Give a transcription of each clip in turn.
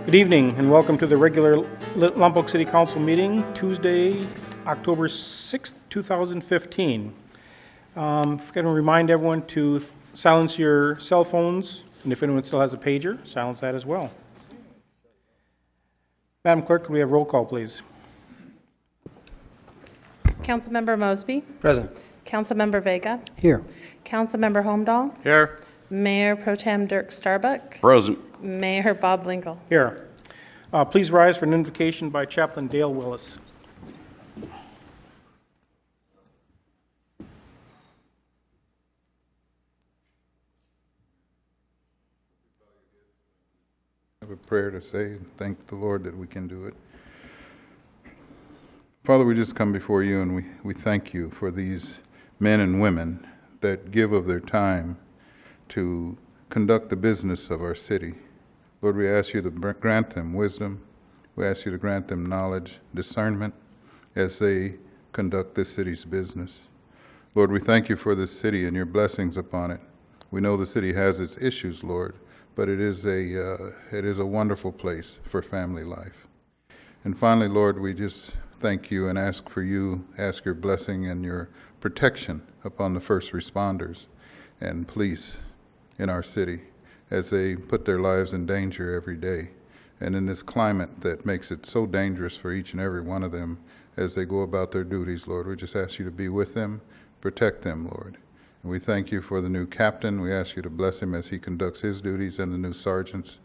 Good evening and welcome to the regular Lompoc City Council meeting, Tuesday, October 6th, 2015. I'm going to remind everyone to silence your cell phones, and if anyone still has a pager, silence that as well. Madam Clerk, could we have roll call, please? Councilmember Mosby. Present. Councilmember Vega. Here. Councilmember Holmdahl. Here. Mayor Pro Tem Dirk Starbuck. Present. Mayor Bob Lingle. Here. Please rise for an invocation by Chaplain Dale Willis. I have a prayer to say and thank the Lord that we can do it. Father, we just come before you and we thank you for these men and women that give of their time to conduct the business of our city. Lord, we ask you to grant them wisdom. We ask you to grant them knowledge, discernment as they conduct this city's business. Lord, we thank you for this city and your blessings upon it. We know the city has its issues, Lord, but it is a wonderful place for family life. And finally, Lord, we just thank you and ask your blessing and your protection upon the first responders and police in our city as they put their lives in danger every day. And in this climate that makes it so dangerous for each and every one of them as they go about their duties, Lord, we just ask you to be with them, protect them, Lord. And we thank you for the new captain. We ask you to bless him as he conducts his duties, and the new sergeants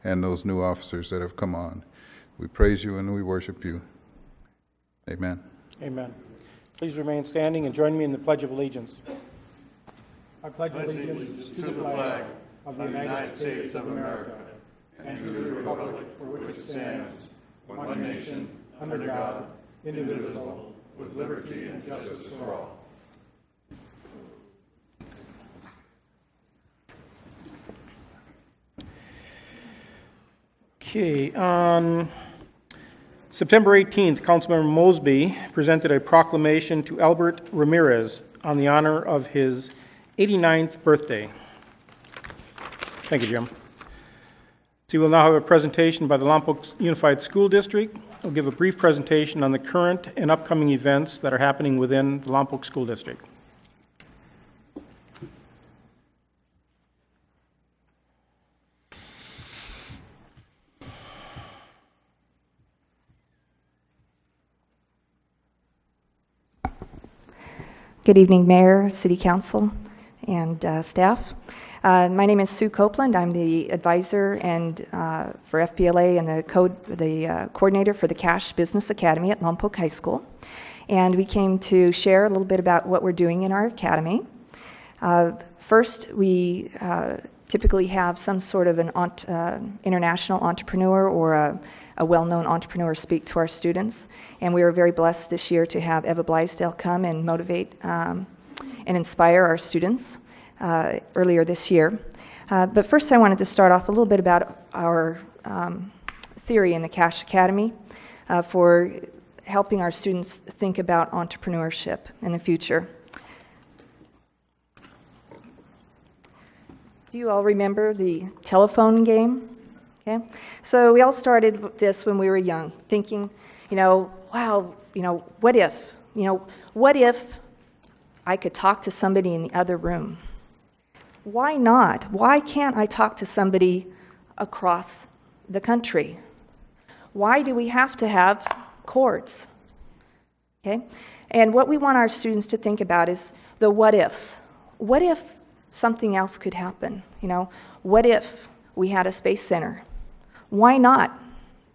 and those new officers that have come on. We praise you and we worship you. Amen. Amen. Please remain standing and join me in the Pledge of Allegiance. I pledge allegiance to the flag of the United States of America and to the republic for which it stands, one nation, under God, indivisible, with liberty and justice for all. Okay, on September 18th, Councilmember Mosby presented a proclamation to Albert Ramirez on the honor of his 89th birthday. Thank you, Jim. So we will now have a presentation by the Lompoc Unified School District. I'll give a brief presentation on the current and upcoming events that are happening within the Lompoc School District. Good evening, Mayor, City Council, and staff. My name is Sue Copeland. I'm the advisor and for FPLA and the coordinator for the Cash Business Academy at Lompoc High School. And we came to share a little bit about what we're doing in our academy. First, we typically have some sort of an international entrepreneur or a well-known entrepreneur speak to our students. And we were very blessed this year to have Eva Blaisdell come and motivate and inspire our students earlier this year. But first I wanted to start off a little bit about our theory in the Cash Academy for helping our students think about entrepreneurship in the future. Do you all remember the telephone game? Okay. So we all started this when we were young, thinking, wow, what if? What if I could talk to somebody in the other room? Why not? Why can't I talk to somebody across the country? Why do we have to have cords? Okay? And what we want our students to think about is the what ifs. What if something else could happen? What if we had a space center? Why not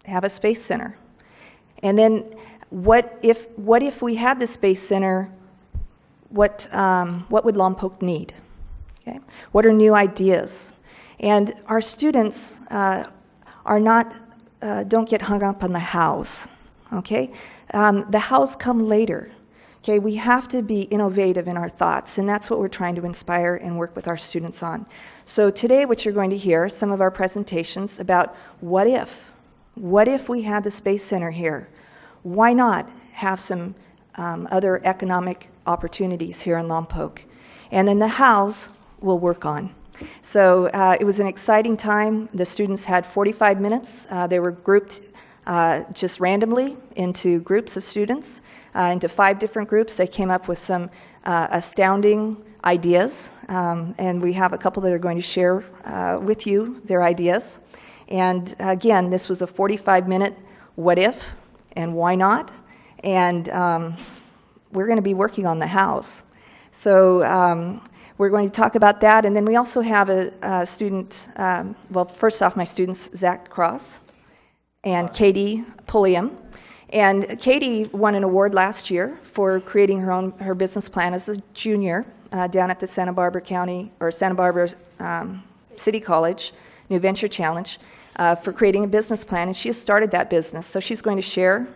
have a space center? And then what if we had the space center, what would Lompoc need? Okay? What are new ideas? And our students don't get hung up on the hows. Okay? The hows come later. Okay? We have to be innovative in our thoughts, and that's what we're trying to inspire and work with our students on. So today, what you're going to hear, some of our presentations about what if? What if we had the Space Center here? Why not have some other economic opportunities here in Lompoc? And then the hows we'll work on. So it was an exciting time. The students had 45 minutes. They were grouped just randomly into groups of students, into 5 different groups. They came up with some astounding ideas, and we have a couple that are going to share with you their ideas. And again, this was a 45-minute what if and why not, and we're going to be working on the house. So we're going to talk about that, and then we also have a student, well, first off, my students, Zach Cross and Katie Pulliam. And Katie won an award last year for creating her business plan as a junior down at the Santa Barbara City College New Venture Challenge for creating a business plan, and she has started that business. So she's going to share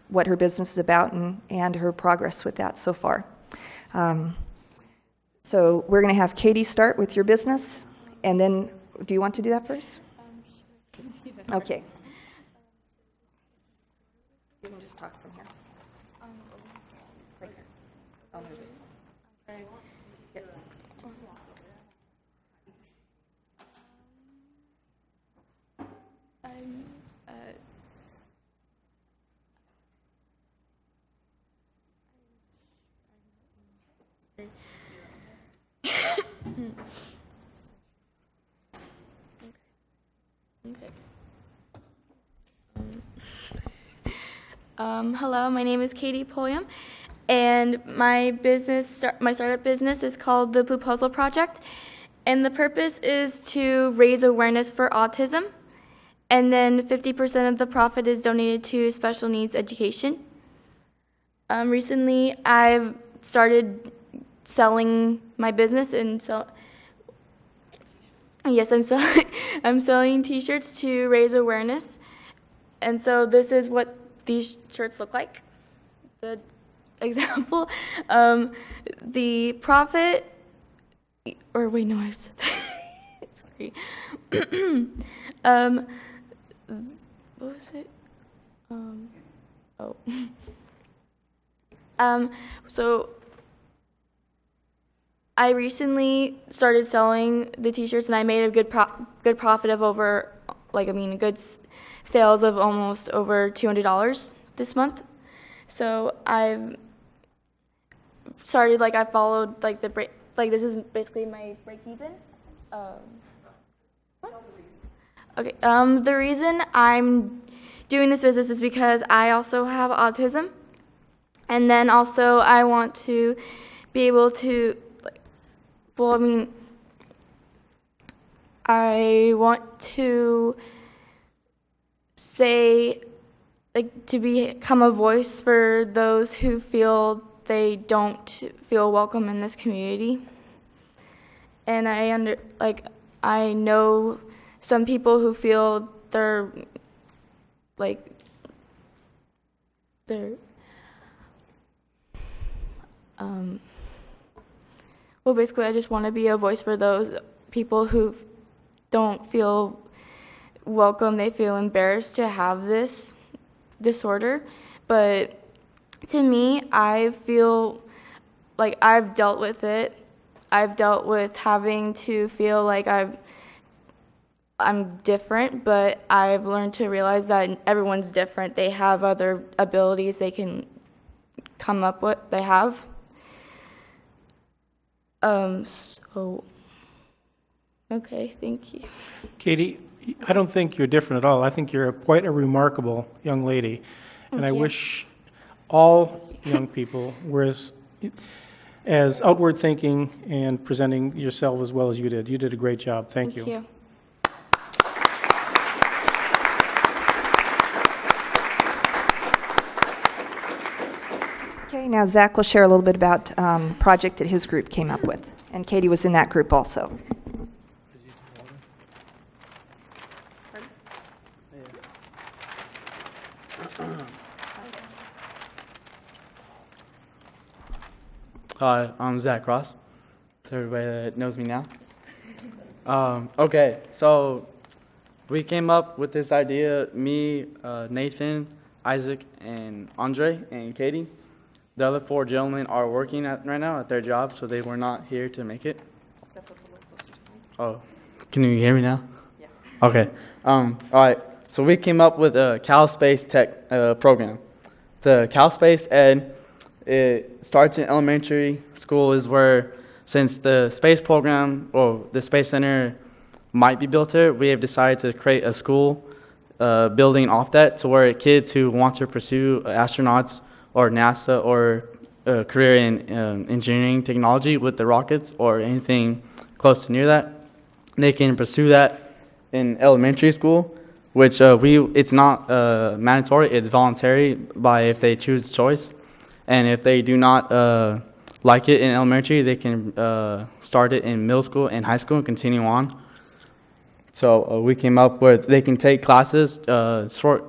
what her business is about and her progress with that so far. So we're going to have Katie start with your business, and then, do you want to do that first? Sure. Okay. You can just talk from here. Right here. I'll move it. Here. Hello, my name is Katie Pulliam, and my startup business is called the Blue Puzzle Project, and the purpose is to raise awareness for autism, and then 50% of the profit is donated to special needs education. Recently, I've started selling my business and I'm selling T-shirts to raise awareness, and so this is what these shirts look like. The example, the profit, or wait, no, I've said that. Sorry. What was it? So I recently started selling the T-shirts, and I made a good profit of over, good sales of almost over $200 this month. So I've started, I followed, this is basically my break even. Okay, the reason I'm doing this business is because I also have autism, and then also I want to be able to, I want to say, to become a voice for those who feel they don't feel welcome in this community. And I know some people who feel they're basically I just want to be a voice for those people who don't feel welcome. They feel embarrassed to have this disorder, but to me, I feel like I've dealt with it. I've dealt with having to feel like I'm different, but I've learned to realize that everyone's different. They have other abilities they can come up with. They have. Okay, thank you. Katie, I don't think you're different at all. I think you're quite a remarkable young lady. And I wish all young people were as outward thinking and presenting yourself as well as you did. You did a great job. Thank you. Thank you. Okay, now Zach will share a little bit about a project that his group came up with. And Katie was in that group also. Hi, I'm Zach Cross. To everybody that knows me now. Okay, so we came up with this idea, me, Nathan, Isaac, and Andre, and Katie. The other 4 gentlemen are working right now at their job, so they were not here to make it. Oh, can you hear me now? Yeah. Okay. All right. So we came up with a Cal Space Tech program. The Cal Space Ed, it starts in elementary school is where, since the space program or the Space Center might be built here, we have decided to create a school building off that to where kids who want to pursue astronauts or NASA or a career in engineering technology with the rockets or anything close to near that, they can pursue that in elementary school, which it's not mandatory, it's voluntary by if they choose choice. And if they do not like it in elementary, they can start it in middle school and high school and continue on. So we came up with, they can take classes, short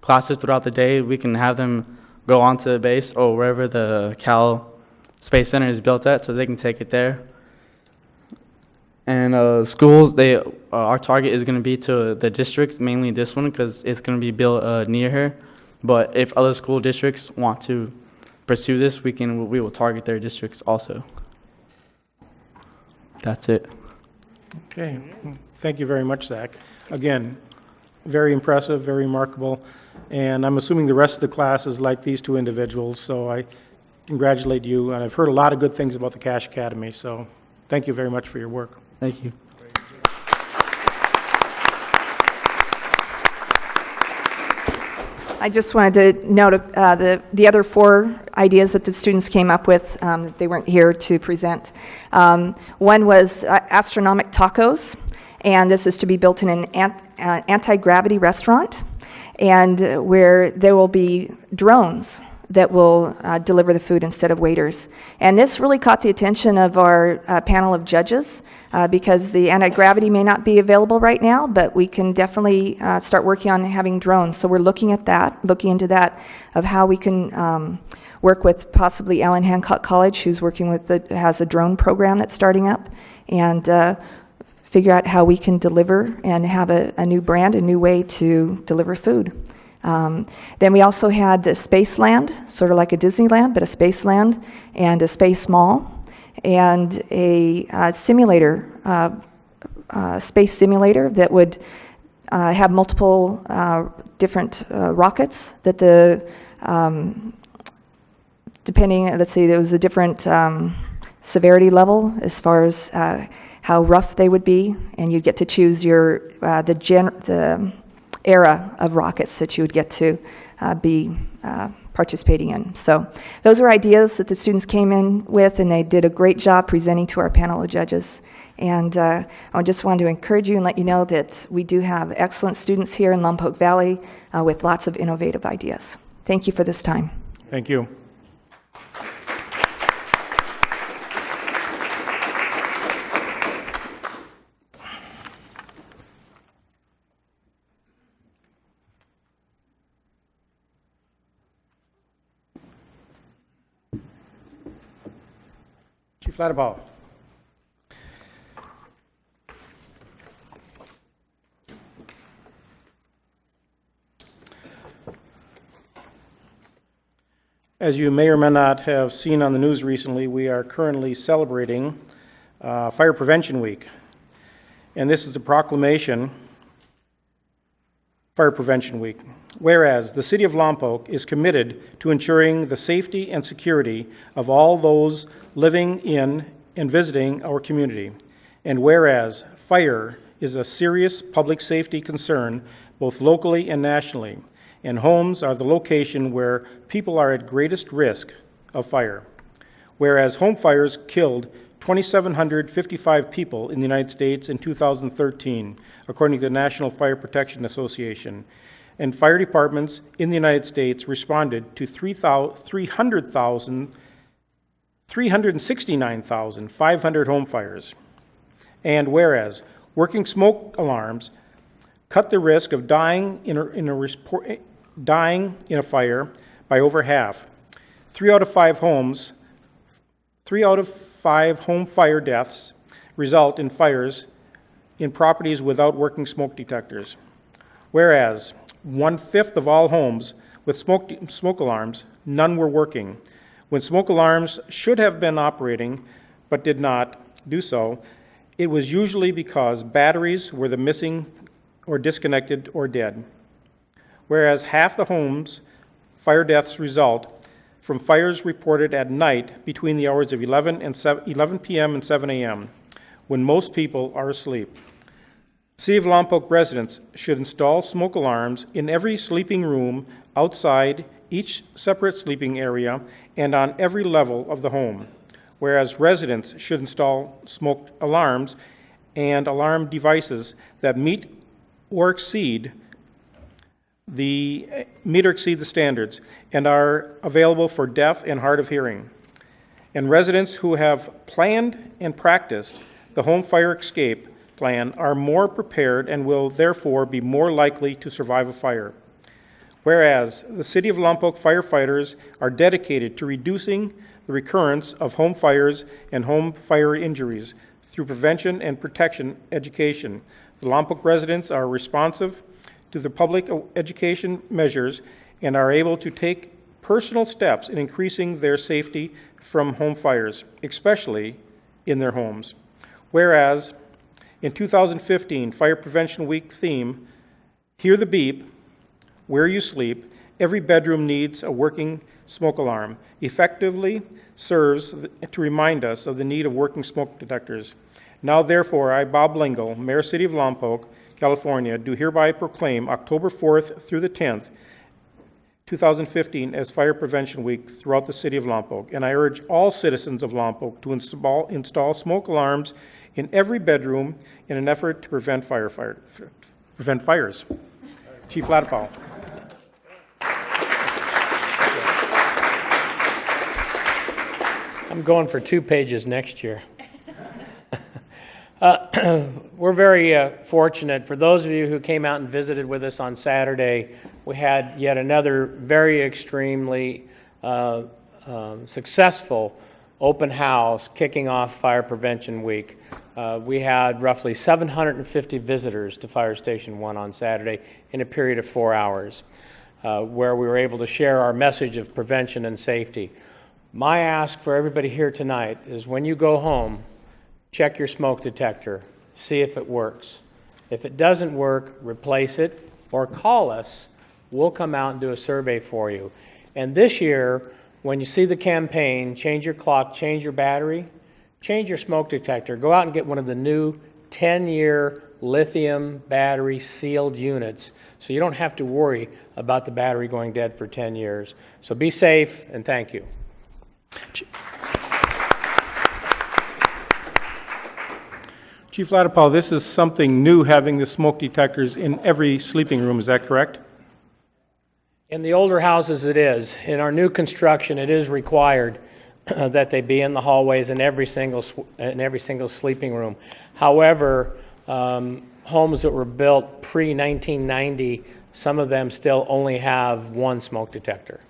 classes throughout the day. We can have them go onto the base or wherever the Cal Space Center is built at, so they can take it there. And schools, our target is going to be to the districts, mainly this one, because it's going to be built near here. But if other school districts want to pursue this, we will target their districts also. That's it. Okay. Thank you very much, Zach. Again, very impressive, very remarkable. And I'm assuming the rest of the class is like these two individuals, so I congratulate you. And I've heard a lot of good things about the Cash Academy, so thank you very much for your work. Thank you. I just wanted to note the other 4 ideas that the students came up with. They weren't here to present. One was astronomic tacos, and this is to be built in an anti-gravity restaurant, and where there will be drones that will deliver the food instead of waiters. And this really caught the attention of our panel of judges because the anti-gravity may not be available right now, but we can definitely start working on having drones. So we're looking into that, of how we can work with possibly Allen Hancock College, who's working with has a drone program that's starting up, and figure out how we can deliver and have a new brand, a new way to deliver food. Then we also had the Spaceland, sort of like a Disneyland, but a Spaceland, and a Space Mall, and a simulator, space simulator that would have multiple different rockets that depending, let's see, there was a different severity level as far as how rough they would be, and you'd get to choose the era of rockets that you would get to be participating in. So those were ideas that the students came in with, and they did a great job presenting to our panel of judges. And I just wanted to encourage you and let you know that we do have excellent students here in Lompoc Valley with lots of innovative ideas. Thank you for this time. Thank you. Chief Ladaball. As you may or may not have seen on the news recently, we are currently celebrating Fire Prevention Week. And this is the proclamation, Fire Prevention Week. Whereas the City of Lompoc is committed to ensuring the safety and security of all those living in and visiting our community. And whereas fire is a serious public safety concern both locally and nationally, and homes are the location where people are at greatest risk of fire. Whereas home fires killed 2,755 people in the United States in 2013, according to the National Fire Protection Association, and fire departments in the United States responded to 369,500 home fires. And whereas working smoke alarms cut the risk of dying in a fire by over half. 3 out of 5 home fire deaths result in fires in properties without working smoke detectors. Whereas 1/5 of all homes with smoke alarms, none were working. When smoke alarms should have been operating but did not do so, it was usually because batteries were the missing or disconnected or dead. Whereas half the homes fire deaths result from fires reported at night between the hours of 11 p.m. and 7 a.m., when most people are asleep. City of Lompoc residents should install smoke alarms in every sleeping room, outside each separate sleeping area, and on every level of the home. Whereas residents should install smoke alarms and alarm devices that meet or exceed the standards and are available for deaf and hard of hearing. And residents who have planned and practiced the home fire escape plan are more prepared and will therefore be more likely to survive a fire. Whereas the City of Lompoc firefighters are dedicated to reducing the recurrence of home fires and home fire injuries through prevention and protection education. The Lompoc residents are responsive to the public education measures and are able to take personal steps in increasing their safety from home fires, especially in their homes. Whereas in 2015 Fire Prevention Week theme, Hear the Beep, Where You Sleep, every bedroom needs a working smoke alarm, effectively serves to remind us of the need of working smoke detectors. Now, therefore, I, Bob Lingle, Mayor, City of Lompoc, California, do hereby proclaim October 4th through the 10th, 2015 as Fire Prevention Week throughout the City of Lompoc, and I urge all citizens of Lompoc to install smoke alarms in every bedroom in an effort to prevent fires. Chief Ladapow. I'm going for 2 pages next year. We're very fortunate. For those of you who came out and visited with us on Saturday, we had yet another very extremely successful open house kicking off Fire Prevention Week. We had roughly 750 visitors to Fire Station 1 on Saturday in a period of 4 hours, where we were able to share our message of prevention and safety. My ask for everybody here tonight is when you go home, check your smoke detector, see if it works. If it doesn't work, replace it or call us. We'll come out and do a survey for you. And this year, when you see the campaign, change your clock, change your battery, change your smoke detector, go out and get one of the new 10-year lithium battery sealed units so you don't have to worry about the battery going dead for 10 years. So be safe and thank you. Chief Ladapow, this is something new, having the smoke detectors in every sleeping room, is that correct? In the older houses it is. In our new construction it is required that they be in the hallways in every single sleeping room. However, homes that were built pre-1990, some of them still only have one smoke detector.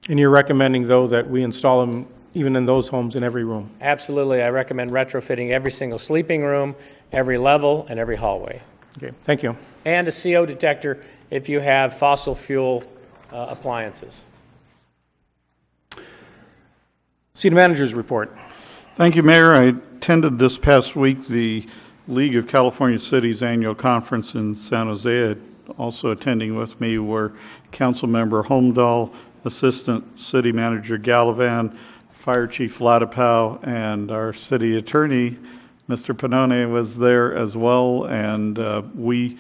And you're recommending, though, that we install them even in those homes in every room? Absolutely. I recommend retrofitting every single sleeping room, every level, and every hallway. Okay, thank you. And a CO detector if you have fossil fuel appliances. City Manager's report. Thank you, Mayor. I attended this past week the League of California Cities annual conference in San Jose. Also attending with me were Councilmember Holmdahl, Assistant City Manager Gallivan, Fire Chief Ladapow, and our City Attorney, Mr. Pannone, was there as well. And we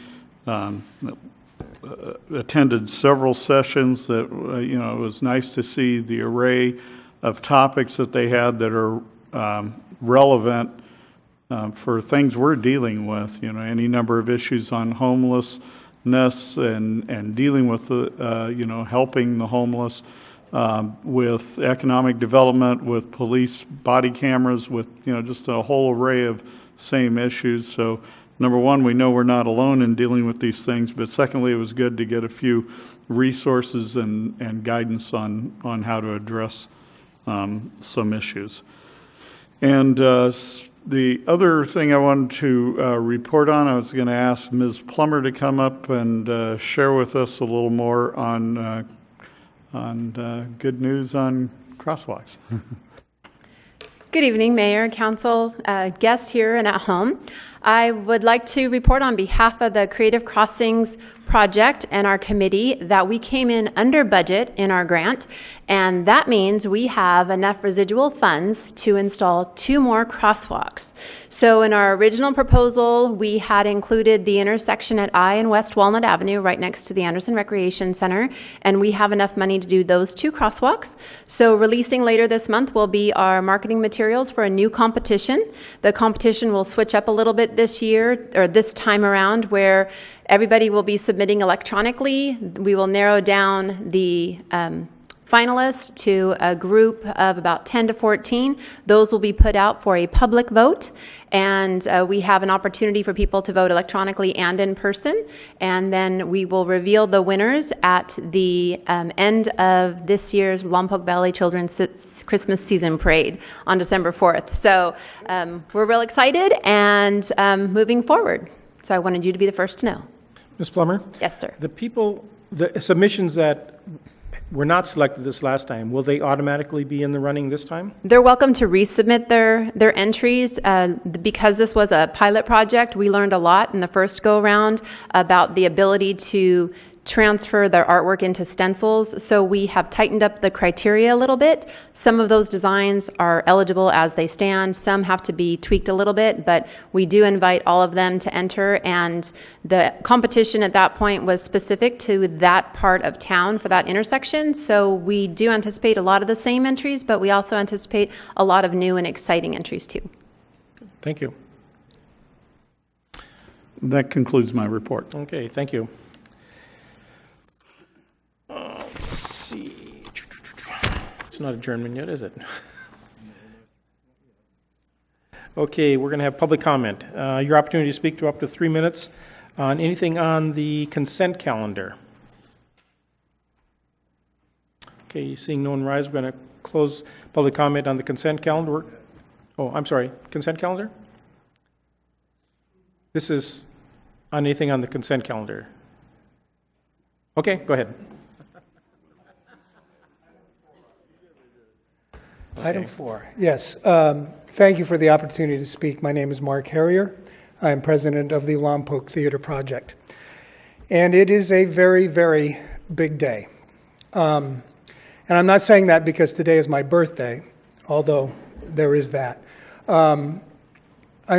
attended several sessions that, it was nice to see the array of topics that they had that are relevant for things we're dealing with, any number of issues on homelessness and dealing with the, helping the homeless, with economic development, with police body cameras, with, just a whole array of same issues. So number one, we know we're not alone in dealing with these things, but secondly, it was good to get a few resources and guidance on how to address some issues. And the other thing I wanted to report on, I was going to ask Ms. Plummer to come up and share with us a little more on good news on crosswalks. Good evening, Mayor, Council, guests here and at home. I would like to report on behalf of the Creative Crossings project and our committee that we came in under budget in our grant, and that means we have enough residual funds to install 2 more crosswalks. So in our original proposal, we had included the intersection at I and West Walnut Avenue right next to the Anderson Recreation Center, and we have enough money to do those 2 crosswalks. So releasing later this month will be our marketing materials for a new competition. The competition will switch up a little bit this year, or this time around, where everybody will be submitting electronically. We will narrow down the finalists to a group of about 10 to 14. Those will be put out for a public vote, and we have an opportunity for people to vote electronically and in person. And then we will reveal the winners at the end of this year's Lompoc Valley Children's Christmas Season Parade on December 4th. So we're real excited and moving forward. So I wanted you to be the first to know. Ms. Plummer? Yes, sir. The submissions that were not selected this last time, will they automatically be in the running this time? They're welcome to resubmit their entries. Because this was a pilot project, we learned a lot in the first go-around about the ability to transfer their artwork into stencils. So we have tightened up the criteria a little bit. Some of those designs are eligible as they stand. Some have to be tweaked a little bit, but we do invite all of them to enter. And the competition at that point was specific to that part of town for that intersection. So we do anticipate a lot of the same entries, but we also anticipate a lot of new and exciting entries too. Thank you. That concludes my report. Okay, thank you. Let's see. It's not adjournment yet, is it? Okay, we're going to have public comment. Your opportunity to speak to up to 3 minutes on anything on the consent calendar. Okay, seeing no one rise, we're going to close public comment on the consent calendar. Oh, I'm sorry, consent calendar? This is on anything on the consent calendar. Okay, go ahead. Item 4, yes. Thank you for the opportunity to speak. My name is Mark Harrier. I'm president of the Lompoc Theater Project. And it is a very, very big day. And I'm not saying that because today is my birthday, although there is that. I'm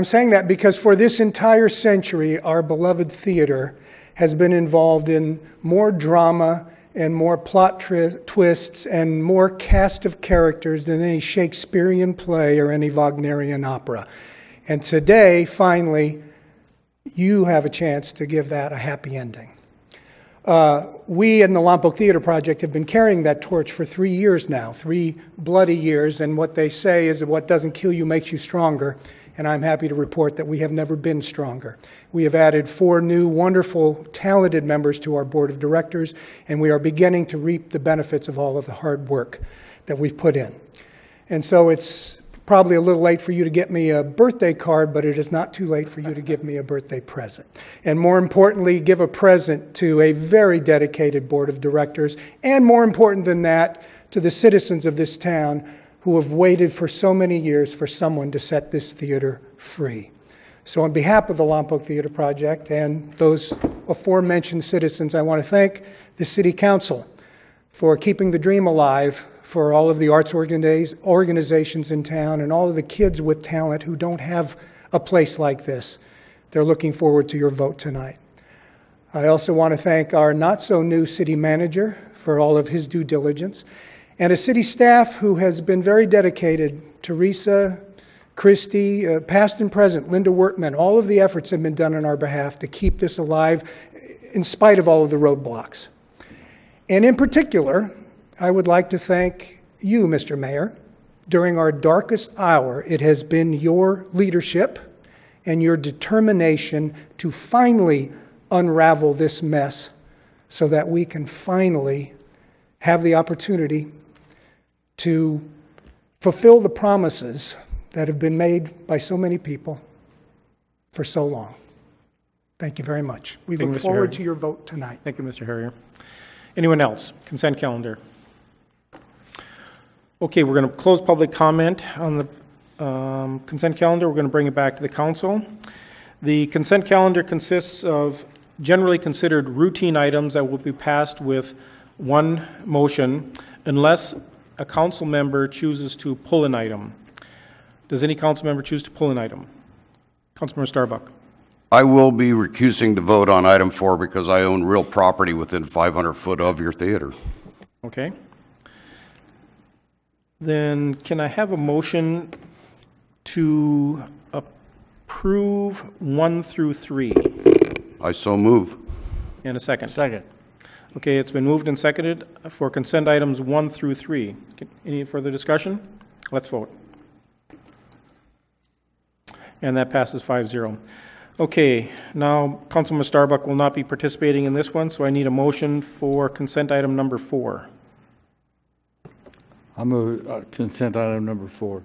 saying that because for this entire century, our beloved theater has been involved in more drama and more plot twists and more cast of characters than any Shakespearean play or any Wagnerian opera. And today, finally, you have a chance to give that a happy ending. We in the Lompoc Theater Project have been carrying that torch for 3 years now, 3 bloody years, and what they say is that what doesn't kill you makes you stronger. And I'm happy to report that we have never been stronger. We have added 4 new, wonderful, talented members to our board of directors, and we are beginning to reap the benefits of all of the hard work that we've put in. And so it's probably a little late for you to get me a birthday card, but it is not too late for you to give me a birthday present. And more importantly, give a present to a very dedicated board of directors, and more important than that, to the citizens of this town who have waited for so many years for someone to set this theater free. So on behalf of the Lompoc Theater Project and those aforementioned citizens, I want to thank the City Council for keeping the dream alive for all of the arts organizations in town and all of the kids with talent who don't have a place like this. They're looking forward to your vote tonight. I also want to thank our not-so-new city manager for all of his due diligence, and a city staff who has been very dedicated. Teresa, Christy, past and present, Linda Wertman, all of the efforts have been done on our behalf to keep this alive in spite of all of the roadblocks. And in particular, I would like to thank you, Mr. Mayor. During our darkest hour, it has been your leadership and your determination to finally unravel this mess so that we can finally have the opportunity to fulfill the promises that have been made by so many people for so long. Thank you very much. We look forward to your vote tonight. Thank you, Mr. Harrier. Anyone else? Consent calendar. Okay, we're going to close public comment on the Consent calendar, we're going to bring it back to the council. The consent calendar consists of generally considered routine items that will be passed with one motion unless a council member chooses to pull an item. Does any council member choose to pull an item? Councilmember Starbuck. I will be recusing to vote on item 4 because I own real property within 500 foot of your theater. Okay. Then can I have a motion to approve 1 through 3? I so move. And a second. Second. Okay, it's been moved and seconded for consent items 1 through 3. Any further discussion? Let's vote. And that passes 5-0. Okay, now Councilman Starbuck will not be participating in this one, so I need a motion for consent item number 4. I'll move consent item number 4.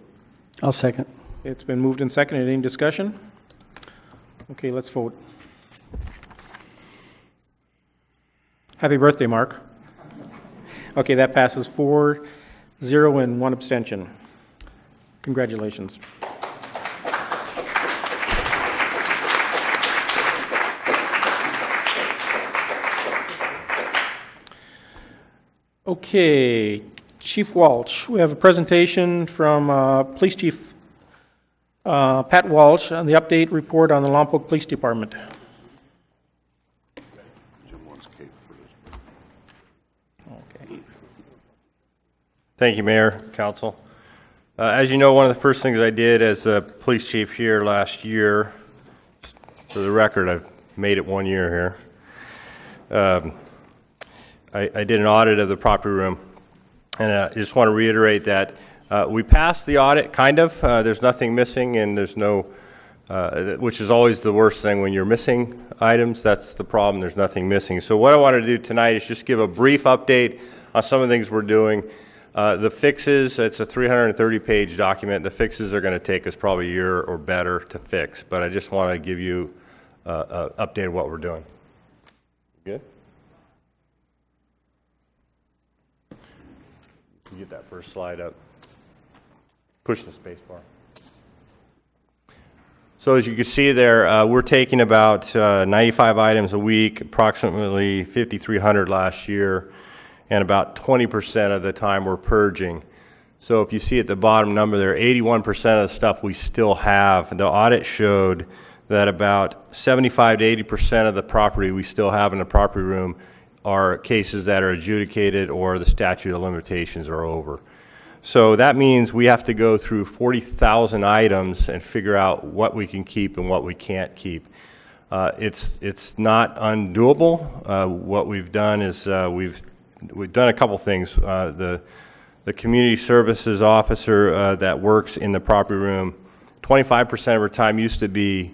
I'll second. It's been moved and seconded. Any discussion? Okay, let's vote. Happy birthday, Mark. Okay, that passes 4-0 and 1 abstention. Congratulations. Okay, Chief Walsh, we have a presentation from Police Chief Pat Walsh on the update report on the Lompoc Police Department. Okay. Thank you, Mayor, Council. As you know, one of the first things I did as a police chief here last year, for the record, I've made it 1 year here. I did an audit of the property room, and I just want to reiterate that we passed the audit, kind of. There's nothing missing, and there's no, which is always the worst thing when you're missing items. That's the problem. There's nothing missing. So what I want to do tonight is just give a brief update on some of the things we're doing. The fixes, it's a 330-page document. The fixes are going to take us probably a year or better to fix, but I just want to give you an update of what we're doing. Good? You get that first slide up. Push the space bar. So as you can see there, we're taking about 95 items a week, approximately 5,300 last year, and about 20% of the time we're purging. So if you see at the bottom number there, 81% of the stuff we still have. The audit showed that about 75 to 80% of the property we still have in the property room are cases that are adjudicated or the statute of limitations are over. So that means we have to go through 40,000 items and figure out what we can keep and what we can't keep. It's not undoable. What we've done is we've done a couple things. The community services officer that works in the property room, 25% of her time used to be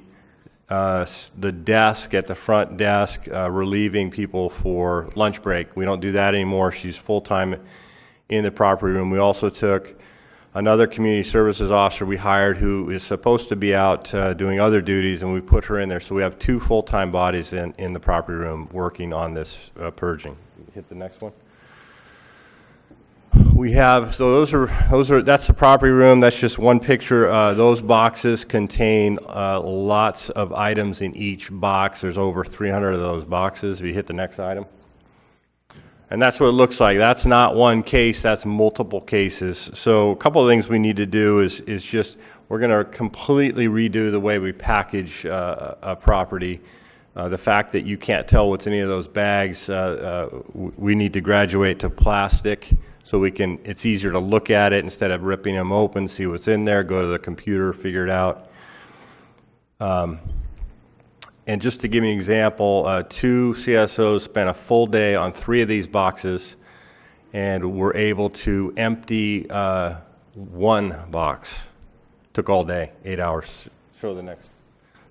the desk at the front desk, relieving people for lunch break. We don't do that anymore. She's full-time in the property room. We also took another community services officer we hired who is supposed to be out doing other duties, and we put her in there. So we have 2 full-time bodies in the property room working on this purging. Hit the next one. We have, so that's the property room. That's just one picture. Those boxes contain lots of items in each box. There's over 300 of those boxes. If you hit the next item. And that's what it looks like. That's not one case, that's multiple cases. So a couple of things we need to do is just, we're gonna completely redo the way we package a property. The fact that you can't tell what's in any of those bags, we need to graduate to plastic so we can, it's easier to look at it instead of ripping them open, see what's in there, go to the computer, figure it out. And just to give you an example, 2 CSOs spent a full day on 3 of these boxes and were able to empty 1 box. Took all day, 8 hours. Show the next.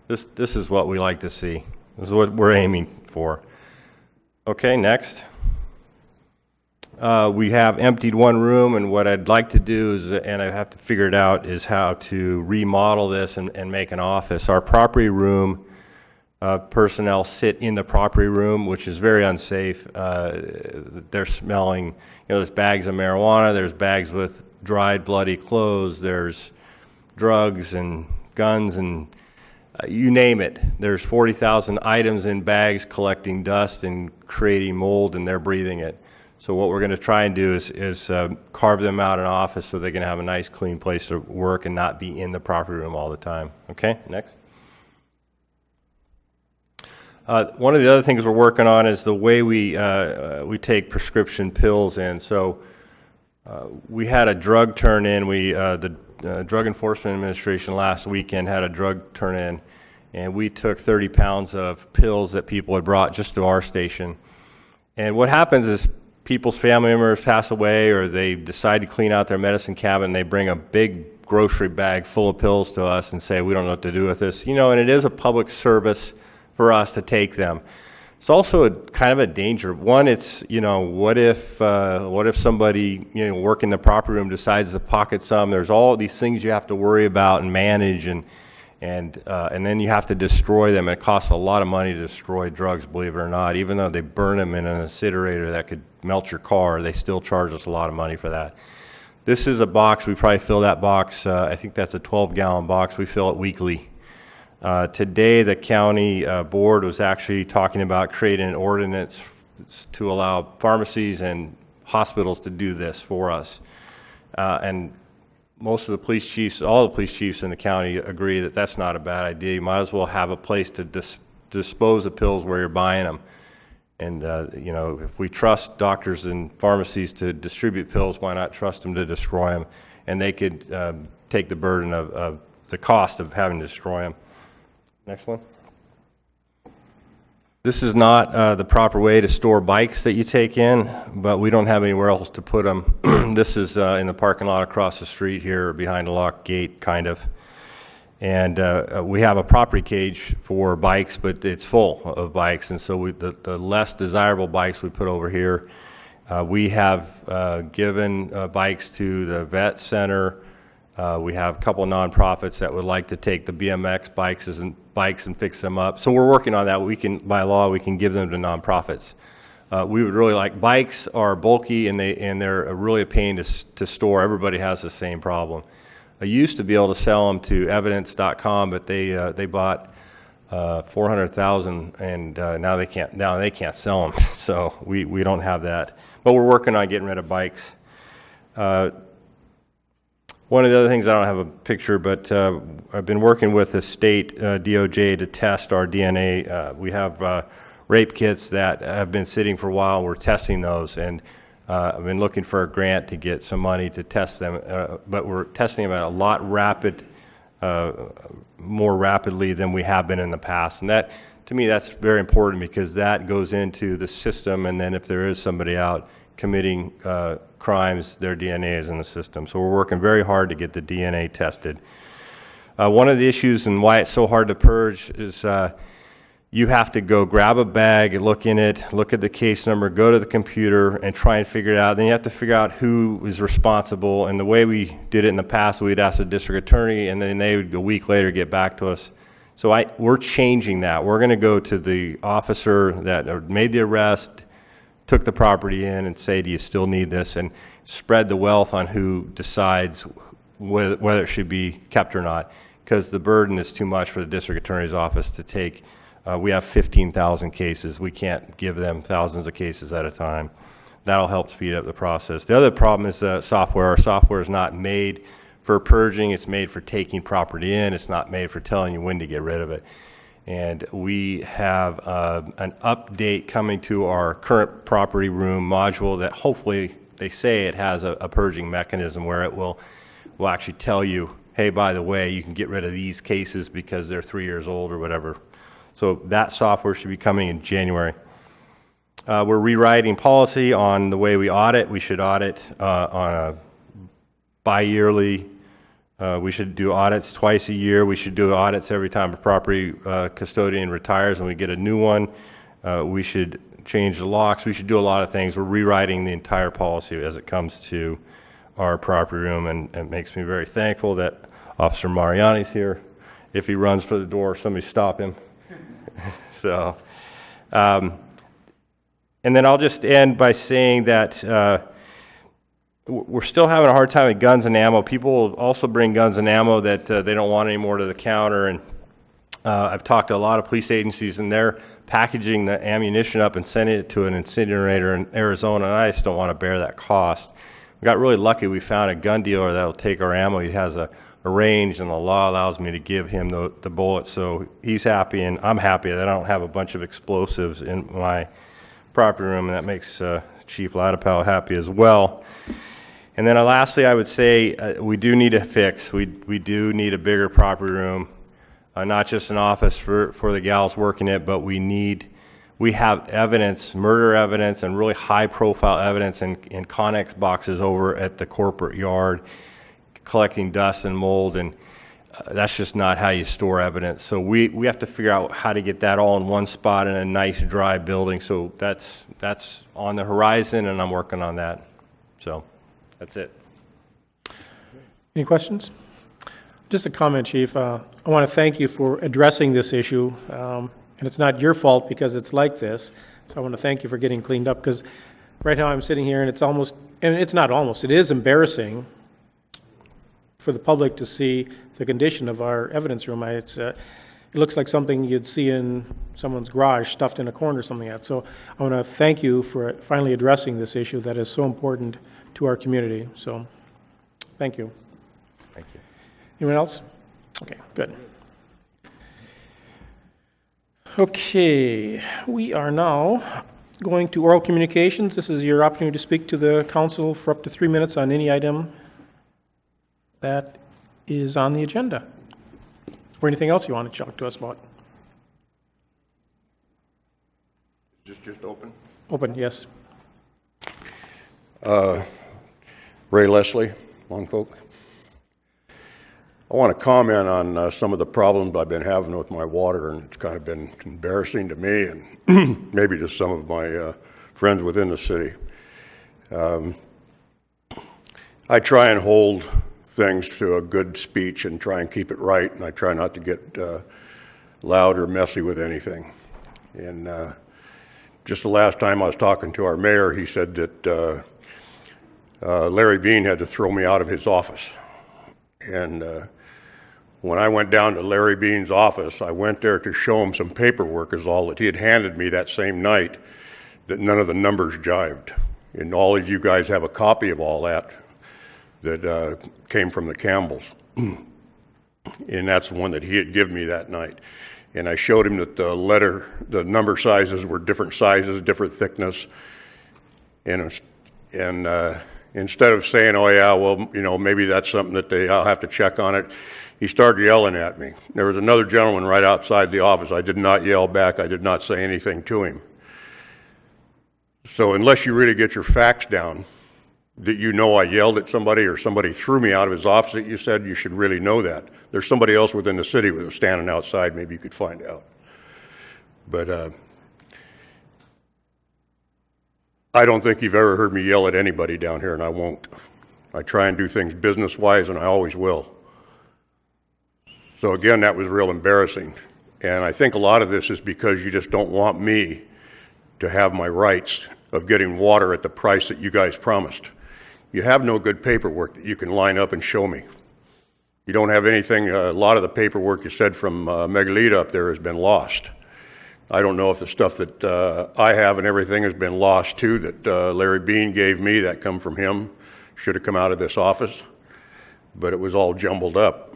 This is what we like to see. This is what we're aiming for. Okay, next. We have emptied 1 room, and what I'd like to do is, and I have to figure it out, is how to remodel this and make an office. Our property room personnel sit in the property room, which is very unsafe. They're smelling, you know, there's bags of marijuana, there's bags with dried bloody clothes, there's drugs and guns and you name it. There's 40,000 items in bags collecting dust and creating mold, and they're breathing it. So what we're going to try and do is carve them out in office so they can have a nice, clean place to work and not be in the property room all the time. Okay, next. One of the other things we're working on is the way we take prescription pills in. So we had a drug turn in. The Drug Enforcement Administration last weekend had a drug turn in, and we took 30 pounds of pills that people had brought just to our station. And what happens is people's family members pass away, or they decide to clean out their medicine cabinet, and they bring a big grocery bag full of pills to us and say, we don't know what to do with this. You know, and it is a public service for us to take them. It's also kind of a danger. One, it's, you know, what if somebody, you know, working the property room decides to pocket some? There's all these things you have to worry about and manage, and then you have to destroy them. It costs a lot of money to destroy drugs, believe it or not. Even though they burn them in an incinerator that could melt your car, they still charge us a lot of money for that. This is a box. We probably fill that box. I think that's a 12-gallon box. We fill it weekly. Today, the county board was actually talking about creating an ordinance to allow pharmacies and hospitals to do this for us. And most of the police chiefs, all the police chiefs in the county agree that that's not a bad idea. You might as well have a place to dispose of pills where you're buying them. And, you know, if we trust doctors and pharmacies to distribute pills, why not trust them to destroy them? And they could take the burden of the cost of having to destroy them. Next one. This is not the proper way to store bikes that you take in, but we don't have anywhere else to put them. This is in the parking lot across the street here behind a locked gate, kind of. And we have a property cage for bikes, but it's full of bikes. And so the less desirable bikes we put over here. We have given bikes to the vet center. We have a couple of nonprofits that would like to take the BMX bikes and fix them up. So we're working on that. We can, by law, we can give them to nonprofits. We would really like, bikes are bulky and they're really a pain to store. Everybody has the same problem. I used to be able to sell them to evidence.com, but they bought 400,000 and now they can't sell them. So we don't have that. But we're working on getting rid of bikes. One of the other things, I don't have a picture, but I've been working with the state DOJ to test our DNA. We have rape kits that have been sitting for a while. We're testing those, and I've been looking for a grant to get some money to test them, but we're testing them at a lot more rapidly than we have been in the past. And that, to me, that's very important because that goes into the system, and then if there is somebody out committing crimes, their DNA is in the system. So we're working very hard to get the DNA tested. One of the issues and why it's so hard to purge is you have to go grab a bag, look in it, look at the case number, go to the computer and try and figure it out. Then you have to figure out who is responsible. And the way we did it in the past, we'd ask the district attorney and then they would a week later get back to us. So we're changing that. We're going to go to the officer that made the arrest, took the property in and say, do you still need this? And spread the wealth on who decides whether it should be kept or not, because the burden is too much for the district attorney's office to take. We have 15,000 cases. We can't give them thousands of cases at a time. That'll help speed up the process. The other problem is software. Our software is not made for purging. It's made for taking property in. It's not made for telling you when to get rid of it. And we have an update coming to our current property room module that hopefully they say it has a purging mechanism where it will actually tell you, hey, by the way, you can get rid of these cases because they're 3 years old or whatever. So that software should be coming in January. We're rewriting policy on the way we audit. We should audit on a bi-yearly. We should do audits twice a year. We should do audits every time a property custodian retires and we get a new one. We should change the locks. We should do a lot of things. We're rewriting the entire policy as it comes to our property room, and it makes me very thankful that Officer Mariani's here. If he runs for the door, somebody stop him. So, and then I'll just end by saying that we're still having a hard time with guns and ammo. People will also bring guns and ammo that they don't want anymore to the counter. And I've talked to a lot of police agencies, and they're packaging the ammunition up and sending it to an incinerator in Arizona, and I just don't want to bear that cost. We got really lucky. We found a gun dealer that will take our ammo. He has a range, and the law allows me to give him the bullets. So he's happy, and I'm happy that I don't have a bunch of explosives in my property room, and that makes Chief Ladapow happy as well. And then lastly, I would say we do need a fix. We do need a bigger property room, not just an office for the gals working it, but we have evidence, murder evidence, and really high-profile evidence in Connex boxes over at the corporate yard, collecting dust and mold, and that's just not how you store evidence. So we have to figure out how to get that all in one spot in a nice, dry building. So that's on the horizon, and I'm working on that. So that's it. Any questions? Just a comment, Chief. I want to thank you for addressing this issue. And it's not your fault because it's like this. So I want to thank you for getting cleaned up, because right now I'm sitting here and it is embarrassing for the public to see the condition of our evidence room. It looks like something you'd see in someone's garage stuffed in a corner or something like that. So I want to thank you for finally addressing this issue that is so important to our community. So thank you. Thank you. Anyone else? Okay, good. Okay, we are now going to oral communications. This is your opportunity to speak to the council for up to 3 minutes on any item that is on the agenda, or anything else you want to talk to us about. Just open? Open, yes. Ray Leslie, Lompoc. I want to comment on some of the problems I've been having with my water, and it's kind of been embarrassing to me and maybe to some of my friends within the city. I try and hold things to a good speech and try and keep it right, and I try not to get loud or messy with anything. And just the last time I was talking to our mayor, he said that Larry Bean had to throw me out of his office. And when I went down to Larry Bean's office, I went there to show him some paperwork is all that he had handed me that same night, that none of the numbers jived. And all of you guys have a copy of all that came from the Campbells. And that's the one that he had given me that night. And I showed him that the number sizes were different sizes, different thickness. And instead of saying, oh yeah, well, maybe that's something that I'll have to check on it, he started yelling at me. There was another gentleman right outside the office. I did not yell back. I did not say anything to him. So unless you really get your facts down, that I yelled at somebody or somebody threw me out of his office that you said, you should really know that. There's somebody else within the city who was standing outside. Maybe you could find out. But I don't think you've ever heard me yell at anybody down here, and I won't. I try and do things business-wise, and I always will. So again, that was real embarrassing. And I think a lot of this is because you just don't want me to have my rights of getting water at the price that you guys promised. You have no good paperwork that you can line up and show me. You don't have anything. A lot of the paperwork you said from Megalita up there has been lost. I don't know if the stuff that I have and everything has been lost too, that Larry Bean gave me, that come from him, should have come out of this office, but it was all jumbled up.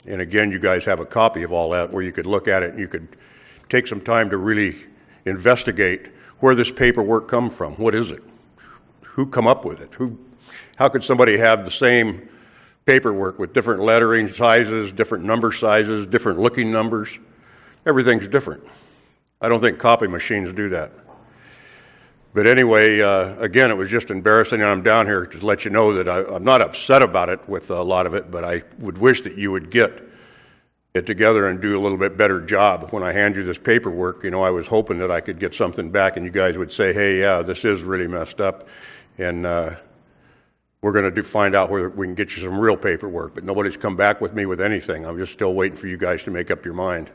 And again, you guys have a copy of all that where you could look at it and you could take some time to really investigate where this paperwork come from. What is it? Who come up with it? How could somebody have the same paperwork with different lettering sizes, different number sizes, different looking numbers? Everything's different. I don't think copy machines do that. But anyway, again, it was just embarrassing, and I'm down here to let you know that I'm not upset about it with a lot of it, but I would wish that you would get it together and do a little bit better job. When I hand you this paperwork, I was hoping that I could get something back and you guys would say, hey, yeah, this is really messed up, and we're going to find out whether we can get you some real paperwork. But nobody's come back with me with anything. I'm just still waiting for you guys to make up your mind.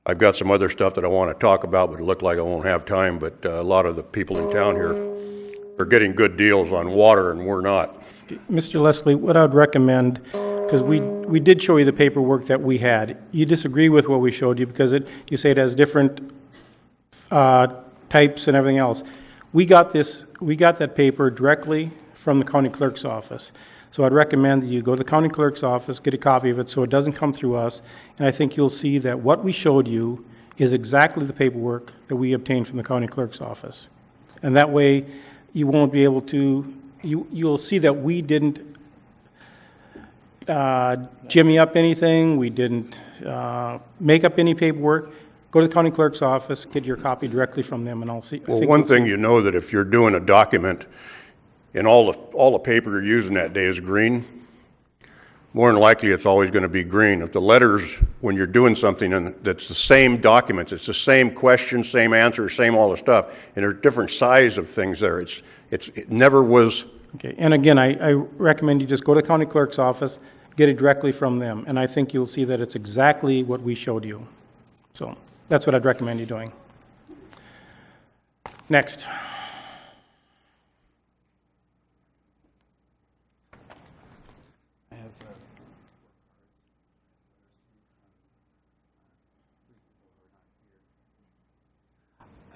I've got some other stuff that I want to talk about, but it looked like I won't have time. But a lot of the people in town here are getting good deals on water and we're not. Mr. Leslie, what I'd recommend, because we did show you the paperwork that we had. You disagree with what we showed you because you say it has different types and everything else. We got that paper directly from the county clerk's office. So I'd recommend that you go to the county clerk's office, get a copy of it so it doesn't come through us, and I think you'll see that what we showed you is exactly the paperwork that we obtained from the county clerk's office. And that way, you won't be able to, you'll see that we didn't jimmy up anything, we didn't make up any paperwork. Go to the county clerk's office, get your copy directly from them, and I'll see. Well, one thing you know, that if you're doing a document and all the paper you're using that day is green, more than likely it's always going to be green. If the letters, when you're doing something and that's the same documents, it's the same question, same answer, same all the stuff, and there's different size of things there. It never was. Okay, and again, I recommend you just go to the county clerk's office, get it directly from them, and I think you'll see that it's exactly what we showed you. So that's what I'd recommend you doing. Next.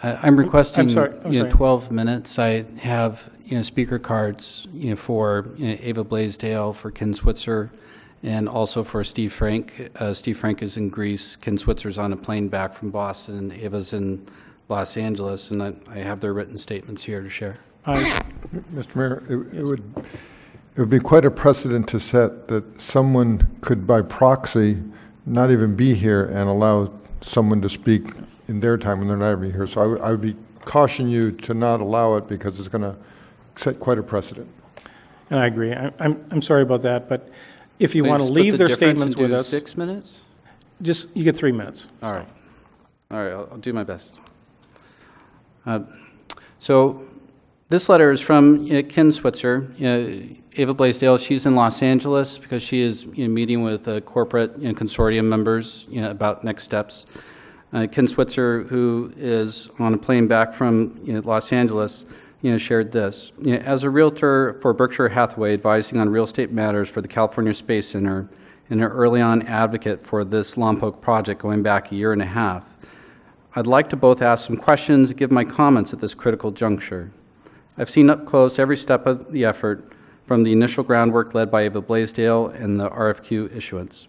I'm requesting I'm sorry. 12 minutes. I have speaker cards for Ava Blaisdell, for Ken Switzer, and also for Steve Frank. Steve Frank is in Greece. Ken Switzer's on a plane back from Boston. Ava's in Los Angeles, and I have their written statements here to share. Mr. Mayor, it would be quite a precedent to set that someone could, by proxy, not even be here and allow someone to speak in their time when they're not even here. So I would be caution you to not allow it because it's going to set quite a precedent. And I agree. I'm sorry about that, but if you want to leave their statements with us, 6 minutes? just you get 3 minutes. All right. I'll do my best. So this letter is from Ken Switzer. Ava Blaisdell, she's in Los Angeles because she is meeting with corporate consortium members about next steps. Ken Switzer, who is on a plane back from Los Angeles, shared this. As a realtor for Berkshire Hathaway advising on real estate matters for the California Space Center and an early on advocate for this Lompoc project going back a year and a half, I'd like to both ask some questions and give my comments at this critical juncture. I've seen up close every step of the effort from the initial groundwork led by Ava Blaisdell and the RFQ issuance.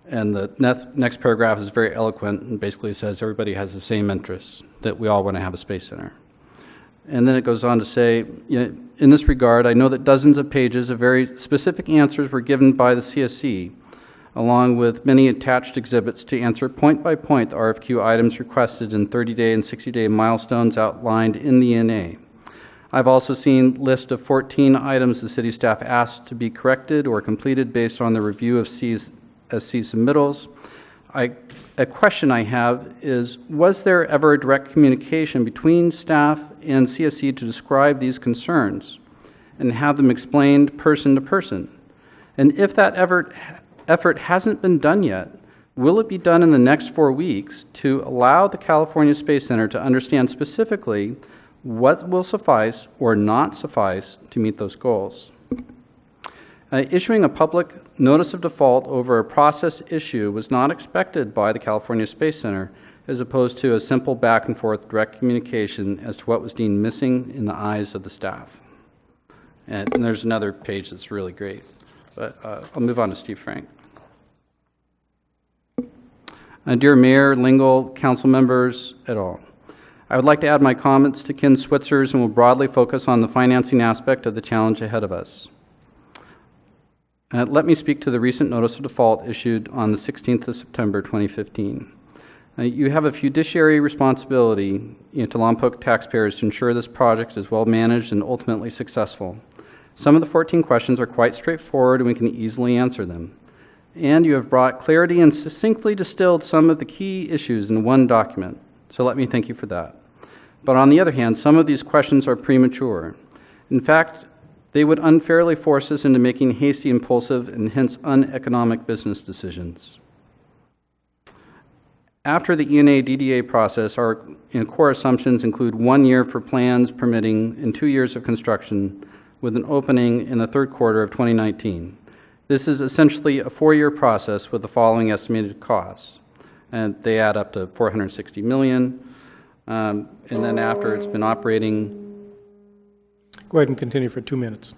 And the next paragraph is very eloquent and basically says everybody has the same interests, that we all want to have a space center. And then it goes on to say, in this regard, I know that dozens of pages of very specific answers were given by the CSC, along with many attached exhibits to answer point by point the RFQ items requested in 30-day and 60-day milestones outlined in the NA. I've also seen a list of 14 items the city staff asked to be corrected or completed based on the review of SC submittals. A question I have is, was there ever a direct communication between staff and CSC to describe these concerns and have them explained person to person? And if that effort hasn't been done yet, will it be done in the next 4 weeks to allow the California Space Center to understand specifically what will suffice or not suffice to meet those goals? Issuing a public notice of default over a process issue was not expected by the California Space Center, as opposed to a simple back and forth direct communication as to what was deemed missing in the eyes of the staff. And there's another page that's really great, but I'll move on to Steve Frank. Dear Mayor, Lingle, council members, et al., I would like to add my comments to Ken Switzer's and will broadly focus on the financing aspect of the challenge ahead of us. Let me speak to the recent notice of default issued on the 16th of September 2015. You have a fiduciary responsibility to Lompoc taxpayers to ensure this project is well managed and ultimately successful. Some of the 14 questions are quite straightforward and we can easily answer them. And you have brought clarity and succinctly distilled some of the key issues in one document. So let me thank you for that. But on the other hand, some of these questions are premature. In fact, they would unfairly force us into making hasty, impulsive, and hence uneconomic business decisions. After the ENA DDA process, our core assumptions include 1 year for plans, permitting, and 2 years of construction, with an opening in the third quarter of 2019. This is essentially a 4-year process with the following estimated costs, and they add up to $460 million. And then after it's been operating. Go ahead and continue for 2 minutes.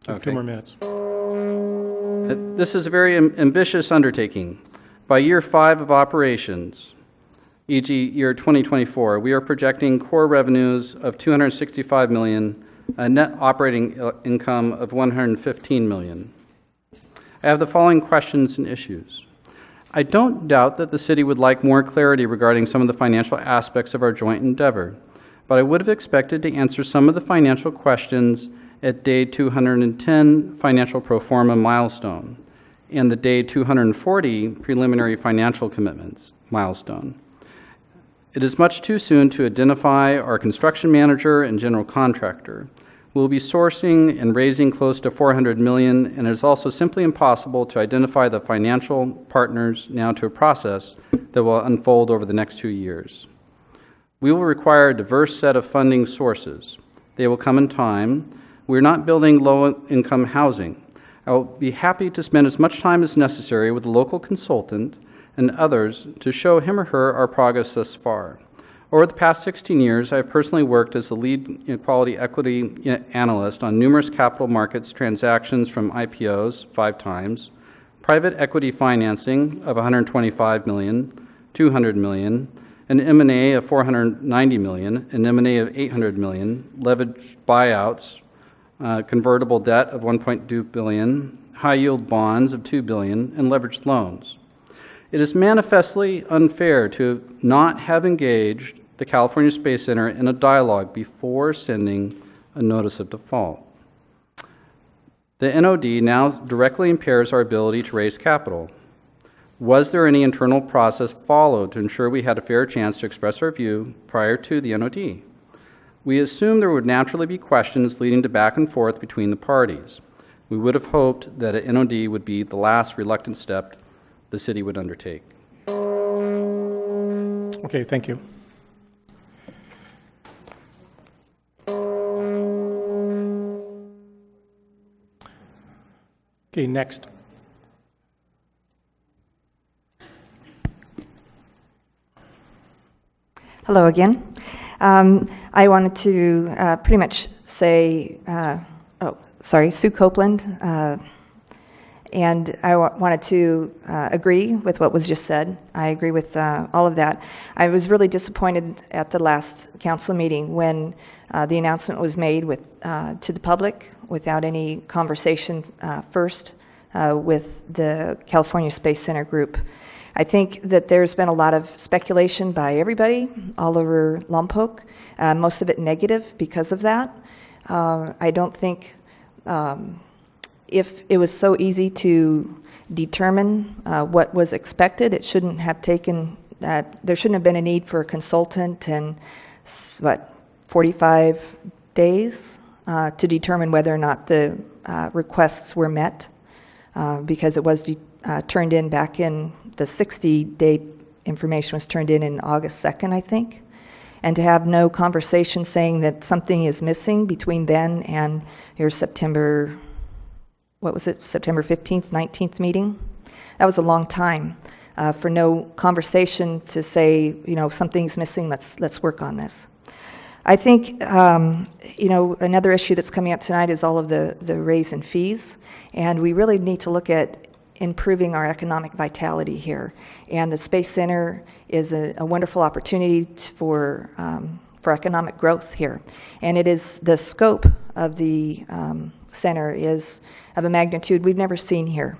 Okay. 2 more minutes. This is a very ambitious undertaking. By year 5 of operations, e.g. year 2024, we are projecting core revenues of $265 million, a net operating income of $115 million. I have the following questions and issues. I don't doubt that the city would like more clarity regarding some of the financial aspects of our joint endeavor, but I would have expected to answer some of the financial questions at day 210 financial pro forma milestone and the day 240 preliminary financial commitments milestone. It is much too soon to identify our construction manager and general contractor. We'll be sourcing and raising close to $400 million, and it is also simply impossible to identify the financial partners now to a process that will unfold over the next 2 years. We will require a diverse set of funding sources. They will come in time. We're not building low-income housing. I will be happy to spend as much time as necessary with the local consultant and others to show him or her our progress thus far. Over the past 16 years, I have personally worked as the lead quality equity analyst on numerous capital markets transactions, from IPOs 5 times, private equity financing of $125 million, $200 million, an M&A of $490 million, an M&A of $800 million, leveraged buyouts, convertible debt of $1.2 billion, high-yield bonds of $2 billion, and leveraged loans. It is manifestly unfair to not have engaged the California Space Center in a dialogue before sending a notice of default. The NOD now directly impairs our ability to raise capital. Was there any internal process followed to ensure we had a fair chance to express our view prior to the NOD? We assumed there would naturally be questions leading to back and forth between the parties. We would have hoped that an NOD would be the last reluctant step the city would undertake. Okay, thank you. Okay, next. Hello again. I wanted to pretty much say, Sue Copeland, and I wanted to agree with what was just said. I agree with all of that. I was really disappointed at the last council meeting when the announcement was made to the public without any conversation first with the California Space Center group. I think that there's been a lot of speculation by everybody all over Lompoc, most of it negative because of that. I don't think if it was so easy to determine what was expected, it shouldn't have taken, there shouldn't have been a need for a consultant and, 45 days to determine whether or not the requests were met, because it was turned in back in the 60-day information was turned in August 2nd, I think. And to have no conversation saying that something is missing between then and your September 15th, 19th meeting? That was a long time for no conversation to say, something's missing, let's work on this. I think, another issue that's coming up tonight is all of the raise in fees, and we really need to look at improving our economic vitality here. And the Space Center is a wonderful opportunity for economic growth here. And it is the scope of the center is of a magnitude we've never seen here.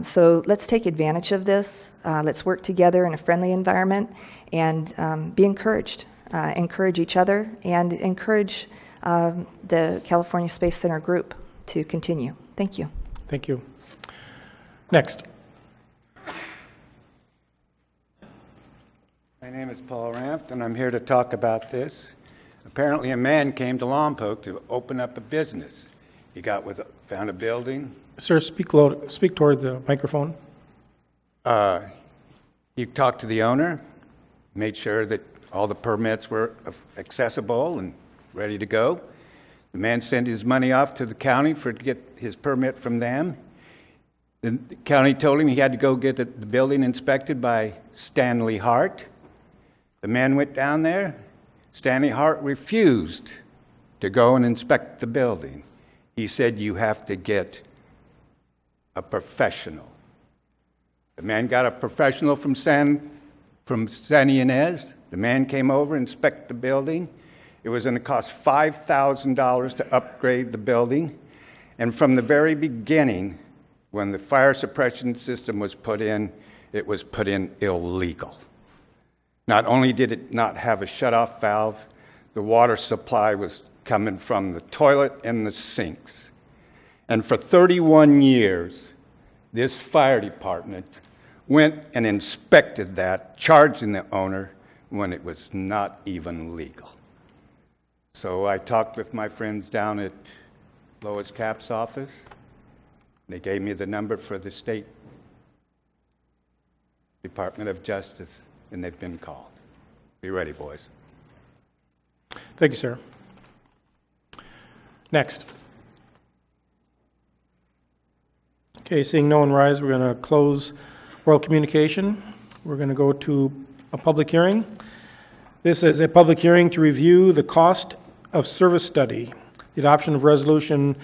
So let's take advantage of this. Let's work together in a friendly environment and be encouraged. Encourage each other and encourage the California Space Center group to continue. Thank you. Thank you. Next. My name is Paul Ramft, and I'm here to talk about this. Apparently, a man came to Lompoc to open up a business. He found a building. Sir, speak toward the microphone. He talked to the owner, made sure that all the permits were accessible and ready to go. The man sent his money off to the county to get his permit from them. The county told him he had to go get the building inspected by Stanley Hart. The man went down there. Stanley Hart refused to go and inspect the building. He said, "You have to get a professional." The man got a professional from San Ynez. The man came over, inspected the building. It was going to cost $5,000 to upgrade the building. And from the very beginning, when the fire suppression system was put in, it was put in illegal. Not only did it not have a shutoff valve, the water supply was coming from the toilet and the sinks. And for 31 years, this fire department went and inspected that, charging the owner when it was not even legal. So I talked with my friends down at Lois Capps' office. They gave me the number for the State Department of Justice, and they've been called. Be ready, boys. Thank you, sir. Next. Okay, seeing no one rise, we're going to close oral communication. We're going to go to a public hearing. This is a public hearing to review the cost of service study, the adoption of resolution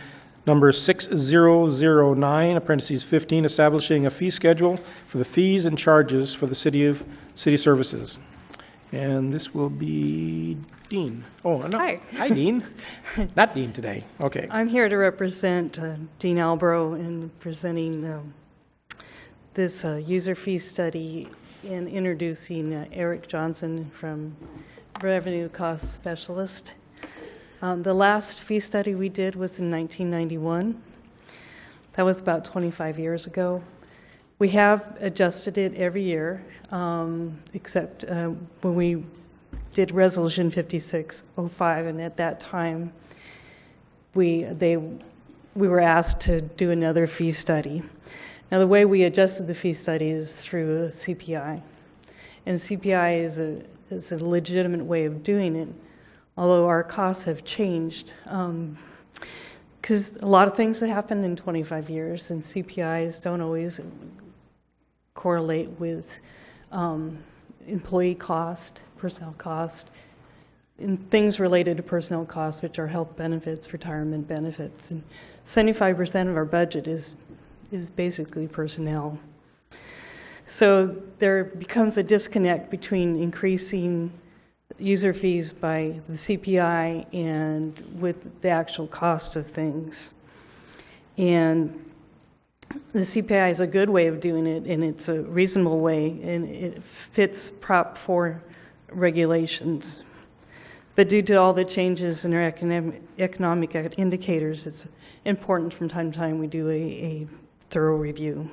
number 6009, appendices 15, establishing a fee schedule for the fees and charges for the city services. And this will be Dean. Oh, no. Hi, Dean. Not Dean today. Okay. I'm here to represent Dean Albro in presenting this user fee study and introducing Eric Johnson from Revenue Cost Specialist. The last fee study we did was in 1991. That was about 25 years ago. We have adjusted it every year, except when we did Resolution 5605, and at that time, we were asked to do another fee study. Now, the way we adjusted the fee study is through a CPI, and CPI is a legitimate way of doing it, although our costs have changed, because a lot of things have happened in 25 years, and CPIs don't always correlate with employee cost, personnel cost, and things related to personnel costs, which are health benefits, retirement benefits. And 75% of our budget is basically personnel. So there becomes a disconnect between increasing user fees by the CPI and with the actual cost of things. And the CPI is a good way of doing it, and it's a reasonable way, and it fits Prop 4 regulations. But due to all the changes in our economic indicators, it's important from time to time we do a thorough review.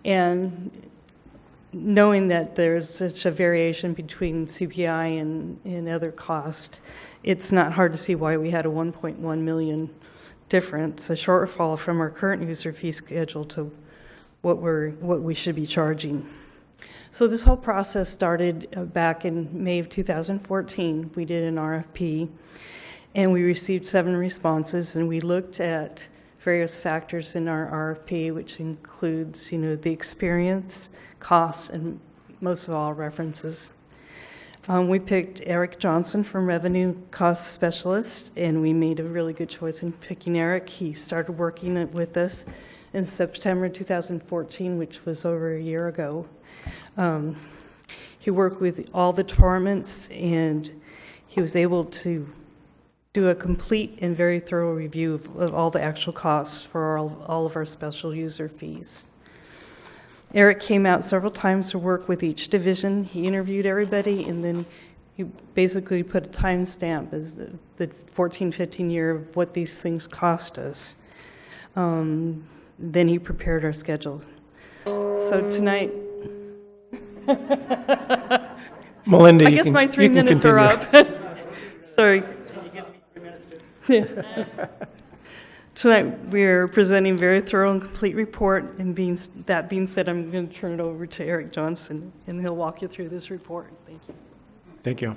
And knowing that there's such a variation between CPI and other costs, it's not hard to see why we had a 1.1 million difference, a shortfall from our current user fee schedule to what we should be charging. So this whole process started back in May of 2014. We did an RFP, and we received 7 responses, and we looked at various factors in our RFP, which includes, the experience, costs, and most of all, references. We picked Eric Johnson from Revenue Cost Specialist, and we made a really good choice in picking Eric. He started working with us in September 2014, which was over a year ago. He worked with all the departments, and he was able to do a complete and very thorough review of all the actual costs for all of our special user fees. Eric came out several times to work with each division. He interviewed everybody, and then he basically put a timestamp as the 14, 15 year of what these things cost us. Then he prepared our schedule. So tonight, Melinda, I guess my 3 minutes are up. Sorry. Tonight, we're presenting a very thorough and complete report, and that being said, I'm going to turn it over to Eric Johnson, and he'll walk you through this report. Thank you. Thank you.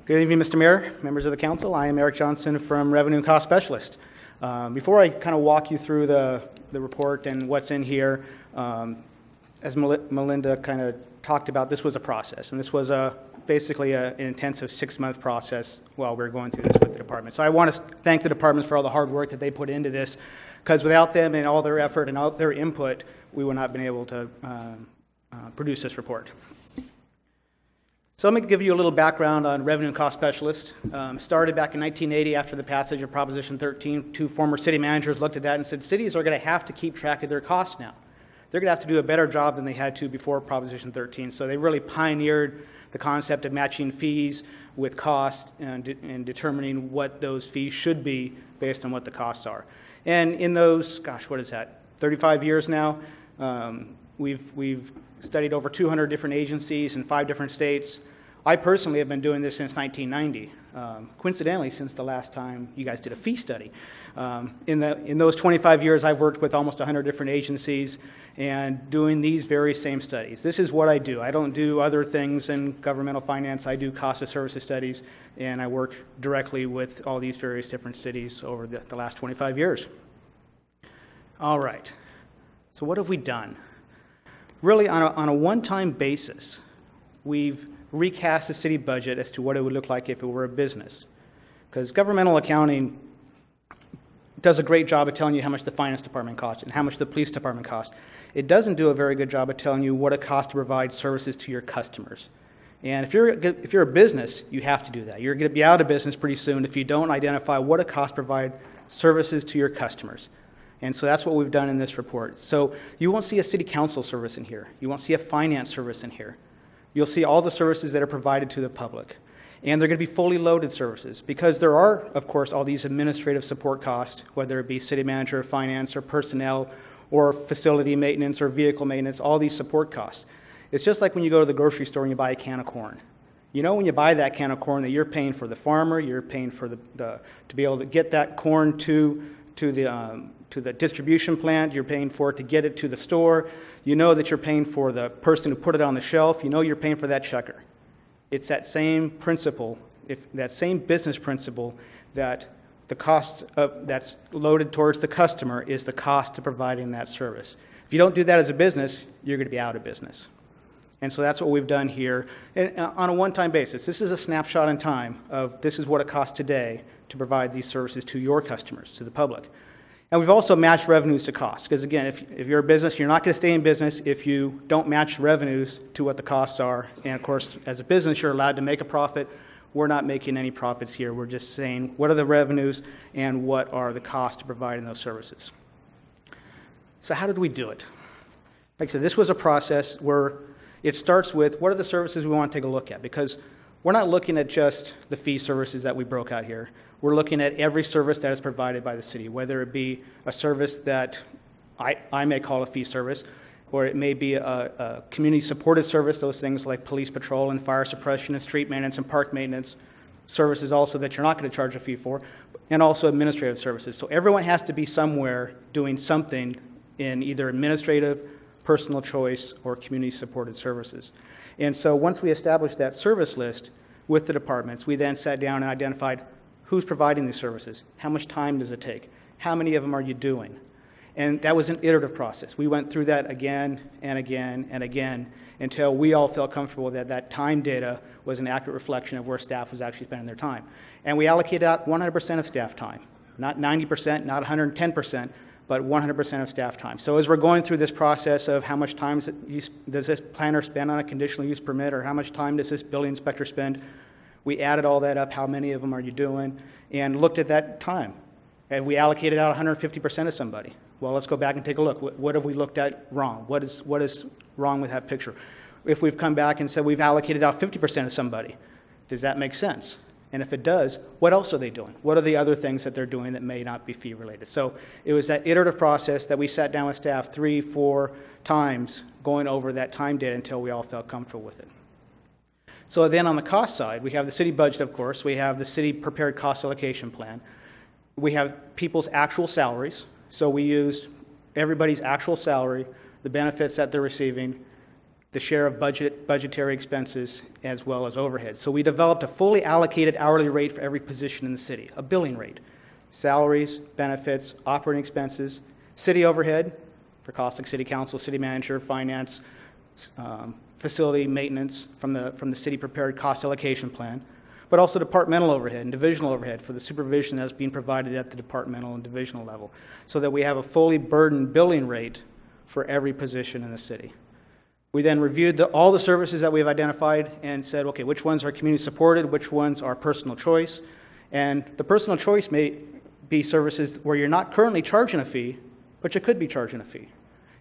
Good evening, Mr. Mayor, members of the council. I am Eric Johnson from Revenue and Cost Specialist. Before I kind of walk you through the report and what's in here, as Melinda kind of talked about, this was a process, and this was basically an intensive 6-month process while we were going through this with the department. So I want to thank the departments for all the hard work that they put into this, because without them and all their effort and all their input, we would not have been able to produce this report. So let me give you a little background on Revenue and Cost Specialist. Started back in 1980 after the passage of Proposition 13. 2 former city managers looked at that and said, cities are going to have to keep track of their costs now. They're going to have to do a better job than they had to before Proposition 13. So they really pioneered the concept of matching fees with cost and determining what those fees should be based on what the costs are. And in those, gosh, what is that, 35 years now, we've studied over 200 different agencies in 5 different states. I personally have been doing this since 1990, coincidentally since the last time you guys did a fee study. In those 25 years, I've worked with almost 100 different agencies and doing these very same studies. This is what I do. I don't do other things in governmental finance. I do cost of services studies, and I work directly with all these various different cities over the last 25 years. All right, so what have we done? Really, on a one-time basis, we've recast the city budget as to what it would look like if it were a business. Because governmental accounting does a great job of telling you how much the finance department costs and how much the police department costs. It doesn't do a very good job of telling you what it costs to provide services to your customers. And if you're a business, you have to do that. You're going to be out of business pretty soon if you don't identify what it costs to provide services to your customers. And so that's what we've done in this report. So you won't see a city council service in here. You won't see a finance service in here. You'll see all the services that are provided to the public. And they're going to be fully loaded services because there are, of course, all these administrative support costs, whether it be city manager, finance, or personnel, or facility maintenance, or vehicle maintenance, all these support costs. It's just like when you go to the grocery store and you buy a can of corn. You know when you buy that can of corn that you're paying for the farmer, you're paying for to be able to get that corn to the distribution plant, you're paying for it to get it to the store. You know that you're paying for the person who put it on the shelf. You know you're paying for that checker. It's that same principle, that same business principle, that the cost that's loaded towards the customer is the cost of providing that service. If you don't do that as a business, you're going to be out of business. And so that's what we've done here and on a one-time basis. This is a snapshot in time of this is what it costs today to provide these services to your customers, to the public. And we've also matched revenues to costs, because again, if you're a business, you're not going to stay in business if you don't match revenues to what the costs are. And of course, as a business, you're allowed to make a profit. We're not making any profits here. We're just saying what are the revenues and what are the costs to providing those services. So how did we do it? Like I said, this was a process where it starts with what are the services we want to take a look at, because we're not looking at just the fee services that we broke out here. We're looking at every service that is provided by the city, whether it be a service that I may call a fee service, or it may be a community-supported service, those things like police patrol and fire suppression and street maintenance and park maintenance, services also that you're not going to charge a fee for, and also administrative services. So everyone has to be somewhere doing something in either administrative, personal choice, or community-supported services. And so once we established that service list with the departments, we then sat down and identified who's providing these services, how much time does it take, how many of them are you doing? And that was an iterative process. We went through that again and again and again until we all felt comfortable that that time data was an accurate reflection of where staff was actually spending their time. And we allocated out 100% of staff time, not 90%, not 110%, but 100% of staff time. So as we're going through this process of how much time does this planner spend on a conditional use permit, or how much time does this building inspector spend, we added all that up, how many of them are you doing, and looked at that time. Have we allocated out 150% of somebody? Well, let's go back and take a look. What have we looked at wrong? What is wrong with that picture? If we've come back and said we've allocated out 50% of somebody, does that make sense? And if it does, what else are they doing? What are the other things that they're doing that may not be fee related? So it was that iterative process that we sat down with staff 3-4 times going over that time data until we all felt comfortable with it. So then on the cost side, we have the city budget, of course. We have the city prepared cost allocation plan. We have people's actual salaries. So we used everybody's actual salary, the benefits that they're receiving, the share of budgetary expenses, as well as overhead. So we developed a fully allocated hourly rate for every position in the city, a billing rate. Salaries, benefits, operating expenses, city overhead for costs like city council, city manager, finance, facility maintenance from the city prepared cost allocation plan, but also departmental overhead and divisional overhead for the supervision that's being provided at the departmental and divisional level, so that we have a fully burdened billing rate for every position in the city. We then reviewed all the services that we've identified and said, okay, which ones are community supported, which ones are personal choice. And the personal choice may be services where you're not currently charging a fee, but you could be charging a fee.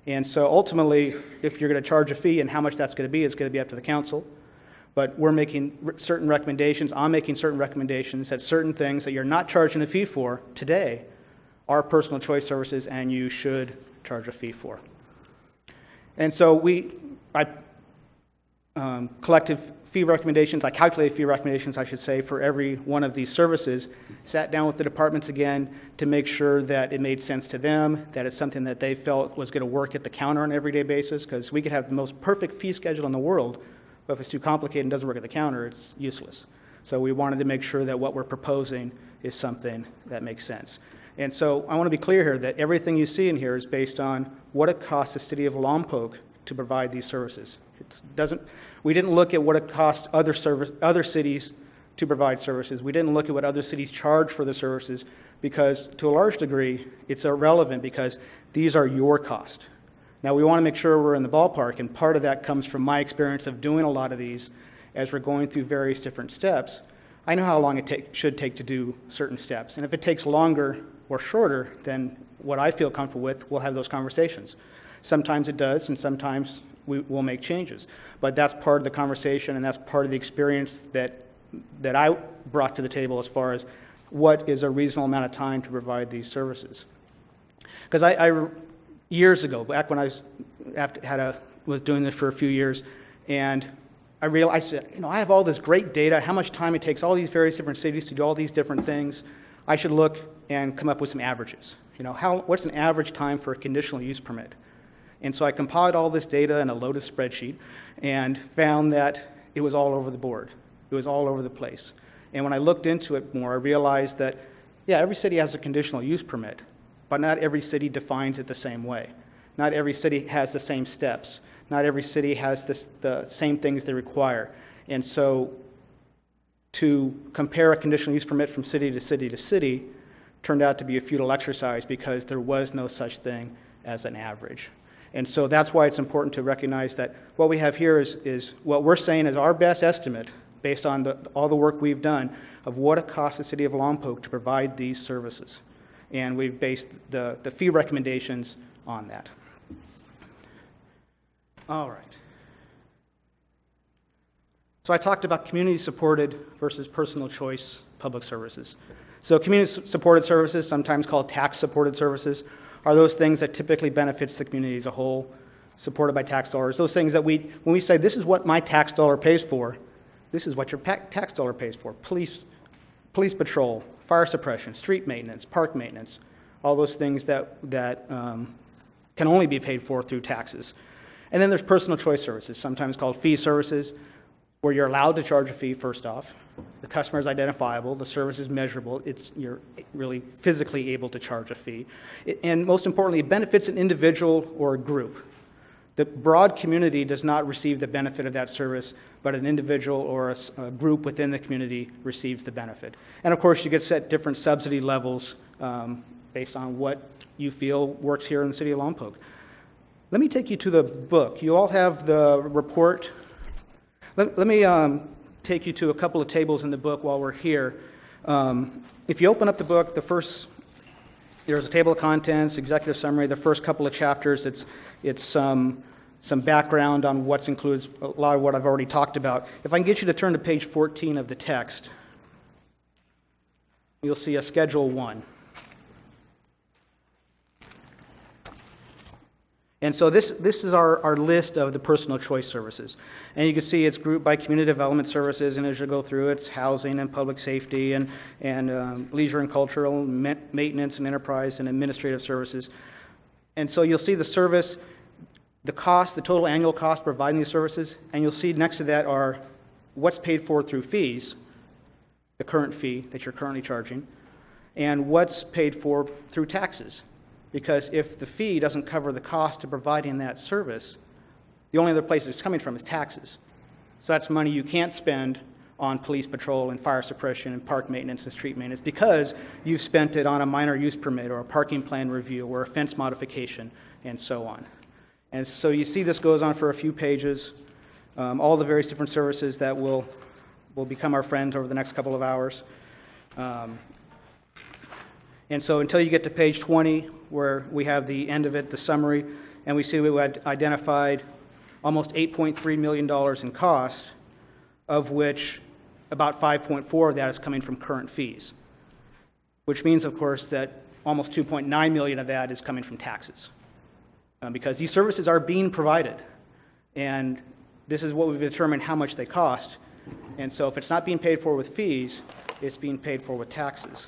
And so ultimately, if you're going to charge a fee and how much that's going to be is going to be up to the council. But we're making certain recommendations, I'm making certain recommendations that certain things that you're not charging a fee for today are personal choice services and you should charge a fee for. And so I collected fee recommendations, I calculated fee recommendations, I should say, for every one of these services, sat down with the departments again to make sure that it made sense to them, that it's something that they felt was going to work at the counter on an everyday basis, because we could have the most perfect fee schedule in the world, but if it's too complicated and doesn't work at the counter, it's useless. So we wanted to make sure that what we're proposing is something that makes sense. And so I want to be clear here that everything you see in here is based on what it costs the city of Lompoc to provide these services. We didn't look at what it cost other cities to provide services. We didn't look at what other cities charge for the services because, to a large degree, it's irrelevant because these are your costs. Now, we want to make sure we're in the ballpark, and part of that comes from my experience of doing a lot of these as we're going through various different steps. I know how long it should take to do certain steps, and if it takes longer or shorter than what I feel comfortable with, we'll have those conversations. Sometimes it does, and sometimes we will make changes. But that's part of the conversation, and that's part of the experience that I brought to the table as far as what is a reasonable amount of time to provide these services. Because I years ago, back when I was doing this for a few years, and I realized, I have all this great data, how much time it takes all these various different cities to do all these different things. I should look and come up with some averages. What's an average time for a conditional use permit? And so I compiled all this data in a Lotus spreadsheet and found that it was all over the board. It was all over the place. And when I looked into it more, I realized that, yeah, every city has a conditional use permit, but not every city defines it the same way. Not every city has the same steps. Not every city has the same things they require. And so to compare a conditional use permit from city to city to city turned out to be a futile exercise because there was no such thing as an average. And so that's why it's important to recognize that what we have here is what we're saying is our best estimate based on all the work we've done of what it costs the city of Lompoc to provide these services. And we've based the fee recommendations on that. All right. So I talked about community-supported versus personal choice public services. So community-supported services, sometimes called tax-supported services, are those things that typically benefits the community as a whole, supported by tax dollars. Those things that when we say, this is what my tax dollar pays for, this is what your tax dollar pays for. Police patrol, fire suppression, street maintenance, park maintenance, all those things that can only be paid for through taxes. And then there's personal choice services, sometimes called fee services, where you're allowed to charge a fee first off. The customer is identifiable, the service is measurable, you're really physically able to charge a fee. And most importantly, it benefits an individual or a group. The broad community does not receive the benefit of that service, but an individual or a group within the community receives the benefit. And of course, you get set different subsidy levels based on what you feel works here in the city of Lompoc. Let me take you to the book. You all have the report. Let me take you to a couple of tables in the book while we're here. If you open up the book, there's a table of contents, executive summary, the first couple of chapters. It's some background on what's includes a lot of what I've already talked about. If I can get you to turn to page 14 of the text, you'll see a Schedule 1. And so this is our list of the personal choice services. And you can see it's grouped by community development services, and as you go through, it's housing and public safety and leisure and cultural, maintenance and enterprise and administrative services. And so you'll see the service, the cost, the total annual cost providing these services, and you'll see next to that are what's paid for through fees, the current fee that you're currently charging, and what's paid for through taxes. Because if the fee doesn't cover the cost of providing that service, the only other place it's coming from is taxes. So that's money you can't spend on police patrol and fire suppression and park maintenance and street maintenance because you've spent it on a minor use permit or a parking plan review or a fence modification and so on. And so you see this goes on for a few pages, all the various different services that will become our friends over the next couple of hours. And so until you get to page 20, where we have the end of it, the summary, and we see we had identified almost $8.3 million in cost, of which about 5.4 of that is coming from current fees, which means, of course, that almost 2.9 million of that is coming from taxes, because these services are being provided, and this is what we've determined how much they cost. And so if it's not being paid for with fees, it's being paid for with taxes.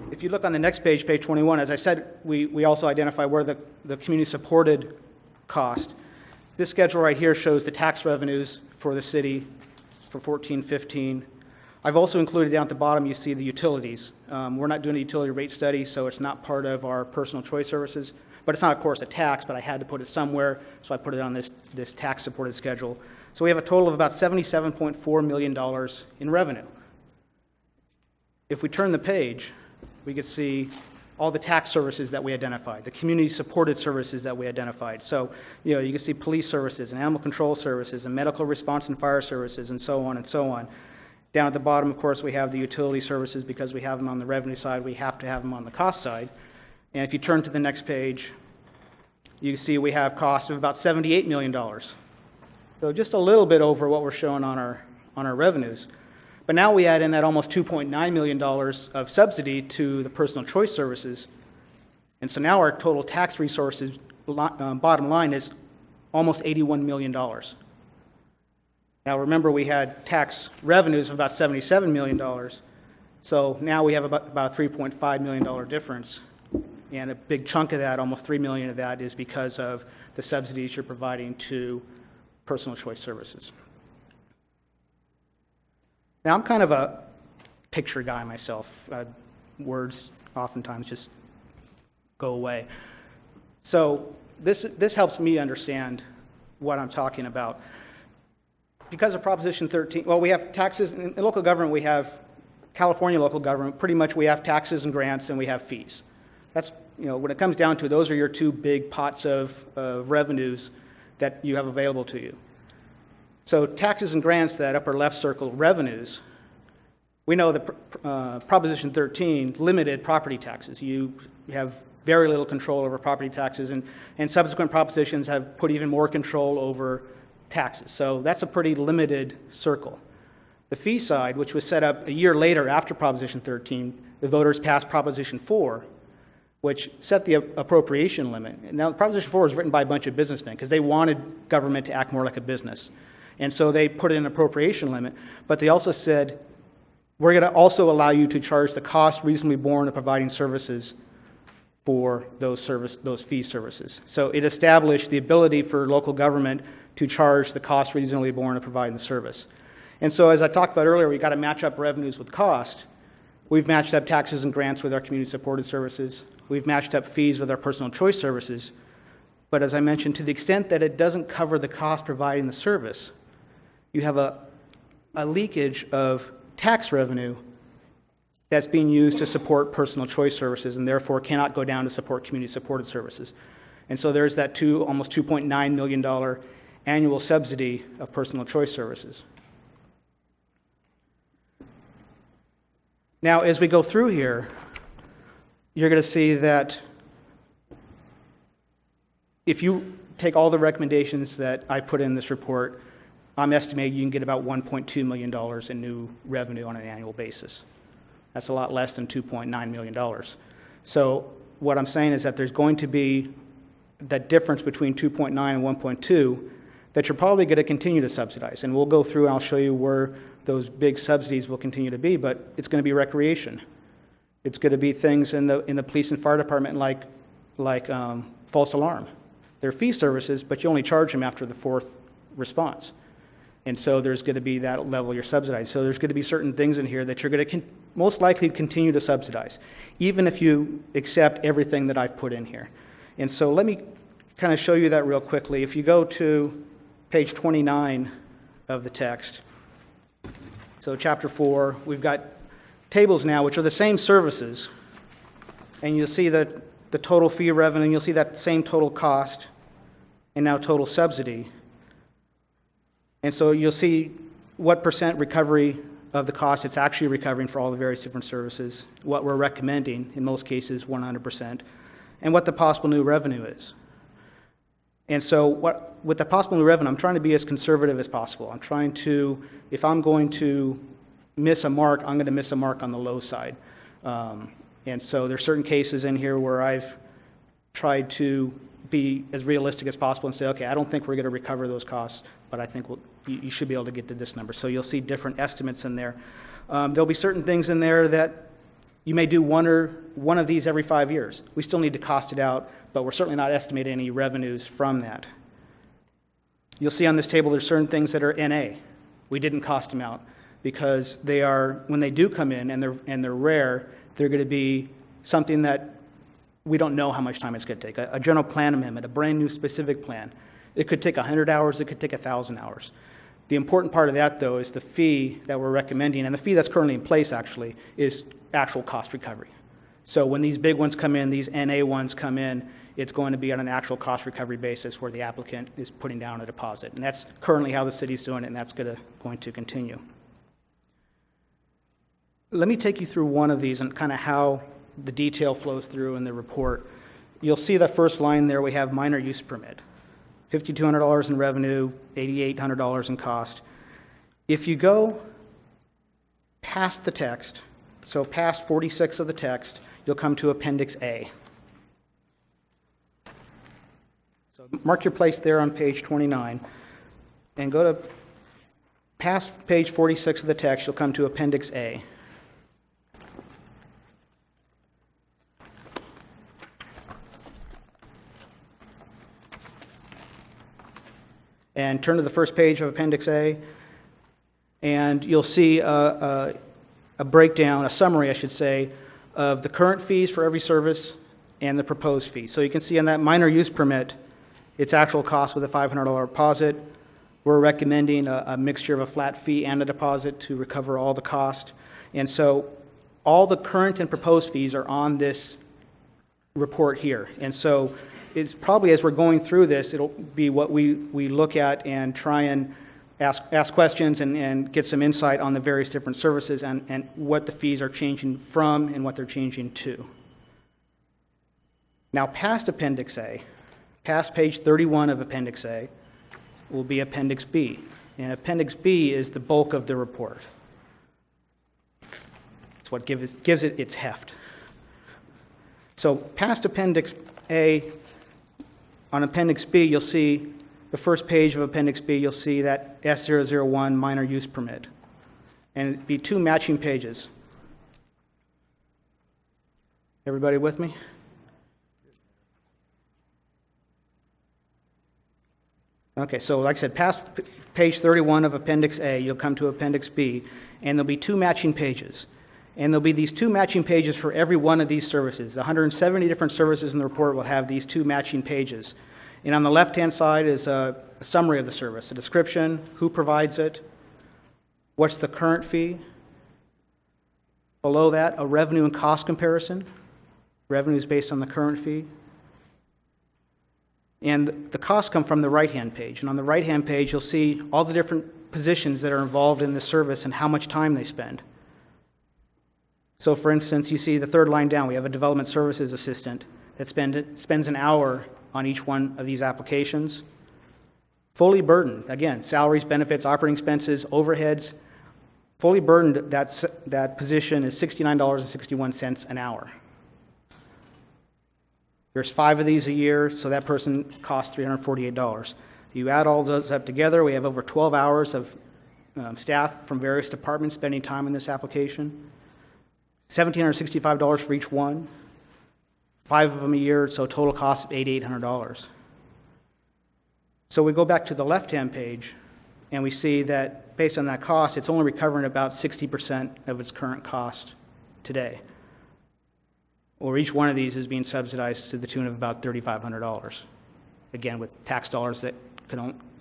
If you look on the next page, page 21, as I said, we also identify where the community-supported cost. This schedule right here shows the tax revenues for the city for 14-15. I've also included down at the bottom, you see the utilities. We're not doing a utility rate study, so it's not part of our personal choice services. But it's not, of course, a tax, but I had to put it somewhere, so I put it on this tax-supported schedule. So we have a total of about $77.4 million in revenue. If we turn the page, we could see all the tax services that we identified, the community-supported services that we identified. So, you can see police services and animal control services and medical response and fire services and so on and so on. Down at the bottom, of course, we have the utility services. Because we have them on the revenue side, we have to have them on the cost side. And if you turn to the next page, you can see we have costs of about $78 million. So just a little bit over what we're showing on our revenues. But now we add in that almost $2.9 million of subsidy to the personal choice services. And so now our total tax resources, bottom line, is almost $81 million. Now remember, we had tax revenues of about $77 million. So now we have about a $3.5 million difference. And a big chunk of that, almost $3 million of that, is because of the subsidies you're providing to personal choice services. Now, I'm kind of a picture guy myself. Words oftentimes just go away. So this helps me understand what I'm talking about. Because of Proposition 13, well, we have taxes. In local government, we have California local government. Pretty much we have taxes and grants, and we have fees. That's, when it comes down to it, those are your two big pots of revenues that you have available to you. So taxes and grants, that upper left circle, revenues, we know that Proposition 13 limited property taxes. You have very little control over property taxes, and subsequent propositions have put even more control over taxes. So that's a pretty limited circle. The fee side, which was set up a year later after Proposition 13, the voters passed Proposition 4, which set the appropriation limit. And now, Proposition 4 was written by a bunch of businessmen because they wanted government to act more like a business. And so they put in an appropriation limit, but they also said, we're going to also allow you to charge the cost reasonably borne of providing services for those fee services. So it established the ability for local government to charge the cost reasonably borne of providing the service. And so as I talked about earlier, we've got to match up revenues with cost. We've matched up taxes and grants with our community-supported services. We've matched up fees with our personal choice services. But as I mentioned, to the extent that it doesn't cover the cost providing the service, you have a leakage of tax revenue that's being used to support personal choice services and therefore cannot go down to support community-supported services. And so there's that almost $2.9 million annual subsidy of personal choice services. Now, as we go through here, you're going to see that if you take all the recommendations that I put in this report, I'm estimating you can get about $1.2 million in new revenue on an annual basis. That's a lot less than $2.9 million. So what I'm saying is that there's going to be that difference between 2.9 and 1.2 that you're probably going to continue to subsidize. And we'll go through and I'll show you where those big subsidies will continue to be, but it's going to be recreation. It's going to be things in the police and fire department like false alarm. They're fee services, but you only charge them after the fourth response. And so there's going to be that level you're subsidized. So there's going to be certain things in here that you're going to most likely continue to subsidize, even if you accept everything that I've put in here. And so let me kind of show you that real quickly. If you go to page 29 of the text, so chapter 4, we've got tables now which are the same services, and you'll see that the total fee revenue, and you'll see that same total cost, and now total subsidy. And so you'll see what percent recovery of the cost it's actually recovering for all the various different services, what we're recommending, in most cases 100%, and what the possible new revenue is. And so with the possible new revenue, I'm trying to be as conservative as possible. I'm trying to, if I'm going to miss a mark, I'm going to miss a mark on the low side. And so there's certain cases in here where I've tried to be as realistic as possible and say, okay, I don't think we're going to recover those costs, but I think you should be able to get to this number. So you'll see different estimates in there. There'll be certain things in there that you may do one of these every 5 years. We still need to cost it out, but we're certainly not estimating any revenues from that. You'll see on this table there's certain things that are NA. We didn't cost them out because they are, when they do come in and they're rare, they're going to be something that we don't know how much time it's going to take. A general plan amendment, a brand new specific plan. It could take 100 hours, it could take 1,000 hours. The important part of that, though, is the fee that we're recommending, and the fee that's currently in place, actually, is actual cost recovery. So when these big ones come in, these NA ones come in, it's going to be on an actual cost recovery basis where the applicant is putting down a deposit. And that's currently how the city's doing it, and that's going to continue. Let me take you through one of these and kind of how the detail flows through in the report. You'll see the first line there, we have minor use permit. $5,200 in revenue, $8,800 in cost. If you go past the text, so past 46 of the text, you'll come to Appendix A. So mark your place there on page 29, and go to past page 46 of the text, you'll come to Appendix A. And turn to the first page of Appendix A, and you'll see a breakdown, a summary, I should say, of the current fees for every service and the proposed fee. So you can see on that minor use permit, its actual cost with a $500 deposit. We're recommending a mixture of a flat fee and a deposit to recover all the cost. And so all the current and proposed fees are on this report here. And so it's probably, as we're going through this, it'll be what we look at and try and ask questions and get some insight on the various different services and what the fees are changing from and what they're changing to. Now, past Appendix A, past page 31 of Appendix A, will be Appendix B. And Appendix B is the bulk of the report. It's what gives it its heft. So past Appendix A, on Appendix B, you'll see the first page of Appendix B, you'll see that S001 minor use permit. And it'd be two matching pages. Everybody with me? Okay, so like I said, past page 31 of Appendix A, you'll come to Appendix B, and there'll be two matching pages. And there'll be these two matching pages for every one of these services. The 170 different services in the report will have these two matching pages. And on the left-hand side is a summary of the service, a description, who provides it, what's the current fee. Below that, a revenue and cost comparison. Revenue is based on the current fee. And the costs come from the right-hand page. And on the right-hand page, you'll see all the different positions that are involved in this service and how much time they spend. So, for instance, you see the third line down, we have a development services assistant that spends an hour on each one of these applications. Fully burdened, again, salaries, benefits, operating expenses, overheads, fully burdened, that position is $69.61 an hour. There's 5 of these a year, so that person costs $348. You add all those up together, we have over 12 hours of staff from various departments spending time on this application. $1,765 for each one. 5 of them a year, so total cost of $8,800. So we go back to the left-hand page, and we see that based on that cost, it's only recovering about 60% of its current cost today. Or each one of these is being subsidized to the tune of about $3,500. Again, with tax dollars that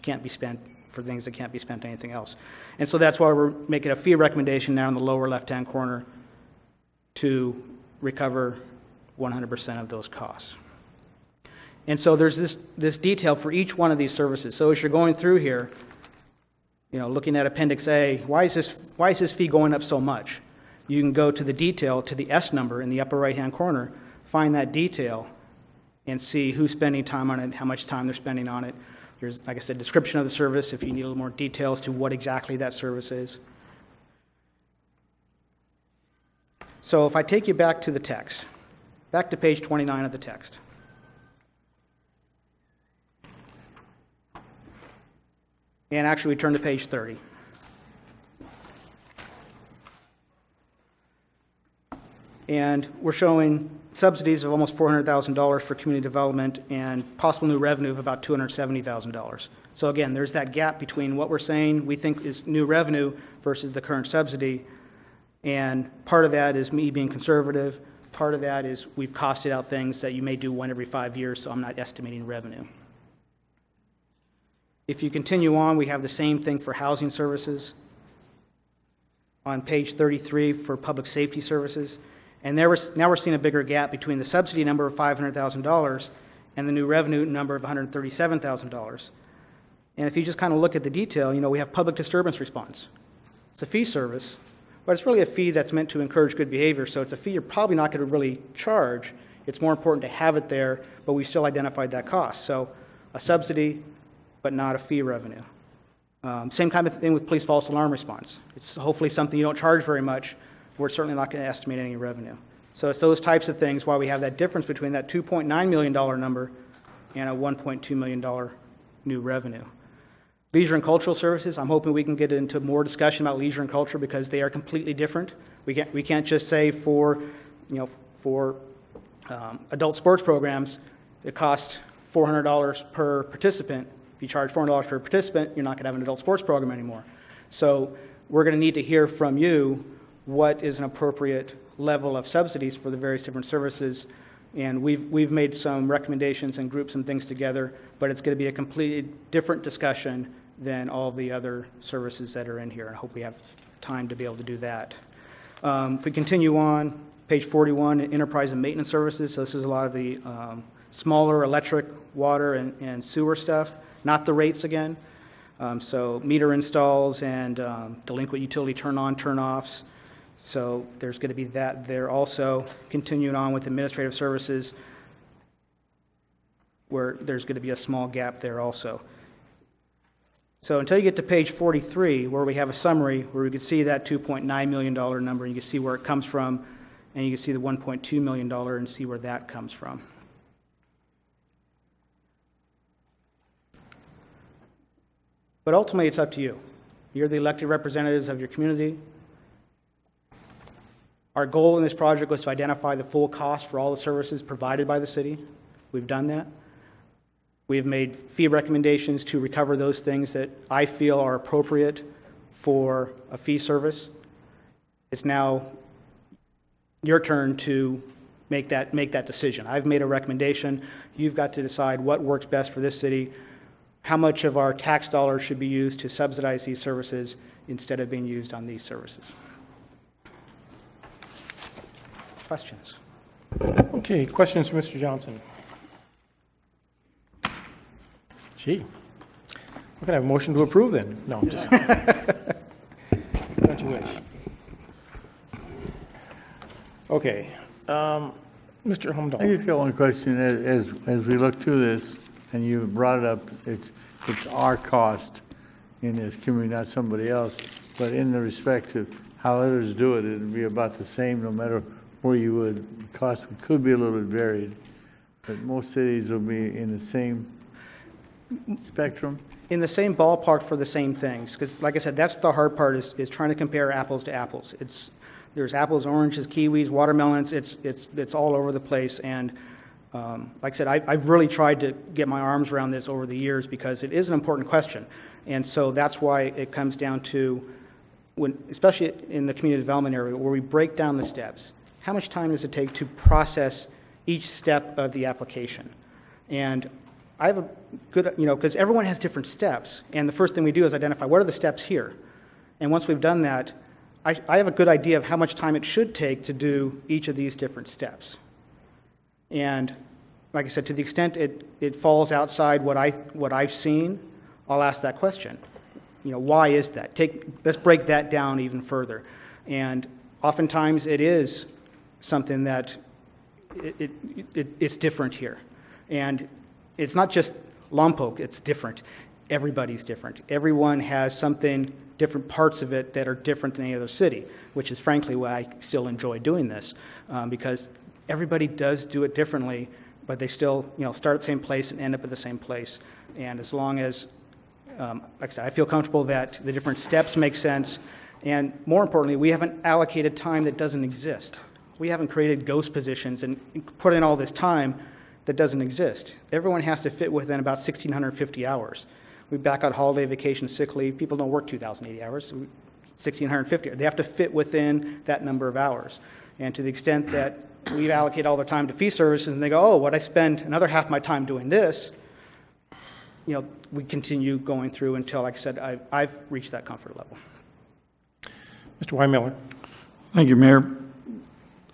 can't be spent for things that can't be spent on anything else. And so that's why we're making a fee recommendation now in the lower left-hand corner to recover 100% of those costs. And so there's this detail for each one of these services. So as you're going through here, looking at Appendix A, why is this fee going up so much? You can go to the detail, to the S number in the upper right-hand corner, find that detail, and see who's spending time on it, how much time they're spending on it. There's, like I said, description of the service if you need a little more details to what exactly that service is. So if I take you back to the text, back to page 29 of the text. And actually, we turn to page 30. And we're showing subsidies of almost $400,000 for community development and possible new revenue of about $270,000. So again, there's that gap between what we're saying we think is new revenue versus the current subsidy. And part of that is me being conservative. Part of that is we've costed out things that you may do one every 5 years, so I'm not estimating revenue. If you continue on, we have the same thing for housing services. On page 33 for public safety services. And now we're seeing a bigger gap between the subsidy number of $500,000 and the new revenue number of $137,000. And if you just kind of look at the detail, we have public disturbance response. It's a fee service, but it's really a fee that's meant to encourage good behavior, so it's a fee you're probably not going to really charge. It's more important to have it there, but we still identified that cost. So a subsidy, but not a fee revenue. Same kind of thing with police false alarm response. It's hopefully something you don't charge very much. We're certainly not going to estimate any revenue. So it's those types of things why we have that difference between that $2.9 million number and a $1.2 million new revenue. Leisure and cultural services, I'm hoping we can get into more discussion about leisure and culture because they are completely different. We can't just say for adult sports programs, it costs $400 per participant. If you charge $400 per participant, you're not going to have an adult sports program anymore. So we're going to need to hear from you what is an appropriate level of subsidies for the various different services. And we've made some recommendations and grouped some things together, but it's going to be a completely different discussion than all the other services that are in here. And I hope we have time to be able to do that. If we continue on, page 41, enterprise and maintenance services. So this is a lot of the smaller electric, water, and sewer stuff, not the rates again. So meter installs and delinquent utility turn-on, turn-offs. So there's going to be that there also. Continuing on with administrative services, where there's going to be a small gap there also. So until you get to page 43, where we have a summary, where we can see that $2.9 million number, and you can see where it comes from, and you can see the $1.2 million and see where that comes from. But ultimately, it's up to you. You're the elected representatives of your community. Our goal in this project was to identify the full cost for all the services provided by the city. We've done that. We've made fee recommendations to recover those things that I feel are appropriate for a fee service. It's now your turn to make that decision. I've made a recommendation. You've got to decide what works best for this city, how much of our tax dollars should be used to subsidize these services instead of being used on these services. Questions? Okay, questions for Mr. Johnson? Gee, we're going to have a motion to approve then. No, I'm just don't you wish. Okay, Mr. Humdahl. I just got one question. As we look through this, and you brought it up, it's our cost in this community, not somebody else. But in the respect to how others do it, it'd be about the same no matter where you would. Cost could be a little bit varied. But most cities will be in the same spectrum. In the same ballpark for the same things, because like I said, that's the hard part is trying to compare apples to apples. There's apples, oranges, kiwis, watermelons, it's all over the place, and like I said, I've really tried to get my arms around this over the years because it is an important question, and so that's why it comes down to, especially in the community development area, where we break down the steps. How much time does it take to process each step of the application? And I have a good, because everyone has different steps, and the first thing we do is identify what are the steps here. And once we've done that, I have a good idea of how much time it should take to do each of these different steps. And like I said, to the extent it falls outside what I've seen, I'll ask that question. Why is that? Let's break that down even further. And oftentimes it is something that it's different here. And it's not just Lompoc, it's different. Everybody's different. Everyone has something, different parts of it that are different than any other city, which is frankly why I still enjoy doing this, because everybody does do it differently, but they still start at the same place and end up at the same place. And as long as, like I said, I feel comfortable that the different steps make sense, and more importantly, we haven't allocated time that doesn't exist. We haven't created ghost positions and put in all this time that doesn't exist. Everyone has to fit within about 1,650 hours. We back out holiday, vacation, sick leave. People don't work 2,080 hours, 1,650. They have to fit within that number of hours. And to the extent that we allocate all their time to fee services and they go, oh, what I spend another half my time doing this, we continue going through until, like I said, I've reached that comfort level. Mr. Weinmiller. Thank you, Mayor.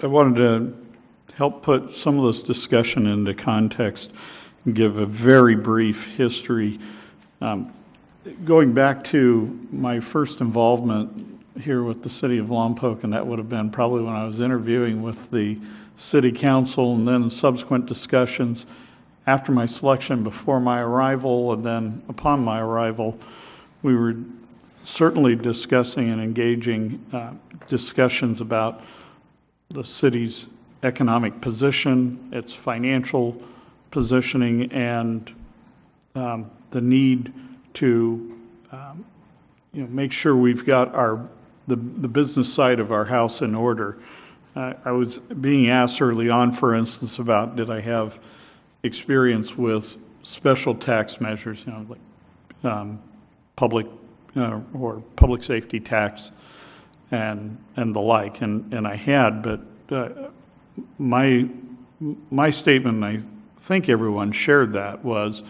I wanted to help put some of this discussion into context and give a very brief history. Going back to my first involvement here with the city of Lompoc, and that would have been probably when I was interviewing with the city council, and then subsequent discussions after my selection, before my arrival, and then upon my arrival, we were certainly discussing and engaging discussions about the city's economic position, its financial positioning, and the need to make sure we've got the business side of our house in order. I was being asked early on, for instance, about did I have experience with special tax measures, like public or public safety tax and the like, and I had, but my statement, and I think everyone shared that, was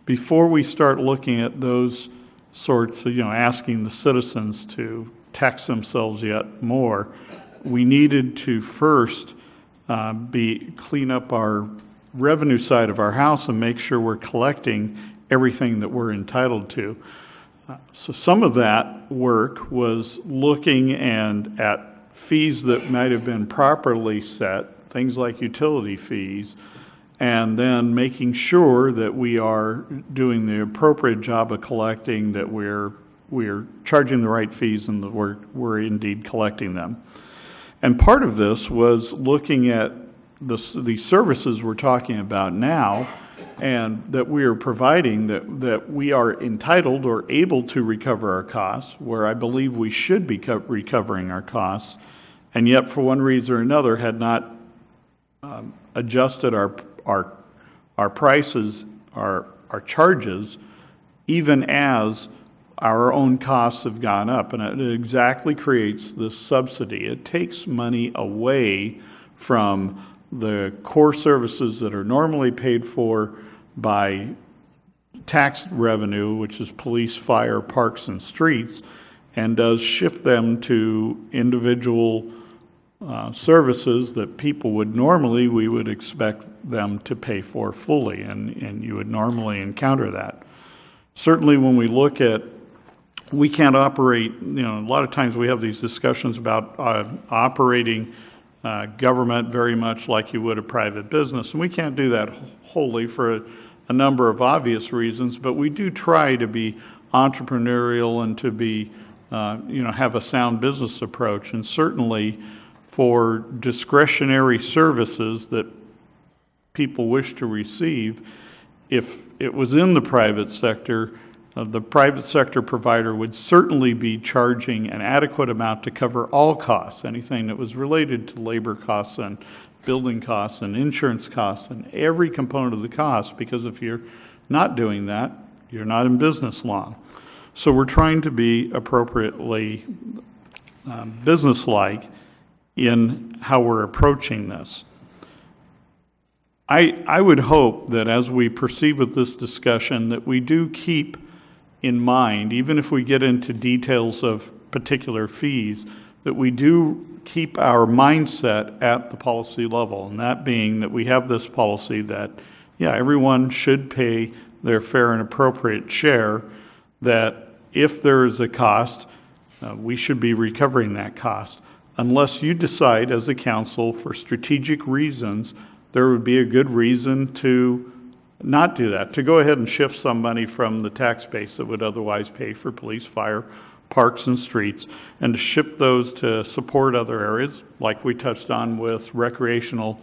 before we start looking at those sorts of, asking the citizens to tax themselves yet more, we needed to first clean up our revenue side of our house and make sure we're collecting everything that we're entitled to. So some of that work was looking at fees that might have been properly set, things like utility fees, and then making sure that we are doing the appropriate job of collecting, that we're charging the right fees, and that we're indeed collecting them. And part of this was looking at the services we're talking about now, and that we are providing, that we are entitled or able to recover our costs, where I believe we should be recovering our costs, and yet for one reason or another had not adjusted our prices, our charges, even as our own costs have gone up. And it exactly creates this subsidy. It takes money away from the core services that are normally paid for by tax revenue, which is police, fire, parks, and streets, and does shift them to individual services that people would normally, we would expect them to pay for fully, and you would normally encounter that. Certainly when we look at, we can't operate, a lot of times we have these discussions about operating government very much like you would a private business, and we can't do that wholly for a number of obvious reasons, but we do try to be entrepreneurial and to be, have a sound business approach. And certainly for discretionary services that people wish to receive. If it was in the private sector provider would certainly be charging an adequate amount to cover all costs, anything that was related to labor costs and building costs and insurance costs and every component of the cost, because if you're not doing that, you're not in business long. So we're trying to be appropriately businesslike in how we're approaching this. I would hope that as we proceed with this discussion that we do keep in mind, even if we get into details of particular fees, that we do keep our mindset at the policy level, and that being that we have this policy that, yeah, everyone should pay their fair and appropriate share, that if there is a cost, we should be recovering that cost. Unless you decide as a council for strategic reasons, there would be a good reason to not do that, to go ahead and shift some money from the tax base that would otherwise pay for police, fire, parks, and streets, and to shift those to support other areas, like we touched on with recreational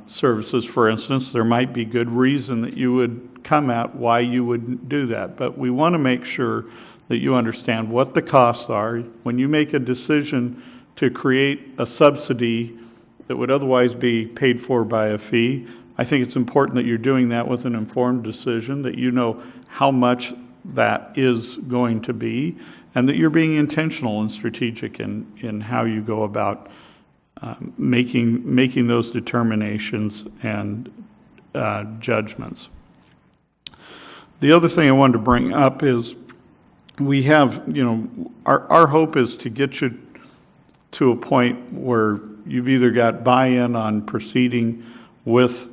services, for instance. There might be good reason that you would come at why you would do that, but we want to make sure that you understand what the costs are. When you make a decision to create a subsidy that would otherwise be paid for by a fee, I think it's important that you're doing that with an informed decision, that you know how much that is going to be, and that you're being intentional and strategic in how you go about making those determinations and judgments. The other thing I wanted to bring up is we have, our hope is to get you to a point where you've either got buy-in on proceeding with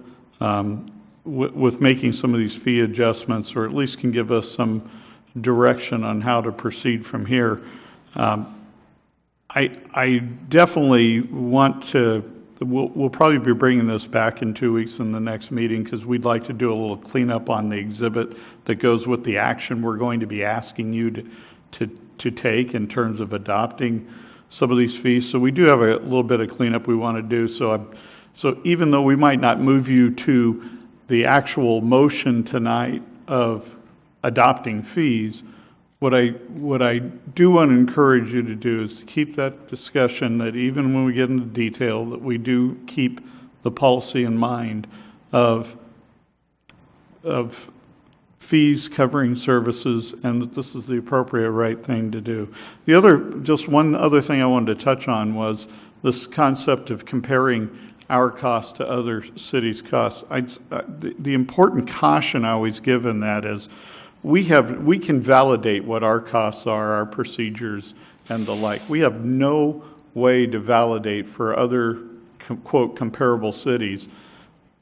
making some of these fee adjustments, or at least can give us some direction on how to proceed from here. I definitely want to, we'll probably be bringing this back in 2 weeks in the next meeting, because we'd like to do a little cleanup on the exhibit that goes with the action we're going to be asking you to take in terms of adopting some of these fees. So we do have a little bit of cleanup we want to do. So even though we might not move you to the actual motion tonight of adopting fees, what I do want to encourage you to do is to keep that discussion, that even when we get into detail, that we do keep the policy in mind of fees covering services, and that this is the appropriate right thing to do. Just one other thing I wanted to touch on was this concept of comparing our costs to other cities' costs. The important caution I always give in that is we can validate what our costs are, our procedures, and the like. We have no way to validate for other, quote, comparable cities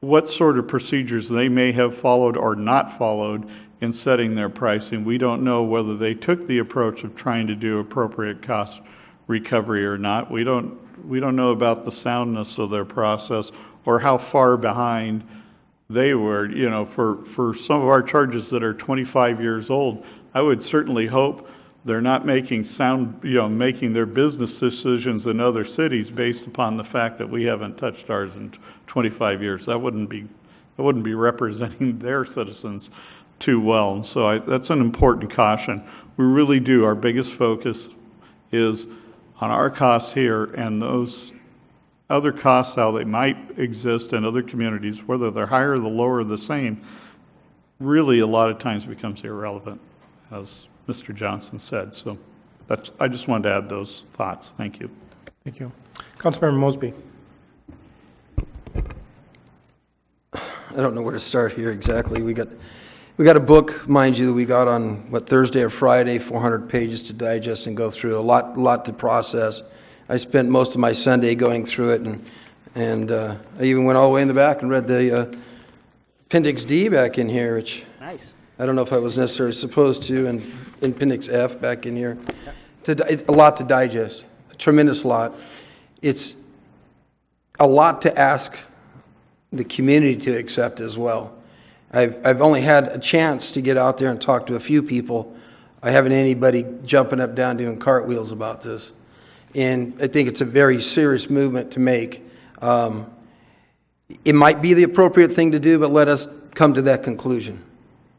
what sort of procedures they may have followed or not followed in setting their pricing. We don't know whether they took the approach of trying to do appropriate cost recovery or not. We don't know about the soundness of their process or how far behind they were. For some of our charges that are 25 years old, I would certainly hope they're not making making their business decisions in other cities based upon the fact that we haven't touched ours in 25 years. That wouldn't be representing their citizens too well. And so that's an important caution. We really do. Our biggest focus is on our costs here, and those other costs, how they might exist in other communities, whether they're higher, the lower, or the same, really a lot of times becomes irrelevant, as Mr. Johnson said. So I just wanted to add those thoughts. Thank you. Thank you. Councilmember Mosby. I don't know where to start here exactly. We got a book, mind you, that we got on Thursday or Friday, 400 pages to digest and go through, a lot to process. I spent most of my Sunday going through it, and I even went all the way in the back and read the Appendix D back in here, which nice. I don't know if I was necessarily supposed to, and Appendix F back in here. It's a lot to digest, a tremendous lot. It's a lot to ask the community to accept as well. I've only had a chance to get out there and talk to a few people. I haven't anybody jumping up down doing cartwheels about this. And I think it's a very serious movement to make. it might be the appropriate thing to do, but let us come to that conclusion.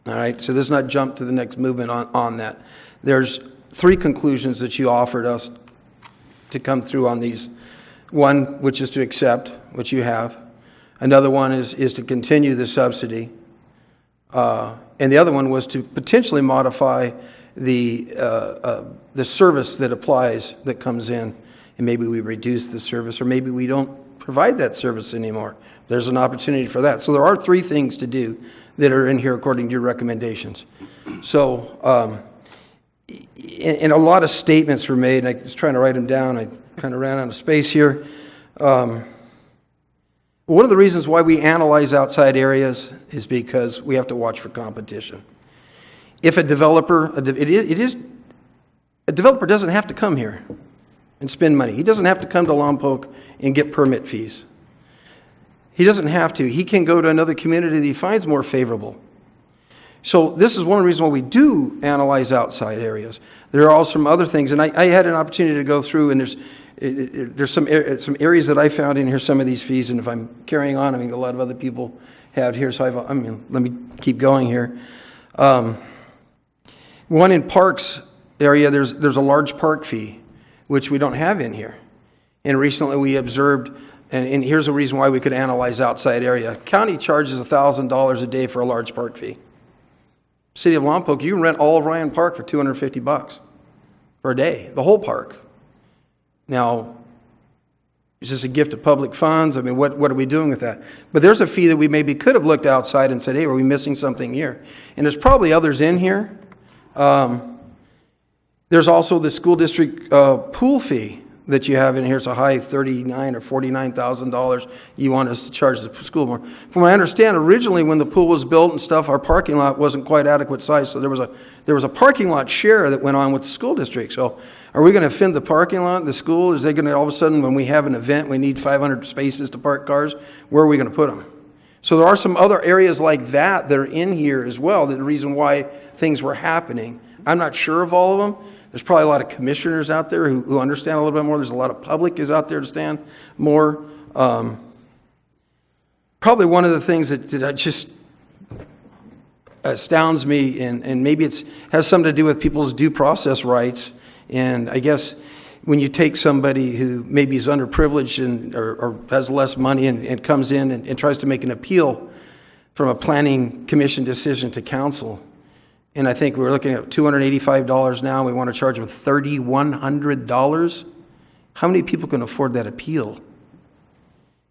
All right, so let's not jump to the next movement on that. There's 3 conclusions that you offered us to come through on these. One, which is to accept, which you have. Another one is to continue the subsidy. And the other one was to potentially modify the service that applies, that comes in. And maybe we reduce the service, or maybe we don't provide that service anymore. There's an opportunity for that. So there are 3 things to do that are in here according to your recommendations. So, and a lot of statements were made, and I was trying to write them down. I kind of ran out of space here. One of the reasons why we analyze outside areas is because we have to watch for competition. If a developer, a developer doesn't have to come here and spend money. He doesn't have to come to Lompoc and get permit fees. He doesn't have to. He can go to another community that he finds more favorable. So this is one of the reasons why we do analyze outside areas. There are also some other things, and I had an opportunity to go through, and there's some areas that I found in here, some of these fees, and if I'm carrying on, I mean, a lot of other people have here, so let me keep going here. One in parks area, there's a large park fee, which we don't have in here. And recently we observed, and here's a reason why we could analyze outside area. County charges $1,000 a day for a large park fee. City of Lompoc, you can rent all of Ryan Park for $250 per day, the whole park. Now, is this a gift of public funds? I mean, what are we doing with that? But there's a fee that we maybe could have looked outside and said, hey, are we missing something here? And there's probably others in here. There's also the school district pool fee that you have in here. It's a high $39,000 or $49,000 you want us to charge the school more. From what I understand, originally when the pool was built and stuff, our parking lot wasn't quite adequate size, so there was a parking lot share that went on with the school district. So are we going to fend the parking lot, the school? Is they going to, all of a sudden, when we have an event, we need 500 spaces to park cars? Where are we going to put them? So there are some other areas like that that are in here as well, that the reason why things were happening. I'm not sure of all of them. There's probably a lot of commissioners out there who understand a little bit more. There's a lot of public is out there to stand more. Probably one of the things that just astounds me, and maybe it has something to do with people's due process rights. And I guess when you take somebody who maybe is underprivileged or has less money and comes in and tries to make an appeal from a planning commission decision to council, and I think we're looking at $285 now. We want to charge them $3,100. How many people can afford that appeal?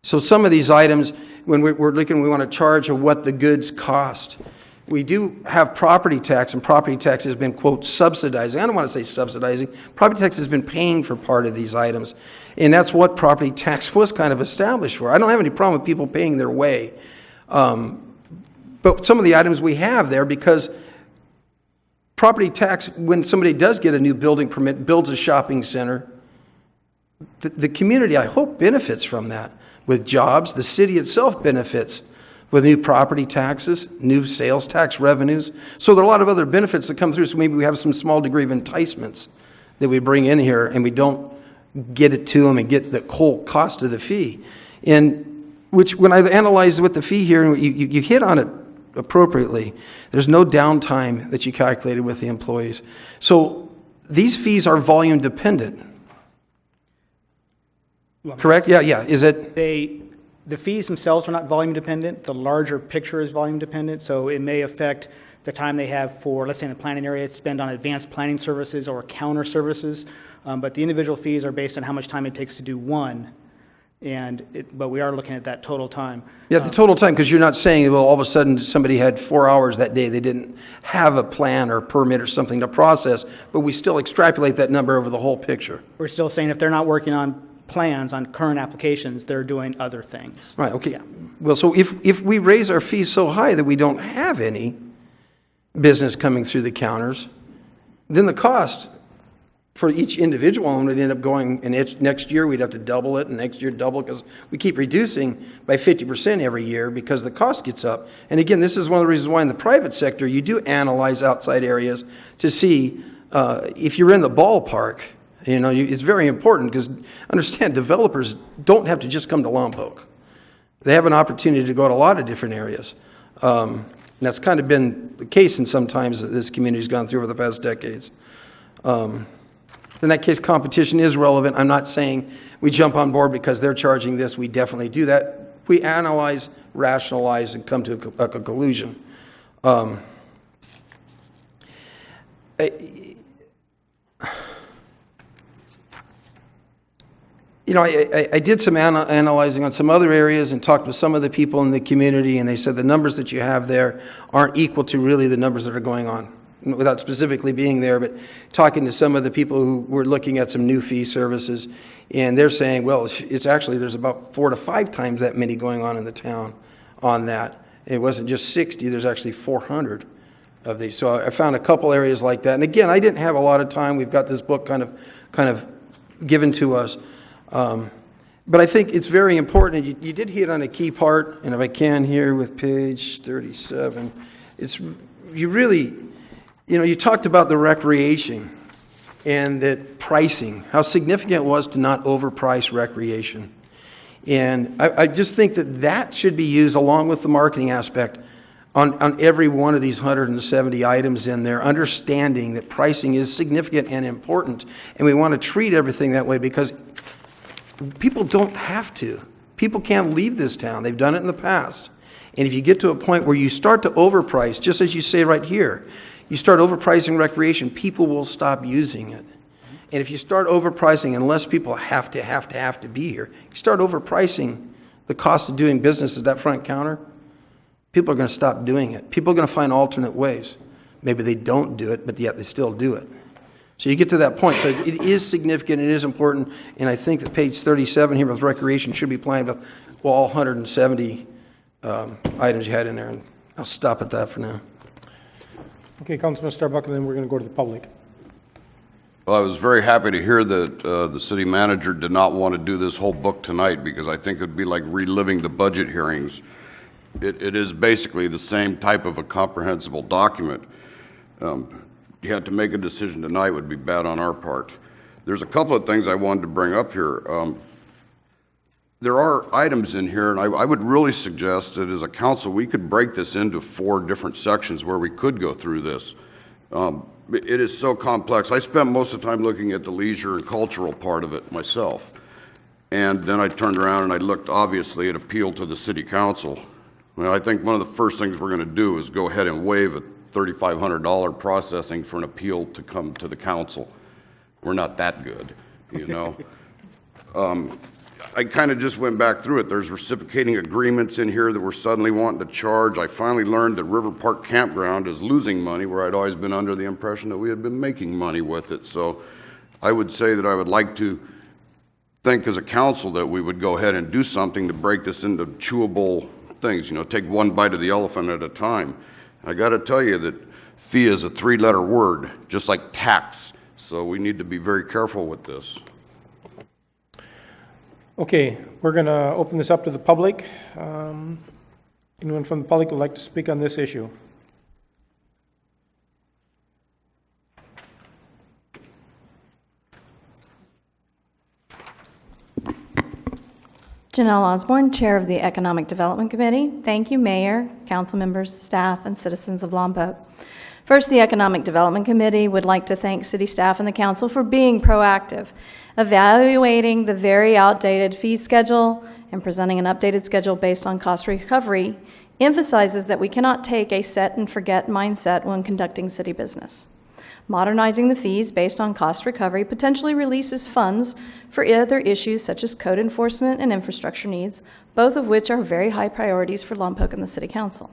So some of these items, when we're looking, we want to charge of what the goods cost. We do have property tax, and property tax has been, quote, subsidizing. I don't want to say subsidizing. Property tax has been paying for part of these items. And that's what property tax was kind of established for. I don't have any problem with people paying their way. But some of the items we have there, because property tax, when somebody does get a new building permit, builds a shopping center, the community, I hope, benefits from that. With jobs, the city itself benefits with new property taxes, new sales tax revenues. So there are a lot of other benefits that come through. So maybe we have some small degree of enticements that we bring in here, and we don't get it to them and get the whole cost of the fee. And which, when I analyze what the fee here, you hit on it appropriately. There's no downtime that you calculated with the employees. So these fees are volume dependent. Correct? Yeah. Is it? The fees themselves are not volume dependent. The larger picture is volume dependent. So it may affect the time they have for, let's say in the planning area, spend on advanced planning services or counter services. But the individual fees are based on how much time it takes to do one. But we are looking at that total time. Yeah, the total time, because you're not saying, well, all of a sudden somebody had 4 hours that day. They didn't have a plan or permit or something to process, but we still extrapolate that number over the whole picture. We're still saying if they're not working on plans on current applications, they're doing other things. Right, okay. Yeah. Well, so if we raise our fees so high that we don't have any business coming through the counters, then the cost for each individual owner would end up going, and next year we'd have to double it, and next year double, because we keep reducing by 50% every year because the cost gets up. And again, this is one of the reasons why in the private sector you do analyze outside areas to see if you're in the ballpark. It's very important, because understand, developers don't have to just come to Lompoc. they have an opportunity to go to a lot of different areas. And that's kind of been the case in some times that this community's gone through over the past decades. In that case, competition is relevant. I'm not saying we jump on board because they're charging this. We definitely do that. We analyze, rationalize, and come to a conclusion. I did some analyzing on some other areas and talked with some of the people in the community, and they said the numbers that you have there aren't equal to really the numbers that are going on, without specifically being there, but talking to some of the people who were looking at some new fee services, and they're saying, well, it's actually, there's about 4 to 5 times that many going on in the town on that. It wasn't just 60, there's actually 400 of these. So I found a couple areas like that. And again, I didn't have a lot of time. We've got this book kind of given to us. But I think it's very important. You did hit on a key part, and if I can here with page 37, you talked about the recreation and that pricing, how significant it was to not overprice recreation. And I just think that should be used along with the marketing aspect on every one of these 170 items in there, understanding that pricing is significant and important, and we want to treat everything that way because people don't have to. People can't leave this town. They've done it in the past. And if you get to a point where you start to overprice, just as you say right here, you start overpricing recreation, people will stop using it. And if you start overpricing, unless people have to be here, you start overpricing the cost of doing business at that front counter, people are going to stop doing it. People are going to find alternate ways. Maybe they don't do it, but yet they still do it. So you get to that point. So it is significant, it is important, and I think that page 37 here with recreation should be planned with all 170 items you had in there. And I'll stop at that for now. Okay, Councilman Starbuck, and then we're going to go to the public. Well, I was very happy to hear that the city manager did not want to do this whole book tonight because I think it would be like reliving the budget hearings. It is basically the same type of a comprehensible document. You had to make a decision tonight would be bad on our part. There's a couple of things I wanted to bring up here. There are items in here, and I would really suggest that as a council, we could break this into 4 different sections where we could go through this. It is so complex. I spent most of the time looking at the leisure and cultural part of it myself. And then I turned around and I looked, obviously, at appeal to the city council. Well, I think one of the first things we're going to do is go ahead and waive a $3,500 processing for an appeal to come to the council. We're not that good, you know. I kind of just went back through it. There's reciprocating agreements in here that we're suddenly wanting to charge. I finally learned that River Park Campground is losing money, where I'd always been under the impression that we had been making money with it. So I would say that I would like to think as a council that we would go ahead and do something to break this into chewable things, you know, take one bite of the elephant at a time. I got to tell you that fee is a 3-letter word, just like tax. So we need to be very careful with this. Okay, we're going to open this up to the public. Anyone from the public would like to speak on this issue? Janelle Osborne, Chair of the Economic Development Committee. Thank you, Mayor, council members, staff, and citizens of Lompoc. First, the Economic Development Committee would like to thank city staff and the council for being proactive, evaluating the very outdated fee schedule and presenting an updated schedule based on cost recovery emphasizes that we cannot take a set and forget mindset when conducting city business. Modernizing the fees based on cost recovery potentially releases funds for other issues such as code enforcement and infrastructure needs, both of which are very high priorities for Lompoc and the City Council.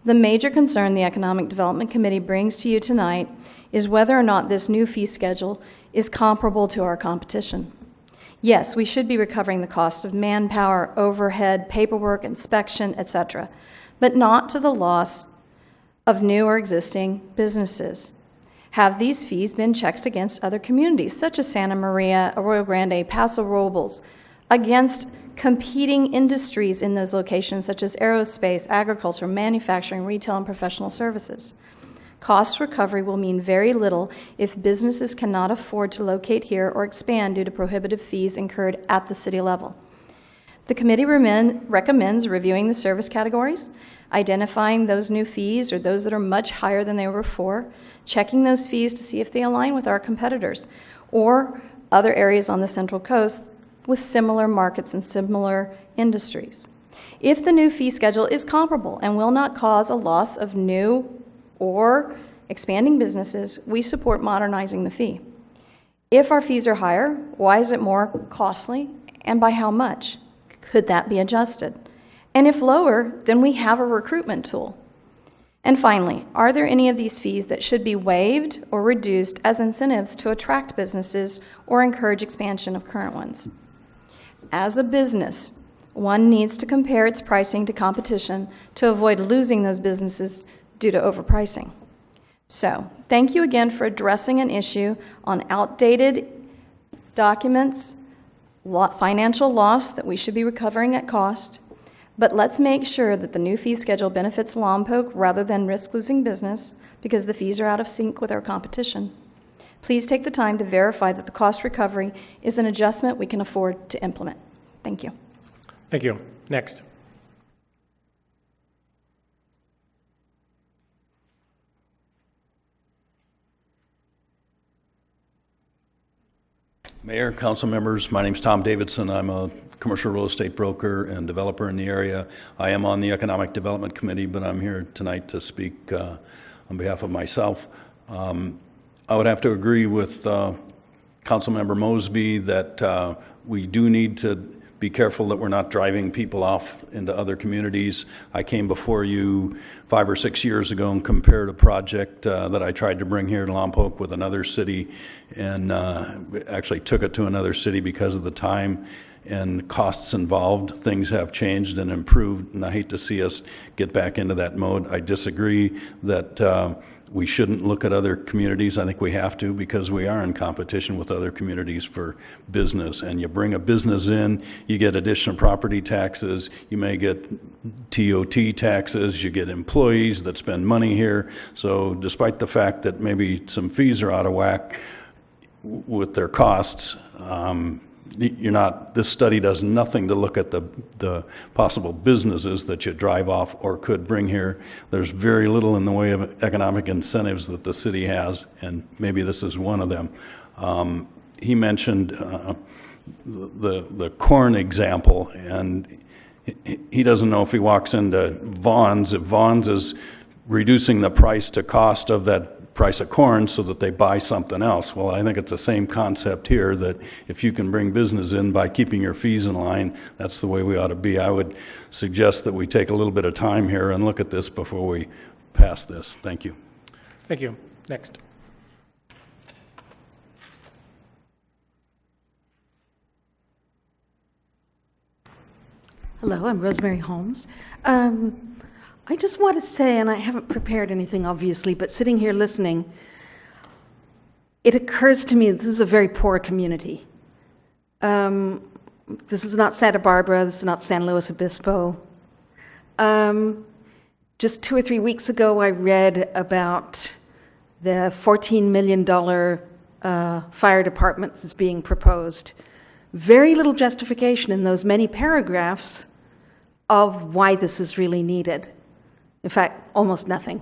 The major concern the Economic Development Committee brings to you tonight is whether or not this new fee schedule is comparable to our competition. Yes, we should be recovering the cost of manpower, overhead, paperwork, inspection, etc., but not to the loss of new or existing businesses. Have these fees been checked against other communities, such as Santa Maria, Arroyo Grande, Paso Robles, against competing industries in those locations, such as aerospace, agriculture, manufacturing, retail, and professional services? Cost recovery will mean very little if businesses cannot afford to locate here or expand due to prohibitive fees incurred at the city level. The committee recommends reviewing the service categories, identifying those new fees or those that are much higher than they were before, checking those fees to see if they align with our competitors or other areas on the Central Coast with similar markets and similar industries. If the new fee schedule is comparable and will not cause a loss of new or expanding businesses, we support modernizing the fee. If our fees are higher, why is it more costly and by how much? Could that be adjusted? And if lower, then we have a recruitment tool. And finally, are there any of these fees that should be waived or reduced as incentives to attract businesses or encourage expansion of current ones? As a business, one needs to compare its pricing to competition to avoid losing those businesses due to overpricing. So, thank you again for addressing an issue on outdated documents, financial loss that we should be recovering at cost, but let's make sure that the new fee schedule benefits Lompoc rather than risk losing business because the fees are out of sync with our competition. Please take the time to verify that the cost recovery is an adjustment we can afford to implement. Thank you. Thank you. Next. Mayor, council members, my name's Tom Davidson. I'm a commercial real estate broker and developer in the area. I am on the Economic Development Committee, but I'm here tonight to speak on behalf of myself. I would have to agree with Councilmember Mosby that we do need to be careful that we're not driving people off into other communities. I came before you 5 or 6 years ago and compared a project that I tried to bring here to Lompoc with another city, and actually took it to another city because of the time and costs involved. Things have changed and improved, and I hate to see us get back into that mode. I disagree that we shouldn't look at other communities. I think we have to, because we are in competition with other communities for business. And you bring a business in, you get additional property taxes, you may get TOT taxes, you get employees that spend money here. So despite the fact that maybe some fees are out of whack with their costs, this study does nothing to look at the possible businesses that you drive off or could bring here. There's very little in the way of economic incentives that the city has, and maybe this is one of them. He mentioned the corn example, and he doesn't know if he walks into Vaughn's, if Vaughn's is reducing the price to cost of that price of corn so that they buy something else. Well, I think it's the same concept here, that if you can bring business in by keeping your fees in line, that's the way we ought to be. I would suggest that we take a little bit of time here and look at this before we pass this. Thank you. Thank you. Next. Hello, I'm Rosemary Holmes. I just want to say, and I haven't prepared anything obviously, but sitting here listening, it occurs to me this is a very poor community. This is not Santa Barbara, this is not San Luis Obispo. Just 2 or 3 weeks ago, I read about the $14 million fire department that's being proposed. Very little justification in those many paragraphs of why this is really needed. In fact, almost nothing.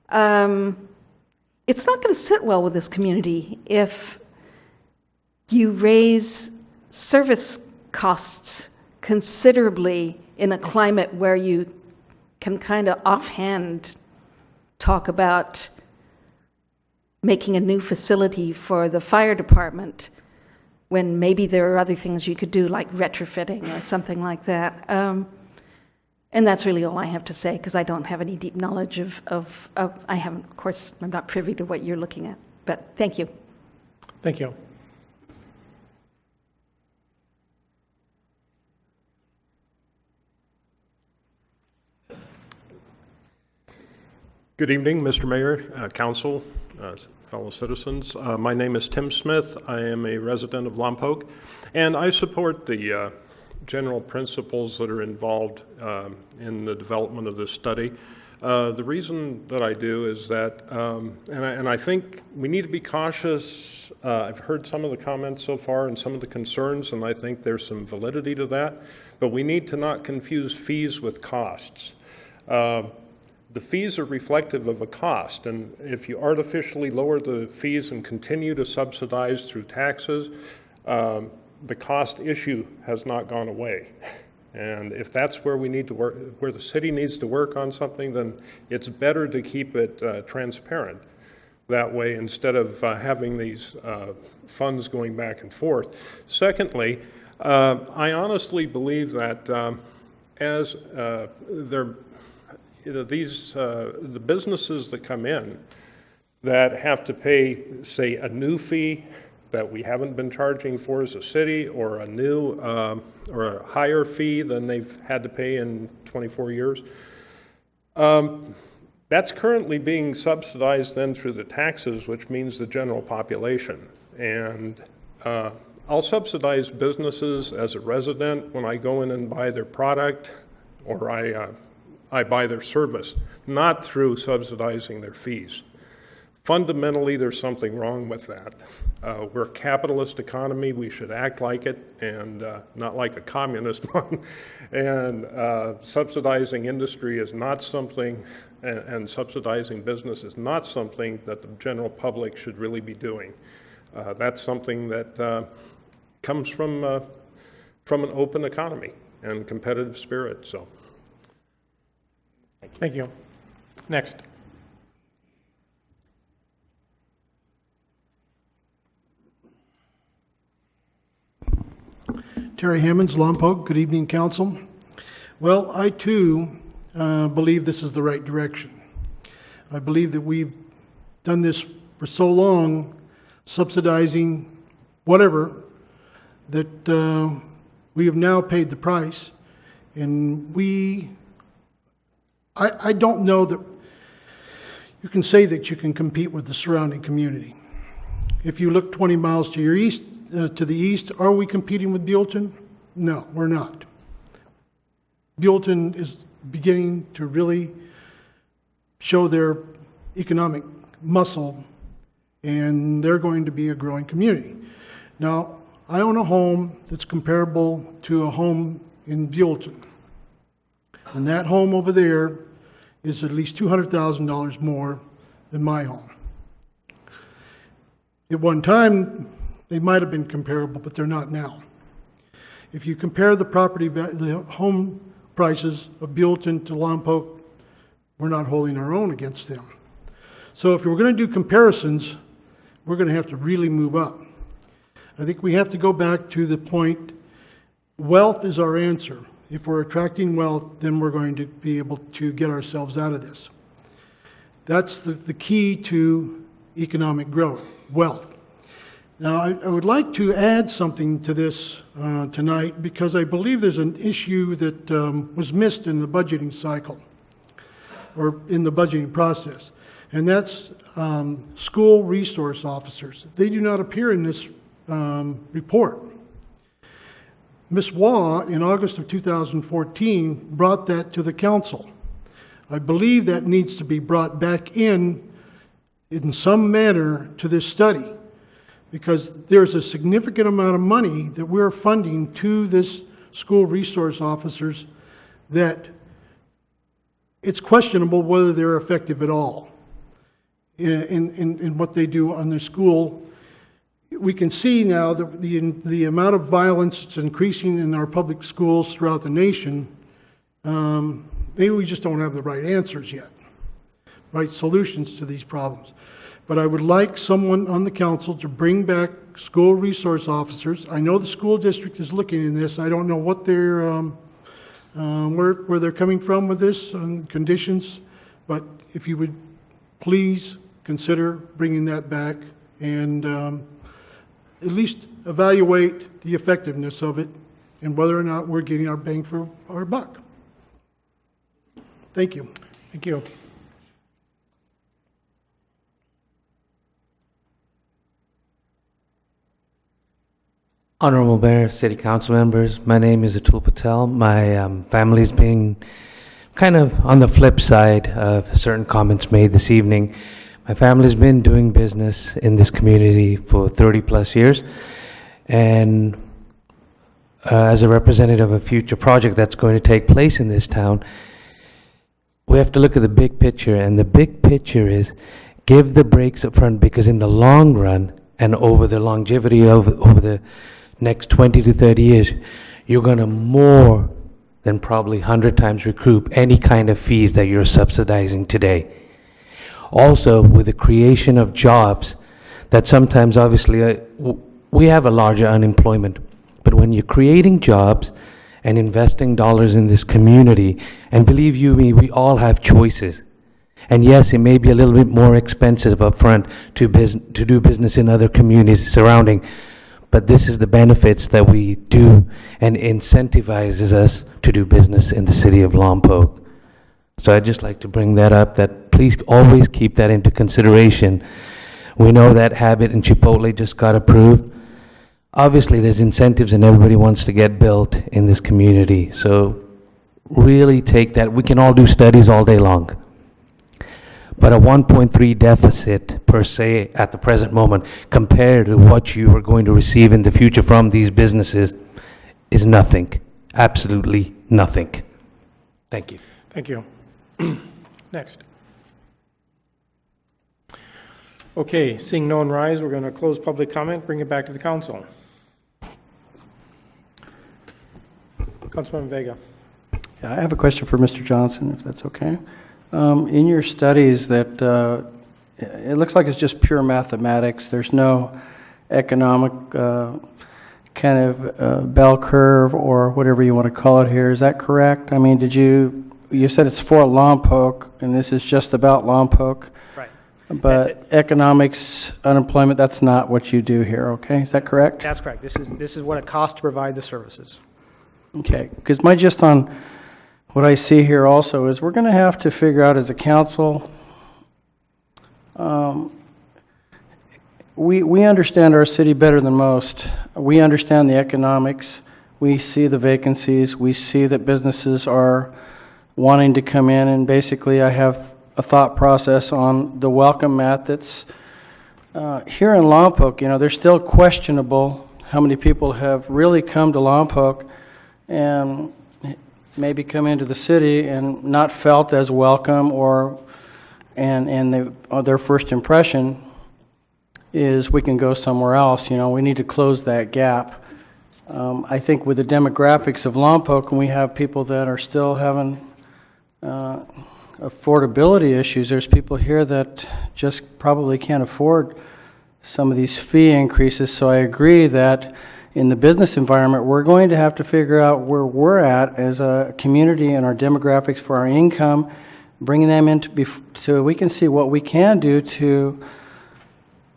It's not going to sit well with this community if you raise service costs considerably in a climate where you can kind of offhand talk about making a new facility for the fire department when maybe there are other things you could do, like retrofitting or something like that. And that's really all I have to say, because I don't have any deep knowledge of I haven't, of course, I'm not privy to what you're looking at. But thank you. Thank you. Good evening, Mr. Mayor, Council, fellow citizens. My name is Tim Smith. I am a resident of Lompoc, and I support the general principles that are involved in the development of this study. The reason that I do is that, and I think we need to be cautious. I've heard some of the comments so far and some of the concerns, and I think there's some validity to that. but we need to not confuse fees with costs. The fees are reflective of a cost, and if you artificially lower the fees and continue to subsidize through taxes, the cost issue has not gone away. And if that's where we need to work, where the city needs to work on something, then it's better to keep it transparent that way instead of having these funds going back and forth. Secondly, I honestly believe that as the businesses that come in that have to pay, say, a new fee that we haven't been charging for as a city, or a new or a higher fee than they've had to pay in 24 years, that's currently being subsidized then through the taxes, which means the general population. And I'll subsidize businesses as a resident when I go in and buy their product, or I buy their service, not through subsidizing their fees. Fundamentally, there's something wrong with that. We're a capitalist economy. We should act like it, and not like a communist one. And subsidizing industry is not something, and subsidizing business is not something that the general public should really be doing. That's something that comes from an open economy and competitive spirit. So, thank you. Next. Terry Hammonds, Lompoc. Good evening, Council. Well, I too believe this is the right direction. I believe that we've done this for so long, subsidizing whatever, that we have now paid the price. And I don't know that you can say that you can compete with the surrounding community. If you look 20 miles to your east, to the east, are we competing with Buellton? No, we're not. Buellton is beginning to really show their economic muscle, and they're going to be a growing community. Now, I own a home that's comparable to a home in Buellton, and that home over there is at least $200,000 more than my home. At one time, they might have been comparable, but they're not now. If you compare the home prices of Buellton to Lompoc, we're not holding our own against them. So if we're going to do comparisons, we're going to have to really move up. I think we have to go back to the point, wealth is our answer. If we're attracting wealth, then we're going to be able to get ourselves out of this. That's the key to economic growth, wealth. Now, I would like to add something to this tonight, because I believe there's an issue that was missed in the budgeting cycle, or in the budgeting process, and that's school resource officers. They do not appear in this report. Ms. Waugh, in August of 2014, brought that to the council. I believe that needs to be brought back in some manner to this study, because there's a significant amount of money that we're funding to this school resource officers that it's questionable whether they're effective at all in what they do on their school. We can see now that the amount of violence that's increasing in our public schools throughout the nation. Maybe we just don't have the right answers yet, right solutions to these problems. But I would like someone on the council to bring back school resource officers. I know the school district is looking in this. I don't know what they're, where they're coming from with this conditions, but if you would please consider bringing that back and at least evaluate the effectiveness of it and whether or not we're getting our bang for our buck. Thank you. Thank you. Honorable Mayor, City Council members, my name is Atul Patel. My family's been kind of on the flip side of certain comments made this evening. My family's been doing business in this community for 30 plus years, and as a representative of a future project that's going to take place in this town, we have to look at the big picture, and the big picture is give the brakes up front, because in the long run and over the longevity of over the next 20 to 30 years, you're going to more than probably 100 times recoup any kind of fees that you're subsidizing today. Also, with the creation of jobs, that sometimes obviously we have a larger unemployment, but when you're creating jobs and investing dollars in this community, and believe you me, we all have choices. And yes, it may be a little bit more expensive up front to do business in other communities surrounding, but this is the benefits that we do and incentivizes us to do business in the city of Lompoc. So I'd just like to bring that up, that please always keep that into consideration. We know that Habit and Chipotle just got approved. Obviously, there's incentives and everybody wants to get built in this community. So really take that. We can all do studies all day long. But a 1.3 deficit per se at the present moment compared to what you are going to receive in the future from these businesses is nothing. Absolutely nothing. Thank you. Thank you. Next. Okay, seeing no one rise, we're going to close public comment, bring it back to the council. Councilman Vega. Yeah, I have a question for Mr. Johnson, if that's okay. In your studies, that it looks like it's just pure mathematics. There's no economic kind of bell curve or whatever you want to call it here. Is that correct? I mean, you said it's for Lompoc, and this is just about Lompoc. Right. But economics, unemployment, that's not what you do here, okay? Is that correct? That's correct. This is what it costs to provide the services. Okay, because my gist on what I see here also is we're going to have to figure out as a council, we understand our city better than most. We understand the economics. We see the vacancies. We see that businesses are wanting to come in, and basically I have a thought process on the welcome mat that's here in Lompoc. You know, they're still questionable how many people have really come to Lompoc and maybe come into the city and not felt as welcome, or their first impression is we can go somewhere else. You know, we need to close that gap. I think with the demographics of Lompoc, and we have people that are still having affordability issues. There's people here that just probably can't afford some of these fee increases. So I agree that in the business environment, we're going to have to figure out where we're at as a community and our demographics for our income, bringing them into so we can see what we can do to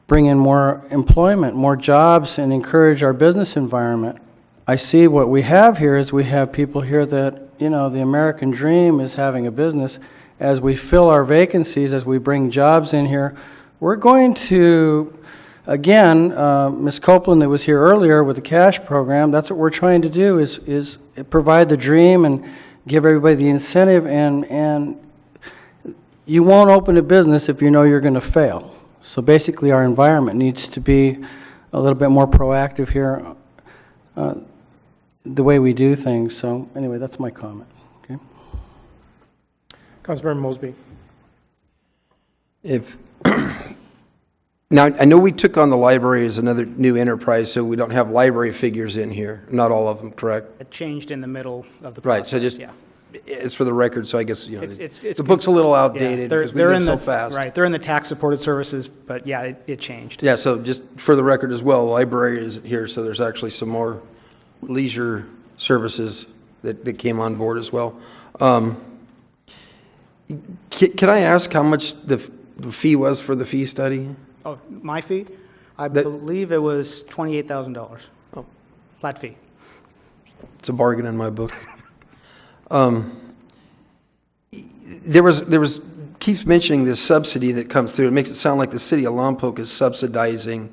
bring in more employment, more jobs, and encourage our business environment. I see what we have here is we have people here that, you know, the American dream is having a business. As we fill our vacancies, as we bring jobs in here, we're going to, again, Ms. Copeland that was here earlier with the cash program, that's what we're trying to do is provide the dream and give everybody the incentive, and you won't open a business if you know you're going to fail. So basically our environment needs to be a little bit more proactive here, the way we do things. So anyway, that's my comment. Okay. Councilmember Mosby. Now, I know we took on the library as another new enterprise, so we don't have library figures in here. Not all of them, correct? It changed in the middle of the process. Right, so just, yeah. It's for the record, so I guess, you know, It's the book's a little outdated because we move so fast. Right, they're in the tax-supported services, but yeah, it changed. Yeah, so just for the record as well, the library is here, so there's actually some more leisure services that came on board as well. Can I ask how much the fee was for the fee study? Oh, my fee? I believe it was $28,000. Oh. Flat fee. It's a bargain in my book. There was keeps mentioning this subsidy that comes through. It makes it sound like the city of Lompoc is subsidizing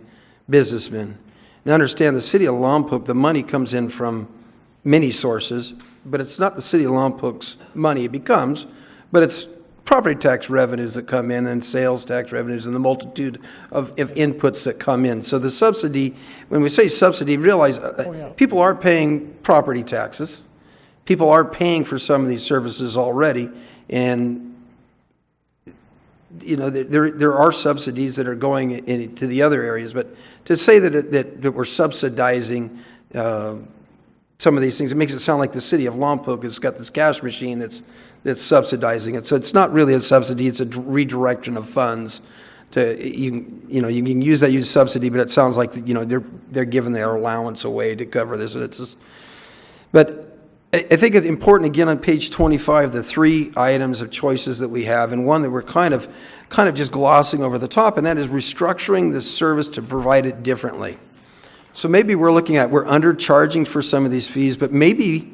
businessmen. Now understand, the city of Lompoc, the money comes in from many sources, but it's not the city of Lompoc's money. It becomes, but it's property tax revenues that come in and sales tax revenues and the multitude of inputs that come in. So the subsidy, when we say subsidy, realize people are paying property taxes. People are paying for some of these services already, and you know, there are subsidies that are going into the other areas, but to say that we're subsidizing some of these things, it makes it sound like the city of Lompoc has got this cash machine that's subsidizing it. So it's not really a subsidy; it's a redirection of funds. You can use subsidy, but it sounds like they're giving their allowance away to cover this, and it's just. But I think it's important, again, on page 25, the 3 items of choices that we have, and one that we're kind of just glossing over the top, and that is restructuring the service to provide it differently. So maybe we're undercharging for some of these fees, but maybe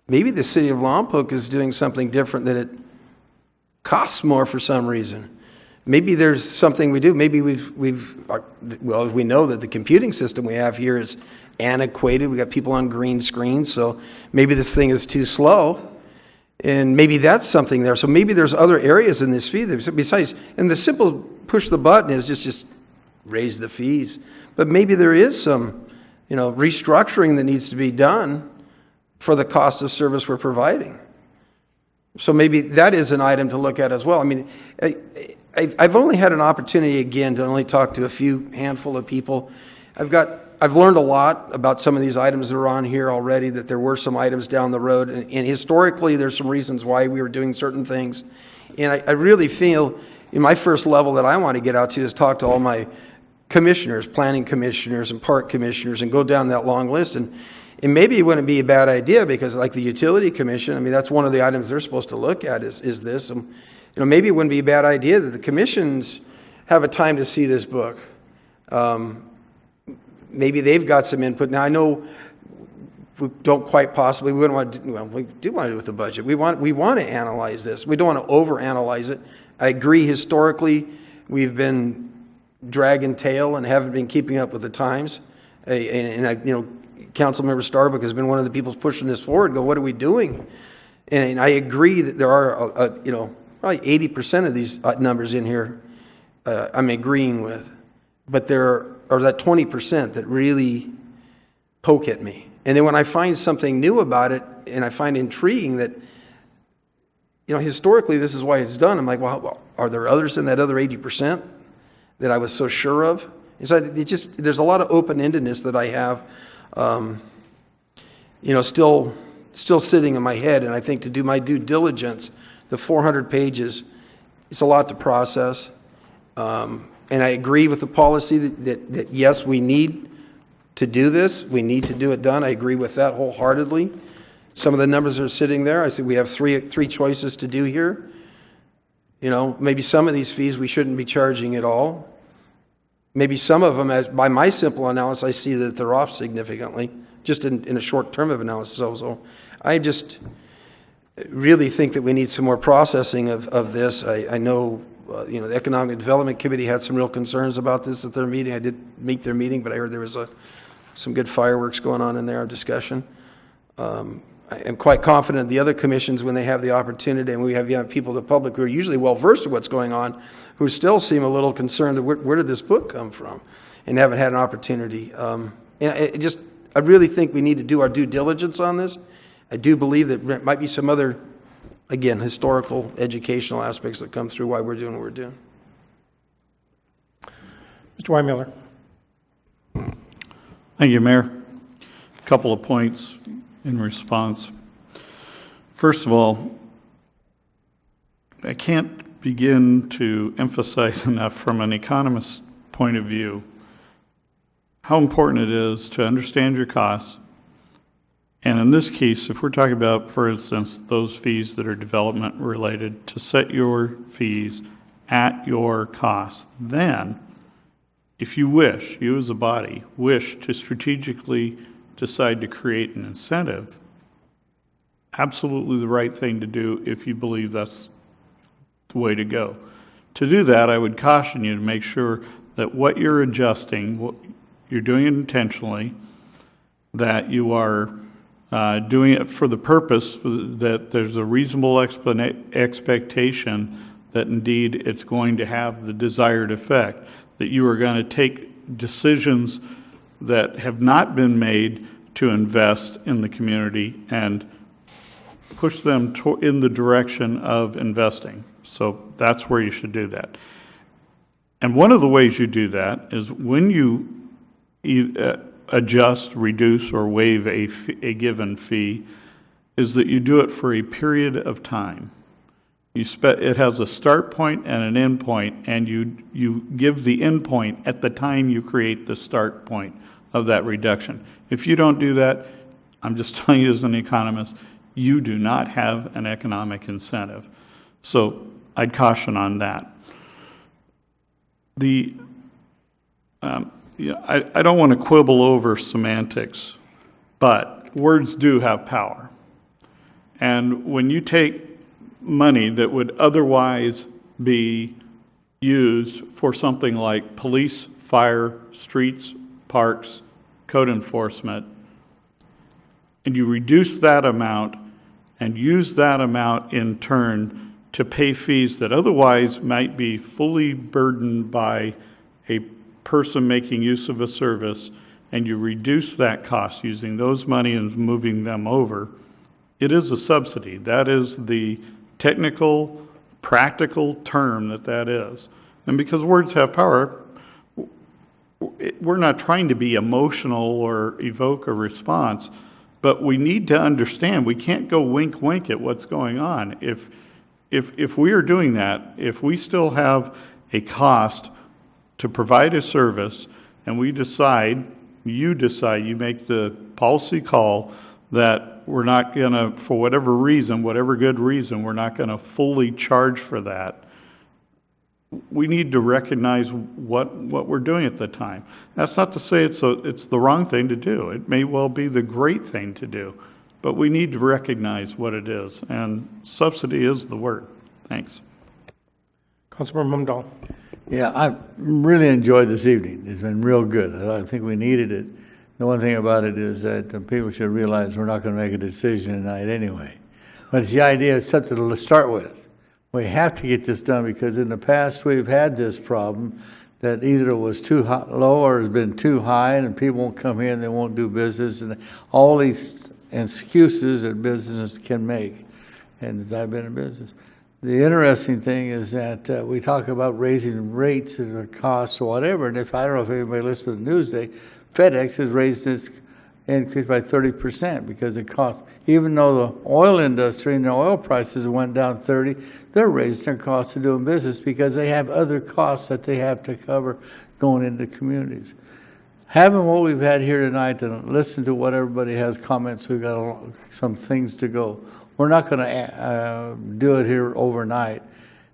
the city of Lompoc is doing something different, that it costs more for some reason. Maybe there's something we do. Maybe we know that the computing system we have here is antiquated. We got people on green screens, so maybe this thing is too slow, and maybe that's something there. So maybe there's other areas in this fee that besides, and the simple push the button is just raise the fees. But maybe there is some, restructuring that needs to be done for the cost of service we're providing. So maybe that is an item to look at as well. I mean, I've only had an opportunity, again, to only talk to a handful of people. I've learned a lot about some of these items that are on here already, that there were some items down the road, and historically there's some reasons why we were doing certain things. And I really feel, my first level that I want to get out to is talk to all my commissioners, planning commissioners and park commissioners, and go down that long list. And maybe it wouldn't be a bad idea, because like the utility commission, that's one of the items they're supposed to look at is this. And, maybe it wouldn't be a bad idea that the commissions have a time to see this book. Maybe they've got some input. Now, I know we don't quite possibly, we wouldn't want to do, we do want to do with the budget. We want to analyze this. We don't want to overanalyze it. I agree, historically, we've been dragging tail and haven't been keeping up with the times. Councilmember Starbuck has been one of the people pushing this forward, what are we doing? And I agree that there are, probably 80% of these numbers in here I'm agreeing with. But there are that 20% that really poke at me. And then when I find something new about it, and I find intriguing that, historically this is why it's done, I'm like, well, are there others in that other 80% that I was so sure of? And so there's a lot of open-endedness that I have, still sitting in my head. And I think to do my due diligence, the 400 pages, it's a lot to process. And I agree with the policy that yes, we need to do this. We need to do it done. I agree with that wholeheartedly. Some of the numbers are sitting there. I see we have three choices to do here. Maybe some of these fees we shouldn't be charging at all. Maybe some of them, by my simple analysis, I see that they're off significantly, just in a short term of analysis. So I just really think that we need some more processing of this. I know the Economic Development Committee had some real concerns about this at their meeting. I didn't meet their meeting, but I heard there was some good fireworks going on in there of discussion. I am quite confident the other commissions, when they have the opportunity, and we have people, the public, who are usually well-versed in what's going on, who still seem a little concerned that where did this book come from, and haven't had an opportunity. And I really think we need to do our due diligence on this. I do believe that there might be some other, again, historical, educational aspects that come through why we're doing what we're doing. Mr. Weinmiller. Thank you, Mayor. A couple of points in response. First of all, I can't begin to emphasize enough from an economist's point of view how important it is to understand your costs. And in this case, if we're talking about, for instance, those fees that are development related, to set your fees at your cost. Then, if you wish, you as a body, wish to strategically decide to create an incentive, absolutely the right thing to do if you believe that's the way to go. To do that, I would caution you to make sure that what you're adjusting, what you're doing it intentionally, that you are doing it for the purpose that there's a reasonable expectation that indeed it's going to have the desired effect, that you are going to take decisions that have not been made to invest in the community and push them in the direction of investing. So that's where you should do that. And one of the ways you do that is when you adjust, reduce, or waive a given fee, is that you do it for a period of time. It has a start point and an end point, and you give the end point at the time you create the start point of that reduction. If you don't do that, I'm just telling you as an economist, you do not have an economic incentive. So I'd caution on that. I don't want to quibble over semantics, but words do have power. And when you take money that would otherwise be used for something like police, fire, streets, parks, code enforcement, and you reduce that amount and use that amount in turn to pay fees that otherwise might be fully burdened by a person making use of a service, and you reduce that cost using those money and moving them over, it is a subsidy. That is the technical, practical term that is. And because words have power, we're not trying to be emotional or evoke a response, but we need to understand we can't go wink wink at what's going on. If we are doing that, if we still have a cost to provide a service and you make the policy call that we're not going to, for whatever reason, whatever good reason, we're not going to fully charge for that, we need to recognize what we're doing at the time. That's not to say it's the wrong thing to do. It may well be the great thing to do, but we need to recognize what it is, and subsidy is the word. Thanks. Councilmember Mumdahl. Yeah, I really enjoyed this evening. It's been real good. I think we needed it. The one thing about it is that people should realize we're not going to make a decision tonight anyway. But it's the idea of something to start with. We have to get this done because in the past we've had this problem that either it was too low or has been too high, and people won't come here and they won't do business, and all these excuses that businesses can make. And as I've been in business, the interesting thing is that we talk about raising rates and costs or whatever, and I don't know if anybody listened to the news today, FedEx has raised its increase by 30% because it costs, even though the oil industry and the oil prices went down 30, they're raising their costs of doing business because they have other costs that they have to cover going into communities. Having what we've had here tonight and listen to what everybody has comments, we've got some things to go. We're not going to do it here overnight.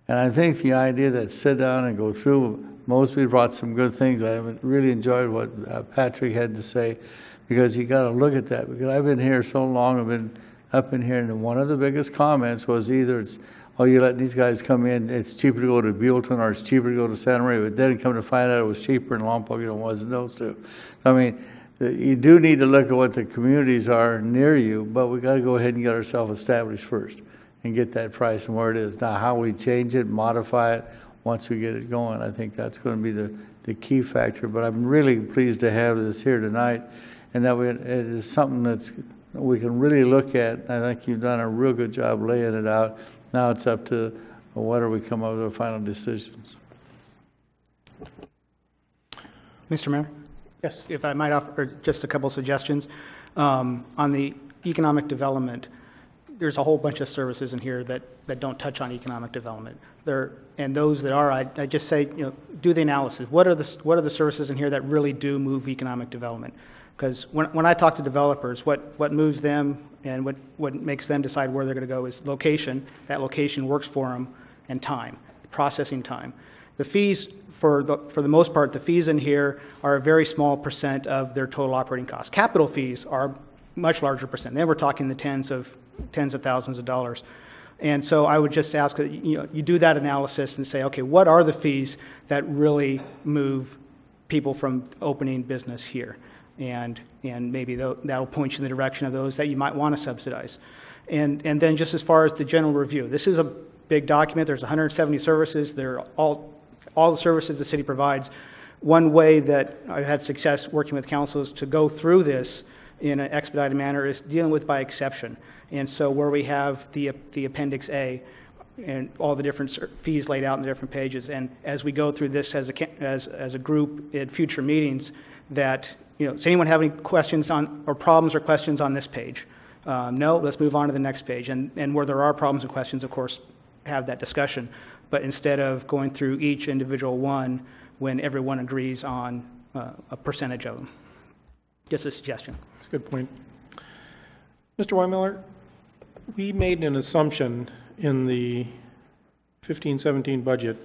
And I think the idea that sit down and go through, Mosby brought some good things. I really enjoyed what Patrick had to say, because you got to look at that. Because I've been here so long, I've been up in here, and one of the biggest comments was either it's, oh, you let these guys come in, it's cheaper to go to Buellton or it's cheaper to go to Santa Maria, but then come to find out it was cheaper in Lompoc than it was in those two. I mean, you do need to look at what the communities are near you, but we got to go ahead and get ourselves established first and get that price and where it is. Now, how we change it, modify it, once we get it going, I think that's going to be the key factor. But I'm really pleased to have this here tonight, and that it is something that's we can really look at. I think you've done a real good job laying it out. Now it's up to whether we come up with the final decisions. Mr. Mayor? Yes. If I might offer just a couple suggestions. On the economic development, there's a whole bunch of services in here that don't touch on economic development. And those that are, I just say, do the analysis. What are the services in here that really do move economic development? Because when I talk to developers, what moves them and what makes them decide where they're going to go is location. That location works for them, and time, processing time. The fees, for the most part, the fees in here are a very small percent of their total operating costs. Capital fees are much larger percent. Then we're talking the tens of thousands of dollars. And so I would just ask that you do that analysis and say, okay, what are the fees that really move people from opening business here? and maybe that'll point you in the direction of those that you might want to subsidize. And then just as far as the general review, this is a big document. There's 170 services. They're all the services the city provides. One way that I've had success working with council is to go through this in an expedited manner is dealing with by exception. And so where we have the Appendix A and all the different fees laid out in the different pages, and as we go through this as a group in future meetings, that, does anyone have any questions on or problems or questions on this page? No, let's move on to the next page. And where there are problems and questions, of course, have that discussion. But instead of going through each individual one when everyone agrees on a percentage of them. Just a suggestion. That's a good point. Mr. Weimiller, we made an assumption in the 15-17 budget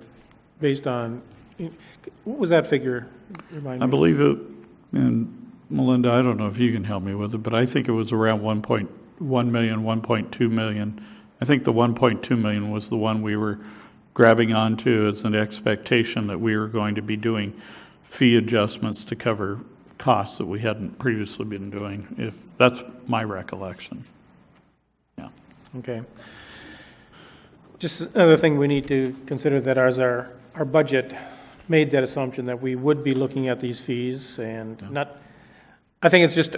based on, what was that figure? Remind me. I believe it, and Melinda, I don't know if you can help me with it, but I think it was around 1.1 million, 1.2 million. I think the 1.2 million was the one we were grabbing onto as an expectation that we were going to be doing fee adjustments to cover costs that we hadn't previously been doing, if that's my recollection. Yeah. Okay. Just another thing we need to consider that as our budget made that assumption that we would be looking at these fees and not, I think it's just,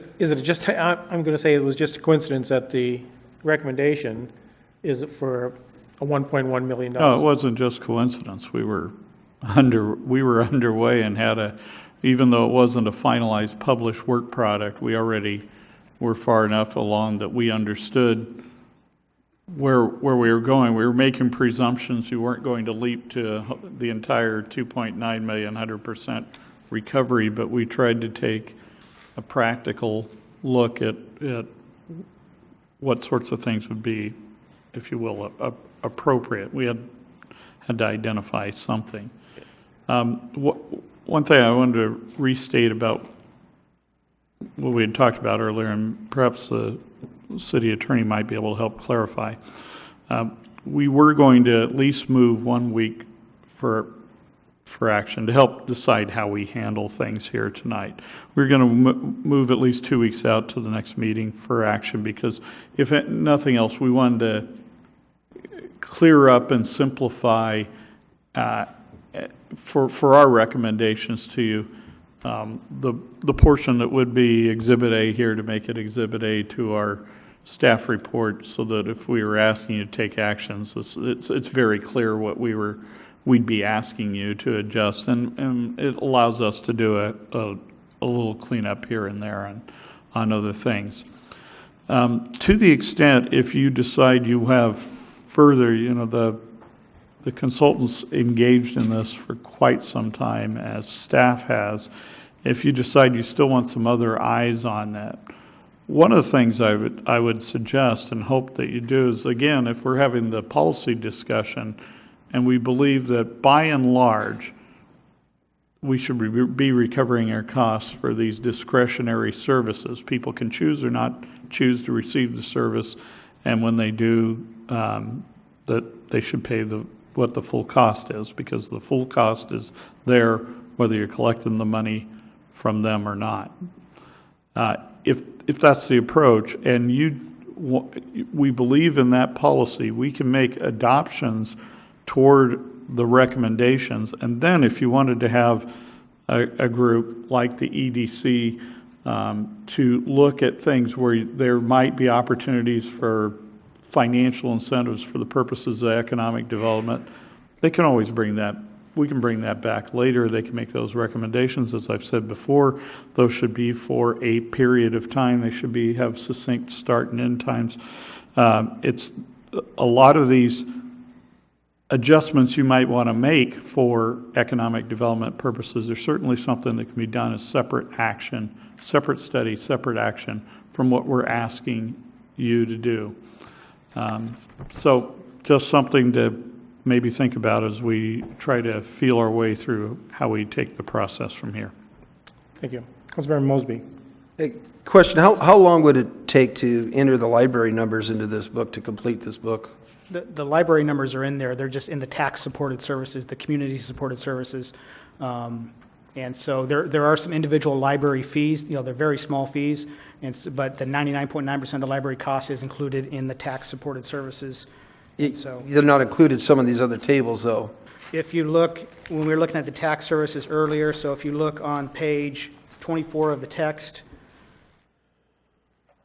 I'm going to say it was just a coincidence that the recommendation is for a $1.1 million. No, it wasn't just coincidence. We were underway and had even though it wasn't a finalized published work product, we already were far enough along that we understood where we were going. We were making presumptions. We weren't going to leap to the entire 2.9 million, 100% recovery, but we tried to take a practical look at what sorts of things would be, if you will, appropriate. We had to identify something. One thing I wanted to restate about what we had talked about earlier, and perhaps the city attorney might be able to help clarify. We were going to at least move 1 week for action to help decide how we handle things here tonight. We're going to move at least 2 weeks out to the next meeting for action because, if nothing else, we wanted to clear up and simplify for our recommendations to you the portion that would be Exhibit A here, to make it Exhibit A to our staff report, so that if we were asking you to take actions, it's very clear what we'd be asking you to adjust, and it allows us to do a little cleanup here and there on other things. To the extent, if you decide you have further, the consultants engaged in this for quite some time, as staff has. If you decide you still want some other eyes on that, one of the things I would suggest and hope that you do is, again, if we're having the policy discussion and we believe that by and large we should be recovering our costs for these discretionary services, people can choose or not choose to receive the service, and when they do, that they should pay what the full cost is, because the full cost is there whether you're collecting the money from them or not. If that's the approach, and we believe in that policy, we can make adoptions toward the recommendations, and then if you wanted to have a group like the EDC to look at things where there might be opportunities for financial incentives for the purposes of economic development, they can always bring that. We can bring that back later. They can make those recommendations. As I've said before, those should be for a period of time. They should have succinct start and end times. It's a lot of these adjustments you might want to make for economic development purposes. There's certainly something that can be done as separate action, separate study, separate action from what we're asking you to do. So just something to maybe think about as we try to feel our way through how we take the process from here. Thank you. Councilmember Mosby. Hey, question, how long would it take to enter the library numbers into this book, to complete this book? The library numbers are in there. They're just in the tax-supported services, the community-supported services. And so there are some individual library fees, you know, they're very small fees, but the 99.9% of the library cost is included in the tax-supported services. And so They're not included some of these other tables, though. if you look, when we were looking at the tax services earlier, so if you look on page 24 of the text,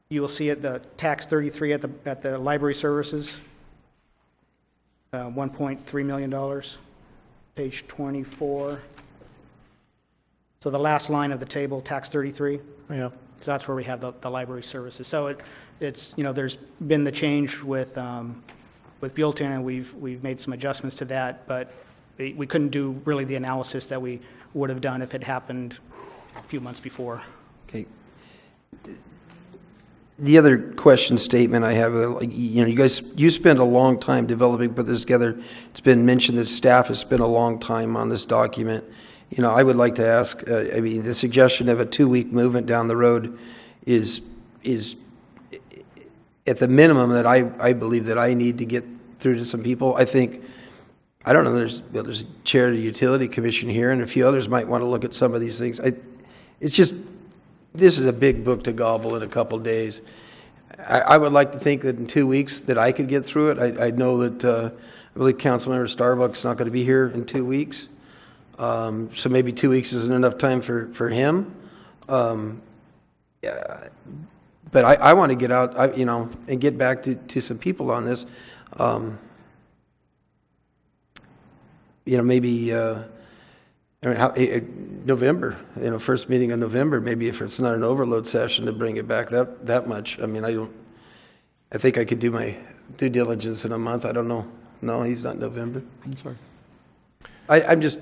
you will see at the tax 33 at the library services, $1.3 million, page 24. So the last line of the table, tax 33. Yeah. So that's where we have the library services. So it's, you know, there's been the change with Buellton, and we've made some adjustments to that, but we couldn't do really the analysis that we would have done if it happened a few months before. Okay. The other question statement I have, you know, you spent a long time developing, put this together. It's been mentioned that staff has spent a long time on this document. You know, I would like to ask, I mean, the suggestion of a 2-week movement down the road is at the minimum that I believe that I need to get through to some people. I think, I don't know, there's a chair of the utility commission here, and a few others might want to look at some of these things. It's just, this is a big book to gobble in a couple days. I would like to think that in 2 weeks that I could get through it. I know that I believe Councilmember Starbuck's not going to be here in 2 weeks. So maybe 2 weeks isn't enough time for him. Yeah, but I want to get out, you know, and get back to some people on this. You know, maybe November, you know, first meeting in November, maybe if it's not an overload session to bring it back that much. I mean, I think I could do my due diligence in a month. I don't know. No, he's not in November. I'm sorry. I'm just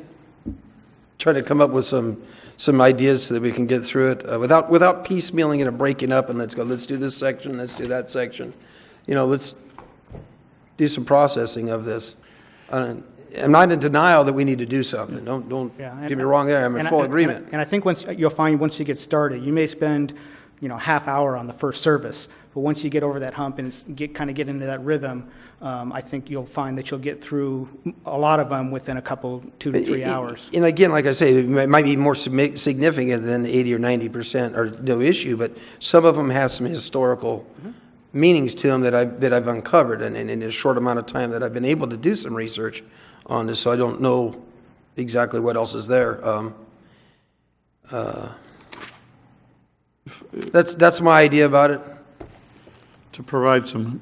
trying to come up with some ideas so that we can get through it without piecemealing it and breaking up and let's do this section, let's do that section. You know, let's do some processing of this. I'm not in denial that we need to do something. Don't get me wrong there. I'm in full agreement. And I think you'll find once you get started, you may spend, you know, half hour on the first service, but once you get over that hump and kind of get into that rhythm, I think you'll find that you'll get through a lot of them within a couple, 2 to 3 hours. And again, like I say, it might be more significant than 80 or 90% or no issue, but some of them have some historical meanings to them that I've uncovered, and in a short amount of time that I've been able to do some research on this, so I don't know exactly what else is there. That's my idea about it. To provide some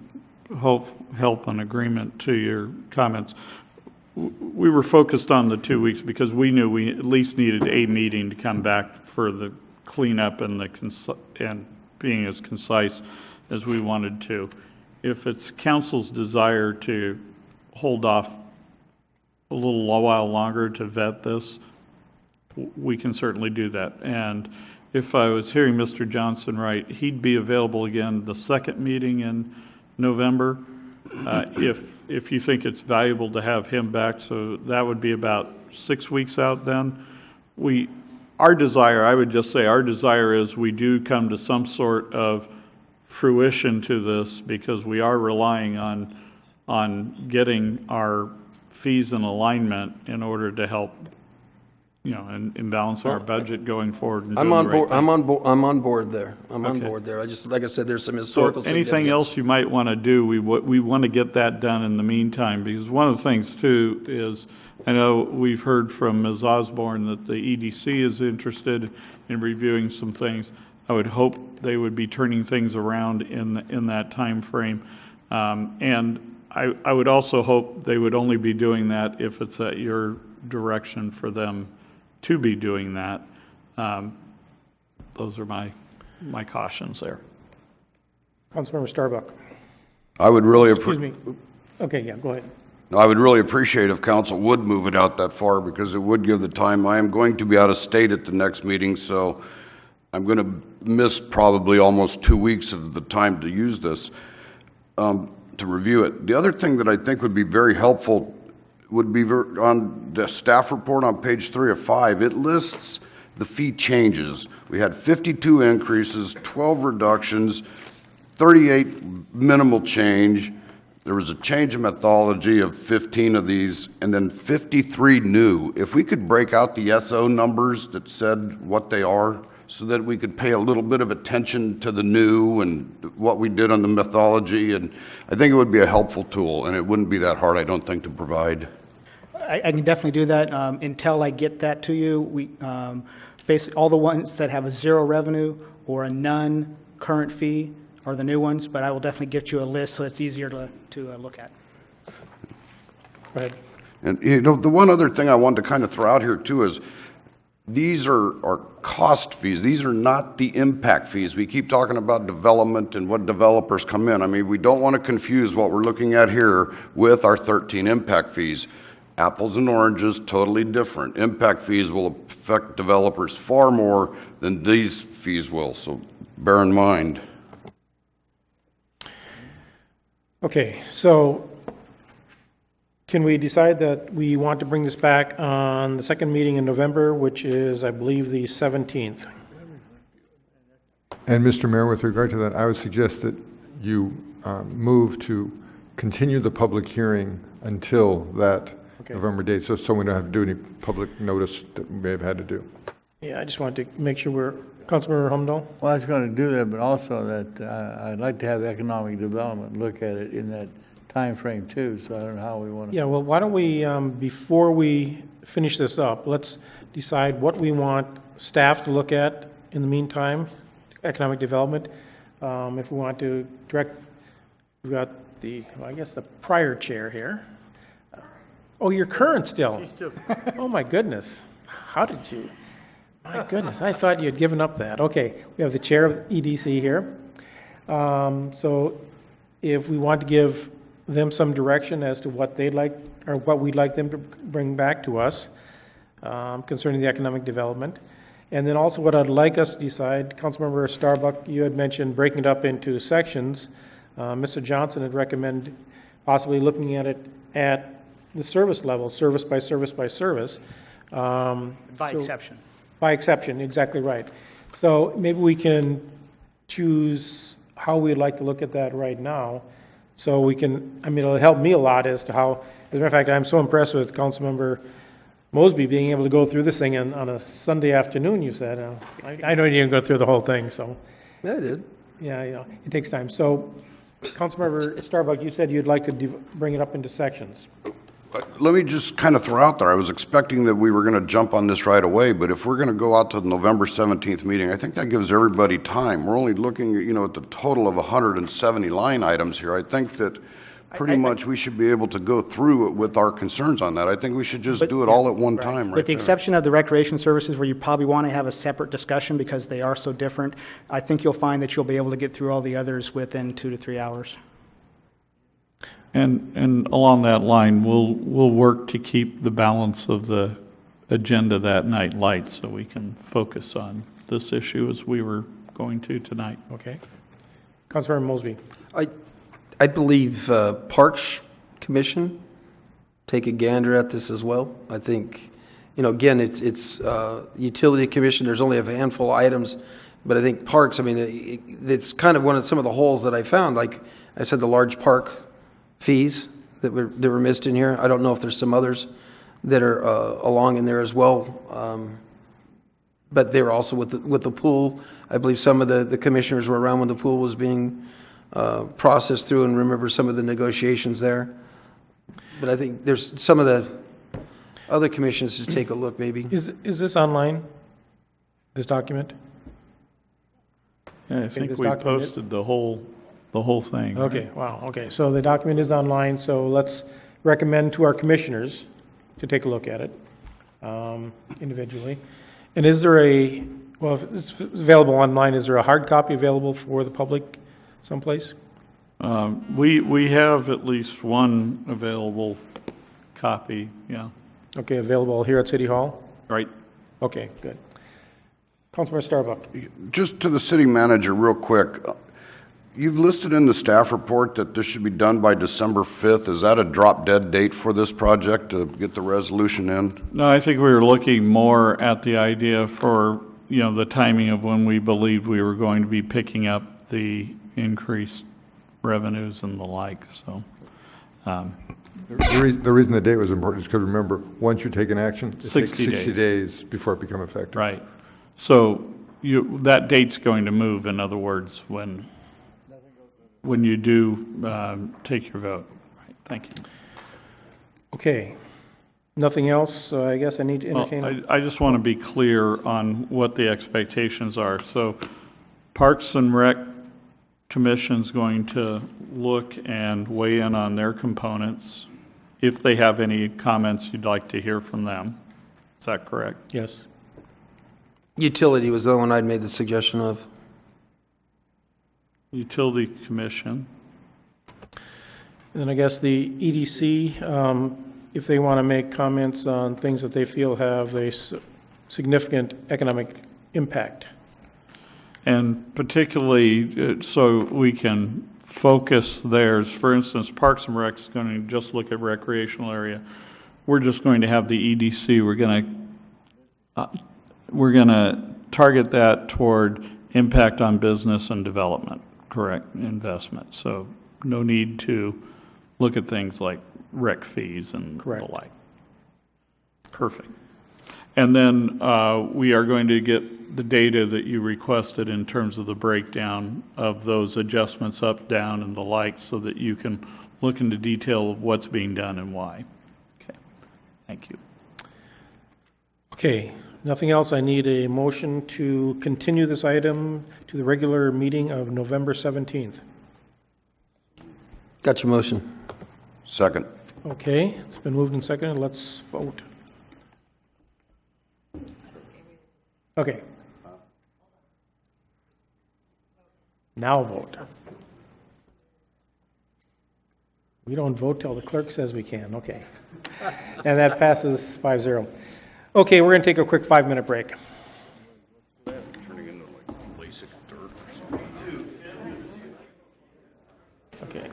help and agreement to your comments, we were focused on the 2 weeks because we knew we at least needed a meeting to come back for the cleanup and being as concise as we wanted to. If it's council's desire to hold off a little while longer to vet this, we can certainly do that. And if I was hearing Mr. Johnson right, he'd be available again the second meeting in November. If you think it's valuable to have him back, so that would be about 6 weeks out then. Our desire, I would just say, our desire is we do come to some sort of fruition to this because we are relying on getting our fees in alignment in order to help, you know, and balance our budget going forward. And I'm doing on the right board. thing. I'm on board there. I'm on Okay. board there. I just, like I said, there's some historical So anything significance. else you might want to do, we want to get that done in the meantime, because one of the things too is, I know we've heard from Ms. Osborne that the EDC is interested in reviewing some things. I would hope they would be turning things around in that time frame. And I would also hope they would only be doing that if it's at your direction for them to be doing that. Those are my cautions there. Councilmember Starbuck. I would really Excuse me. Okay, yeah, go ahead. I would really appreciate if council would move it out that far because it would give the time. I am going to be out of state at the next meeting, so I'm going to miss probably almost 2 weeks of the time to use this, to review it. The other thing that I think would be very helpful would be on the staff report on page 3 of 5. It lists the fee changes. We had 52 increases, 12 reductions, 38 minimal change, there was a change in methodology of 15 of these, and then 53 new. If we could break out the SO numbers that said what they are, so that we could pay a little bit of attention to the new and what we did on the methodology, and I think it would be a helpful tool, and it wouldn't be that hard, I don't think, to provide. I can definitely do that. Until I get that to you, we basically all the ones that have a zero revenue or a none current fee are the new ones, but I will definitely get you a list so it's easier to look at. Go ahead. And you know, the one other thing I wanted to kind of throw out here too is these are cost fees. These are not the impact fees. We keep talking about development and what developers come in. I mean, we don't want to confuse what we're looking at here with our 13 impact fees. Apples and oranges, totally different. Impact fees will affect developers far more than these fees will, so bear in mind. Okay, so can we decide that we want to bring this back on the second meeting in November, which is, I believe, the 17th? And Mr. Mayor, with regard to that, I would suggest that you move to continue the public hearing until that November date, so we don't have to do any public notice that we may have had to do. Yeah, I just wanted to make sure we're, Councilmember Humdahl? Well, I was going to do that, but also that I'd like to have economic development look at it in that time frame too, so I don't know how we want to. Yeah, well, why don't we, before we finish this up, let's decide what we want staff to look at in the meantime, economic development. If we want to direct, we've got the, well, I guess the prior chair here. Oh, you're current still? Oh, my goodness. How did you? My goodness, I thought you had given up that. Okay, we have the chair of EDC here. So if we want to give them some direction as to what they'd like, or what we'd like them to bring back to us concerning the economic development. And then also what I'd like us to decide, Councilmember Starbuck, you had mentioned breaking it up into sections. Mr. Johnson had recommended possibly looking at it at the service level, service by service by service. By exception. By exception, exactly right. So maybe we can choose how we'd like to look at that right now. So we can, I mean, it'll help me a lot as to how, as a matter of fact, I'm so impressed with Councilmember Mosby being able to go through this thing on a Sunday afternoon, you said. I know you didn't go through the whole thing, so. Yeah, I did. Yeah, you know, it takes time. So, Councilmember Starbuck, you said you'd like to bring it up into sections. Let me just kind of throw out there, I was expecting that we were going to jump on this right away, but if we're going to go out to the November 17th meeting, I think that gives everybody time. We're only looking, you know, at the total of 170 line items here. I think that pretty much we should be able to go through it with our concerns on that. I think we should just do it all at one time right With the there. exception of the recreation services where you probably want to have a separate discussion because they are so different, I think you'll find that you'll be able to get through all the others within 2 to 3 hours. And along that line, we'll work to keep the balance of the agenda that night light so we can focus on this issue as we were going to tonight. Okay. Councilmember Mosby. I believe Parks Commission take a gander at this as well. I think, you know, again, it's Utility Commission, there's only a handful of items, but I think Parks, I mean, it's kind of some of the holes that I found. Like I said, the large park fees that were missed in here. I don't know if there's some others that are along in there as well. But they were also with the pool. I believe some of the commissioners were around when the pool was being processed through and remember some of the negotiations there. But I think there's some of the other commissions to take a look maybe. Is this online, this document? Yeah, I think we posted the whole thing. Okay, right? wow, okay. So the document is online, so let's recommend to our commissioners to take a look at it individually. And is there well, if it's available online, is there a hard copy available for the public someplace? We have at least one available copy, yeah. Okay, available here at City Hall? Right. Okay, good. Councilmember Starbuck. Just to the city manager real quick. You've listed in the staff report that this should be done by December 5th. Is that a drop dead date for this project to get the resolution in? No, I think we were looking more at the idea for, you know, the timing of when we believed we were going to be picking up the increased revenues and the like, so. The reason the date was important is because remember, once you take an action, it takes 60 60 days before it becomes effective. Right. So that date's going to move, in other words, when you do take your vote. Right. Thank you. Okay. Nothing else, I guess I need to entertain. Well, I just want to be clear on what the expectations are. So Parks and Rec Commission's going to look and weigh in on their components. If they have any comments, you'd like to hear from them. Is that correct? Yes. Utility was the one I'd made the suggestion of. Utility Commission. And then I guess the EDC, if they want to make comments on things that they feel have a significant economic impact. And particularly so we can focus theirs. For instance, Parks and Rec's going to just look at recreational area. We're just going to have the EDC. We're going to target that toward impact on business and development, correct, investment. So no need to look at things like rec fees and the like. Perfect. And then we are going to get the data that you requested in terms of the breakdown of those adjustments up, down, and the like, so that you can look into detail of what's being done and why. Okay. Thank you. Okay. Nothing else. I need a motion to continue this item to the regular meeting of November 17th. Got your motion. Second. Okay. It's been moved and seconded. Let's vote. Okay. Now vote. We don't vote till the clerk says we can. Okay. And that passes 5-0. Okay, we're going to take a quick 5-minute break. Turning into like basic dirt or something. Okay.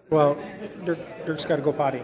Well, Dirk's got to go potty.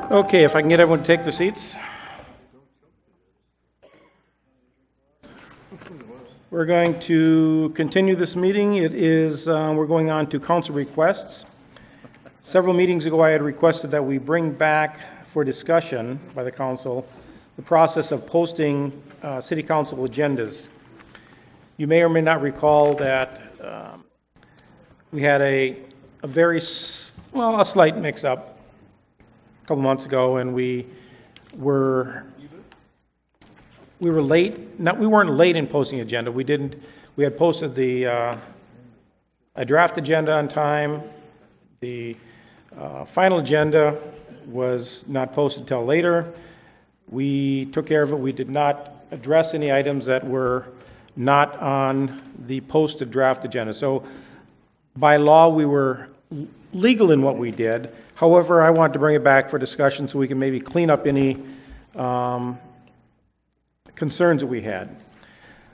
Okay, if I can get everyone to take their seats. We're going to continue this meeting. We're going on to council requests. Several meetings ago, I had requested that we bring back for discussion by the council the process of posting city council agendas. You may or may not recall that we had a slight mix-up a couple months ago, and we were late. We weren't late in posting agenda. We had posted a draft agenda on time. The final agenda was not posted till later. We took care of it. We did not address any items that were not on the posted draft agenda. So by law, we were legal in what we did. However, I wanted to bring it back for discussion so we can maybe clean up any concerns that we had.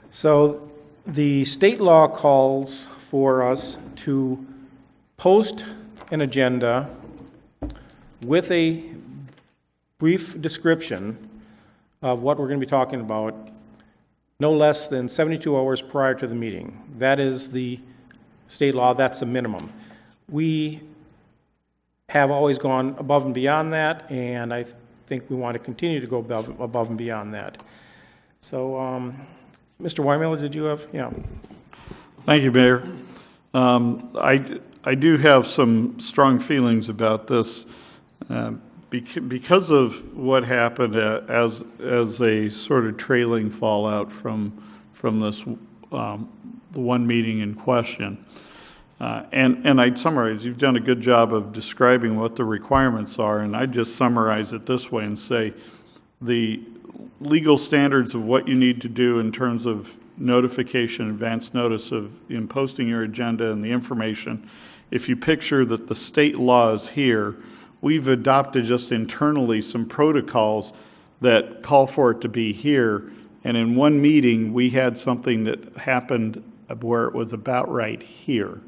So the state law calls for us to post an agenda with a brief description of what we're going to be talking about no less than 72 hours prior to the meeting. That is the state law. That's the minimum. We have always gone above and beyond that, and I think we want to continue to go above and beyond that. So, Mr. Weimiller, did you have? Yeah. Thank you, Mayor. I do have some strong feelings about this because of what happened as a sort of trailing fallout from this one meeting in question. And I'd summarize, you've done a good job of describing what the requirements are, and I'd just summarize it this way and say the legal standards of what you need to do in terms of notification, advance notice in posting your agenda and the information. If you picture that the state law is here, we've adopted just internally some protocols that call for it to be here. And in one meeting, we had something that happened where it was about right here.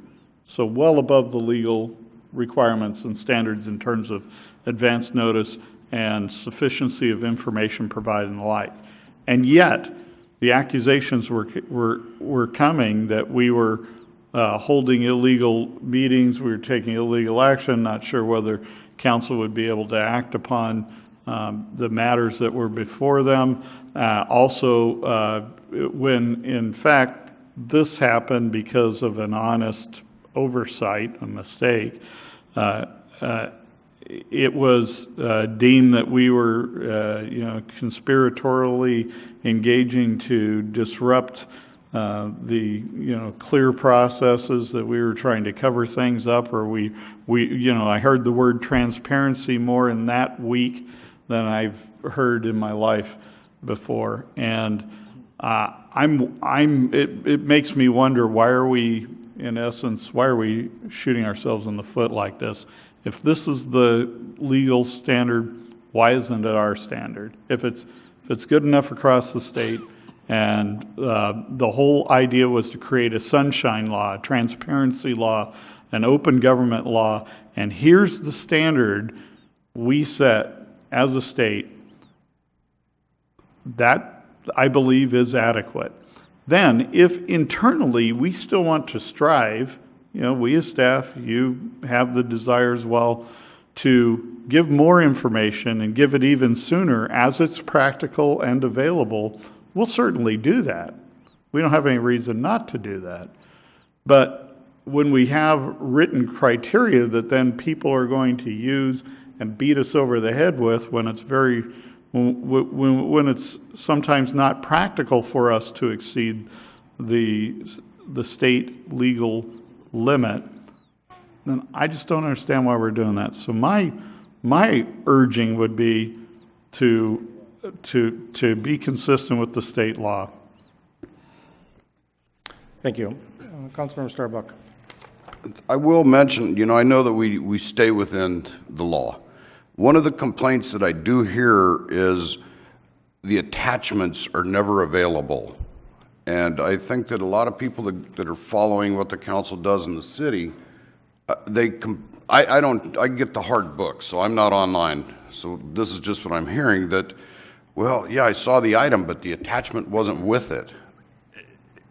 So well above the legal requirements and standards in terms of advance notice and sufficiency of information provided and the like. And yet, the accusations were coming that we were holding illegal meetings, we were taking illegal action, not sure whether council would be able to act upon the matters that were before them. Also, when in fact this happened because of an honest oversight, a mistake, it was deemed that we were, conspiratorially engaging to disrupt the, clear processes, that we were trying to cover things up, or I heard the word transparency more in that week than I've heard in my life before, and it makes me wonder, why are we shooting ourselves in the foot like this? If this is the legal standard, why isn't it our standard? If it's good enough across the state, and the whole idea was to create a sunshine law, a transparency law, an open government law, and here's the standard we set as a state, that I believe is adequate. Then, if internally we still want to strive, we as staff, you have the desire as well to give more information and give it even sooner as it's practical and available, we'll certainly do that. We don't have any reason not to do that. But when we have written criteria that then people are going to use and beat us over the head with when it's when it's sometimes not practical for us to exceed the state legal limit, then I just don't understand why we're doing that. So my urging would be to be consistent with the state law. Thank you. Councilmember Starbuck. I will mention, I know that we stay within the law. One of the complaints that I do hear is the attachments are never available. And I think that a lot of people that are following what the council does in the city, I get the hard book, so I'm not online. So this is just what I'm hearing, that, well, yeah, I saw the item, but the attachment wasn't with it.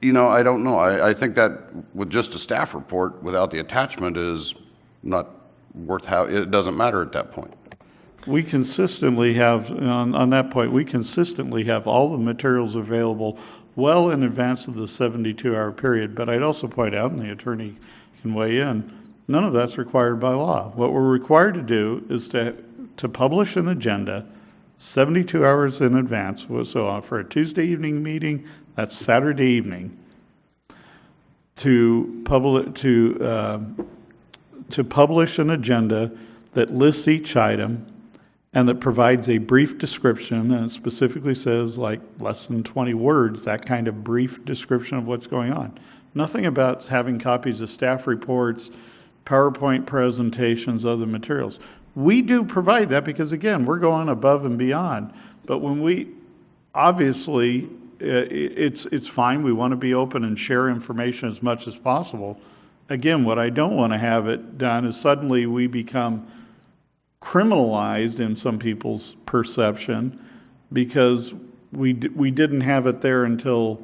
I don't know. I think that with just a staff report without the attachment is not worth it doesn't matter at that point. We consistently have, on that point, we consistently have all the materials available well in advance of the 72-hour period. But I'd also point out, and the attorney can weigh in, none of that's required by law. What we're required to do is to publish an agenda 72 hours in advance. So for a Tuesday evening meeting, that's Saturday evening, to publish an agenda that lists each item and that provides a brief description, and it specifically says like less than 20 words, that kind of brief description of what's going on. Nothing about having copies of staff reports, PowerPoint presentations, other materials. We do provide that because, again, we're going above and beyond. But when we, obviously, it's fine. We want to be open and share information as much as possible. Again, what I don't want to have it done is suddenly we become criminalized in some people's perception because we didn't have it there until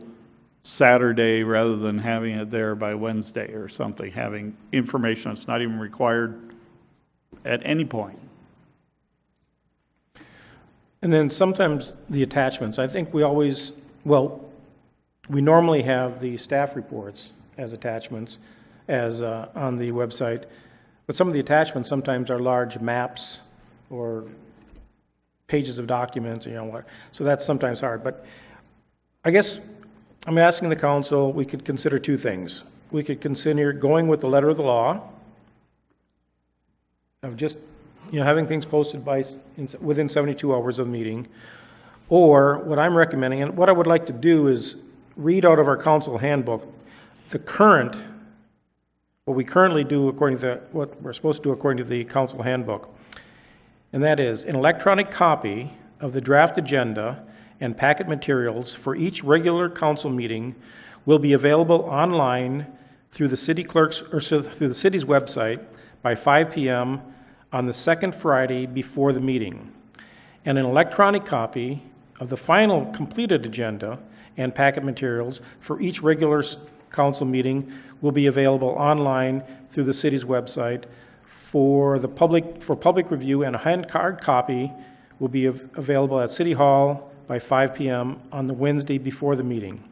Saturday rather than having it there by Wednesday or something, having information that's not even required at any point. And then sometimes the attachments, I think we normally have the staff reports as attachments as on the website, but some of the attachments sometimes are large maps or pages of documents, so that's sometimes hard. But I guess I'm asking the council, we could consider two things. We could consider going with the letter of the law, of just having things posted within 72 hours of the meeting, or what I'm recommending, and what I would like to do is read out of our council handbook what we currently do according to what we're supposed to do according to the council handbook, and that is an electronic copy of the draft agenda and packet materials for each regular council meeting will be available online through the city clerk's or through the city's website by 5 p.m. on the second Friday before the meeting. And an electronic copy of the final completed agenda and packet materials for each regular council meeting will be available online through the city's website for public review, and a hard copy will be available at City Hall by 5 p.m. on the Wednesday before the meeting.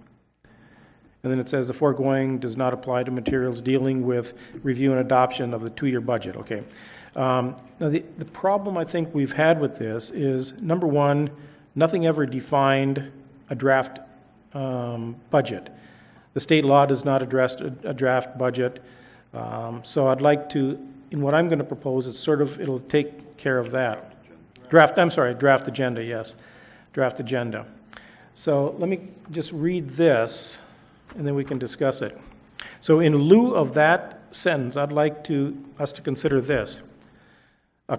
And then it says the foregoing does not apply to materials dealing with review and adoption of the 2-year budget. Okay. Now, the problem I think we've had with this is, number one, nothing ever defined a draft budget. The state law does not address a draft budget. So I'd like to, in what I'm going to propose, it'll take care of that. Draft agenda, yes. Draft agenda. So let me just read this, and then we can discuss it. So in lieu of that sentence, I'd like us to consider this.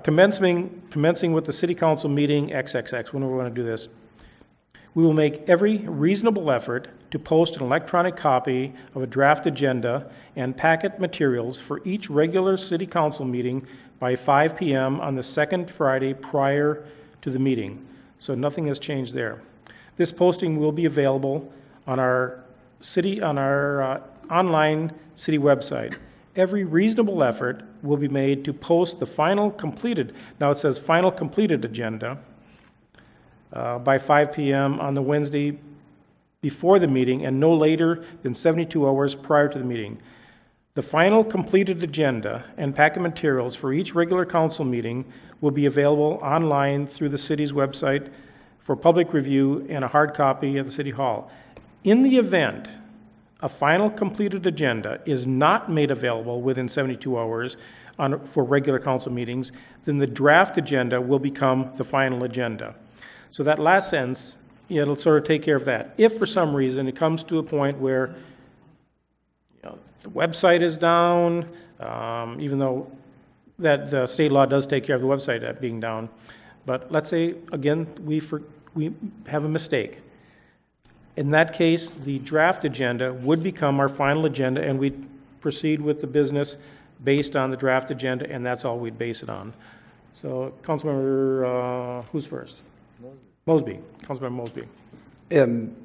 Commencing with the City Council meeting XXX, when we want to do this, we will make every reasonable effort to post an electronic copy of a draft agenda and packet materials for each regular City Council meeting by 5 p.m. on the second Friday prior to the meeting. So nothing has changed there. This posting will be available on our online city website. Every reasonable effort will be made to post the final completed, now it says final completed agenda, by 5 p.m. on the Wednesday before the meeting and no later than 72 hours prior to the meeting. The final completed agenda and packet materials for each regular council meeting will be available online through the city's website for public review and a hard copy at the City Hall. In the event a final completed agenda is not made available within 72 hours for regular council meetings, then the draft agenda will become the final agenda. So that last sentence, it'll sort of take care of that. If for some reason it comes to a point where the website is down, even though that the state law does take care of the website being down, but let's say, again, we have a mistake. In that case, the draft agenda would become our final agenda, and we'd proceed with the business based on the draft agenda, and that's all we'd base it on. So, Councilmember, who's first? Mosby. Councilmember Mosby.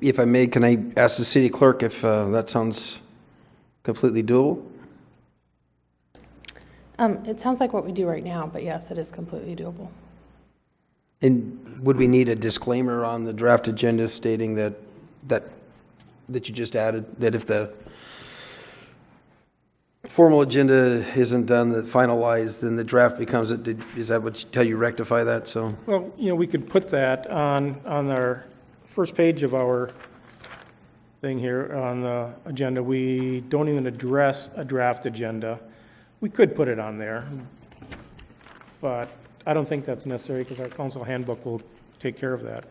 If I may, can I ask the city clerk if that sounds completely doable? It sounds like what we do right now, but yes, it is completely doable. And would we need a disclaimer on the draft agenda stating that you just added, that if the formal agenda isn't done, finalized, then the draft becomes it? Is that how you rectify that? So, well, we could put that on our first page of our thing here on the agenda. We don't even address a draft agenda. We could put it on there, but I don't think that's necessary because our council handbook will take care of that.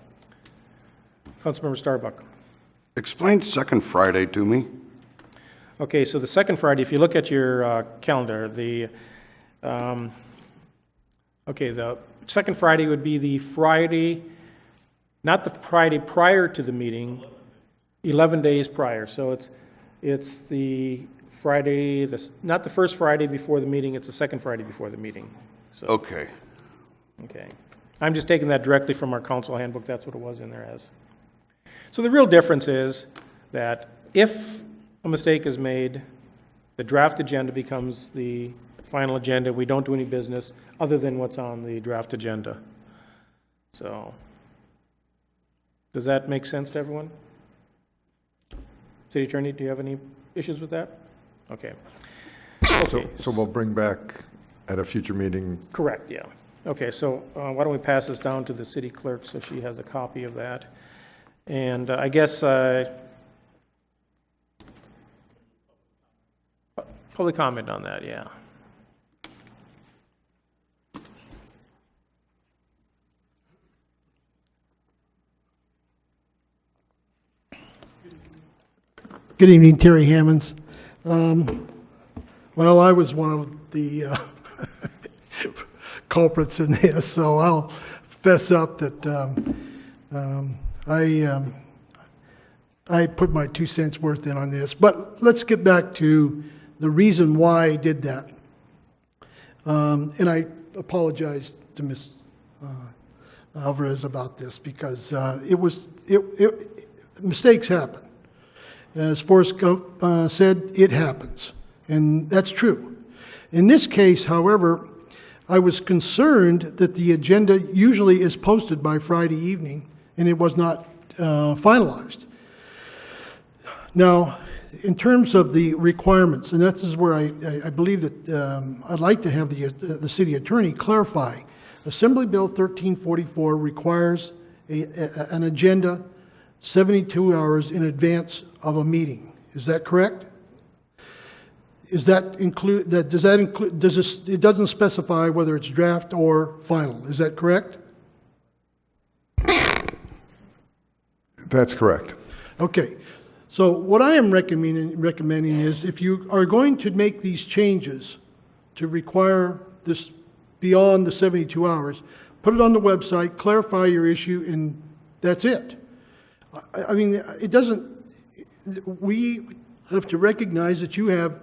Councilmember Starbuck. Explain second Friday to me. Okay, so the second Friday, if you look at your calendar, the second Friday would be the Friday, not the Friday prior to the meeting, 11 days prior. So it's the Friday, not the first Friday before the meeting, it's the second Friday before the meeting. So, okay. Okay. I'm just taking that directly from our council handbook. That's what it was in there as. So the real difference is that if a mistake is made, the draft agenda becomes the final agenda. We don't do any business other than what's on the draft agenda. So, does that make sense to everyone? City Attorney, do you have any issues with that? Okay. So we'll bring back at a future meeting. Correct, yeah. Okay, so why don't we pass this down to the city clerk so she has a copy of that. And I guess public comment on that, yeah. Good evening, Terry Hammonds. Well, I was one of the culprits in this, so I'll fess up that I put my 2 cents worth in on this. But let's get back to the reason why I did that. And I apologize to Ms. Alvarez about this because mistakes happen. As Forrest Gump said, it happens. And that's true. In this case, however, I was concerned that the agenda usually is posted by Friday evening, and it was not finalized. Now, in terms of the requirements, and this is where I believe that I'd like to have the city attorney clarify. Assembly Bill 1344 requires an agenda 72 hours in advance of a meeting. Is that correct? Does that include, it doesn't specify whether it's draft or final. Is that correct? That's correct. Okay. So what I am recommending is if you are going to make these changes to require this beyond the 72 hours, put it on the website, clarify your issue, and that's it. I mean, it doesn't, we have to recognize that you have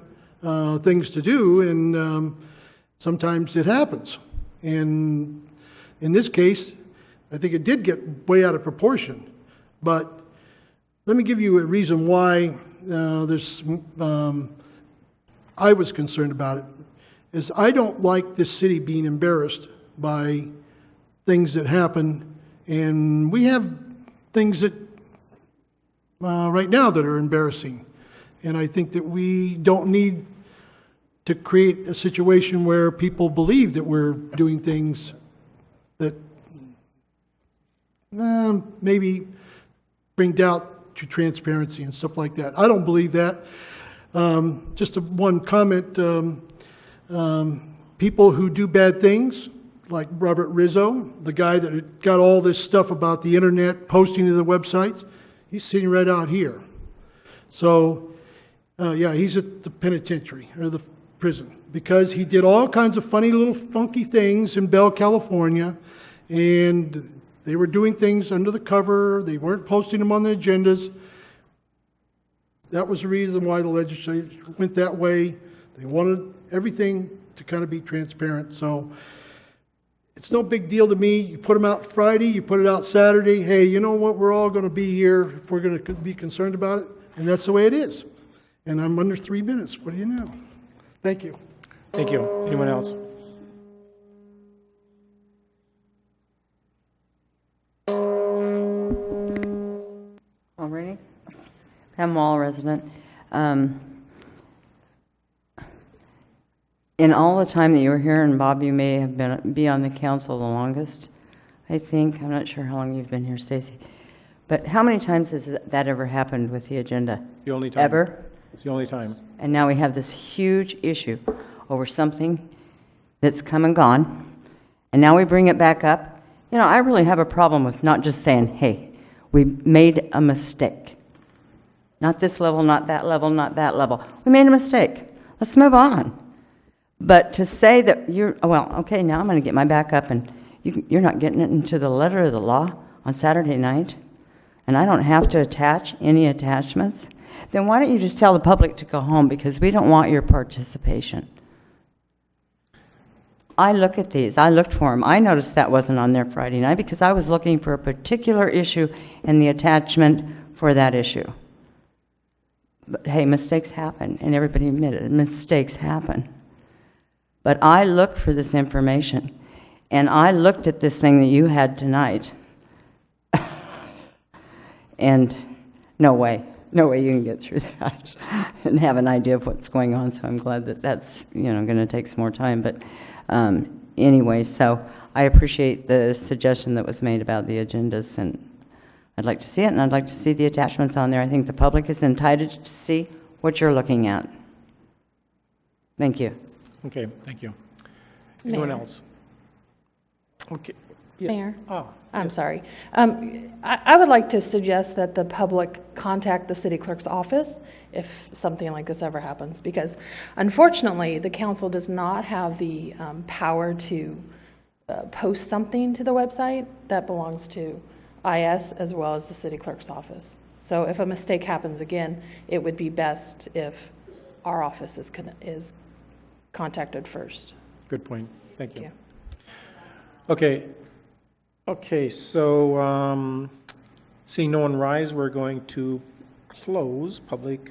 things to do, and sometimes it happens. And in this case, I think it did get way out of proportion. But let me give you a reason why I was concerned about it, is I don't like this city being embarrassed by things that happen, and we have things that right now that are embarrassing. And I think that we don't need to create a situation where people believe that we're doing things that maybe bring doubt to transparency and stuff like that. I don't believe that. Just one comment. People who do bad things, like Robert Rizzo, the guy that got all this stuff about the internet posting to the websites, he's sitting right out here. So, yeah, he's at the penitentiary, or the prison, because he did all kinds of funny little funky things in Bell, California, and they were doing things under the cover. They weren't posting them on the agendas. That was the reason why the legislature went that way. They wanted everything to kind of be transparent. So it's no big deal to me. You put them out Friday, you put it out Saturday. Hey, you know what? We're all going to be here if we're going to be concerned about it. And that's the way it is. And I'm under 3 minutes. What do you know? Thank you. Thank you. Anyone else? Already? Pam Wall, resident. In all the time that you were here, and Bob, you may have be on the council the longest, I think. I'm not sure how long you've been here, Stacy. But how many times has that ever happened with the agenda? The only time. Ever? It's the only time. And now we have this huge issue over something that's come and gone, and now we bring it back up. You know, I really have a problem with not just saying, hey, we made a mistake. Not this level, not that level, not that level. We made a mistake. Let's move on. But to say that you're, well, okay, now I'm going to get my back up, and you're not getting it into the letter of the law on Saturday night, and I don't have to attach any attachments, then why don't you just tell the public to go home, because we don't want your participation. I look at these. I looked for them. I noticed that wasn't on there Friday night because I was looking for a particular issue and the attachment for that issue. But hey, mistakes happen, and everybody admitted mistakes happen. But I looked for this information, and I looked at this thing that you had tonight, and no way you can get through that and have an idea of what's going on. So I'm glad that that's going to take some more time. But anyway, so I appreciate the suggestion that was made about the agendas, and I'd like to see it, and I'd like to see the attachments on there. I think the public is entitled to see what you're looking at. Thank you. Okay, thank you. Anyone Mayor. else? Okay. Mayor? Oh, I'm sorry. I would like to suggest that the public contact the city clerk's office if something like this ever happens, because unfortunately, the council does not have the power to post something to the website. That belongs to IS as well as the city clerk's office. So if a mistake happens again, it would be best if our office is contacted first. Good point. Thank you. Okay, so seeing no one rise, we're going to close public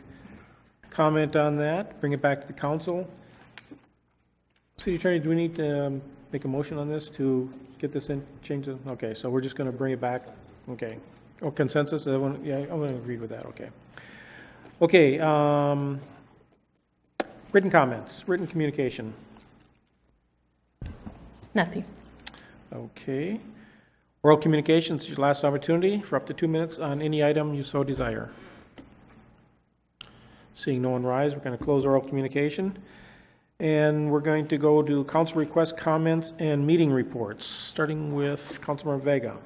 comment on that, bring it back to the council. City Attorney, do we need to make a motion on this to get this in, change it? Okay, so we're just going to bring it back. Okay. Oh, consensus? Everyone, yeah, I'm going to agree with that. Okay. Okay, written comments, written communication. Nothing. Okay. Oral communications, your last opportunity for up to 2 minutes on any item you so desire. Seeing no one rise, we're going to close oral communication. And we're going to go to council requests, comments, and meeting reports, starting with Councilmember Vega.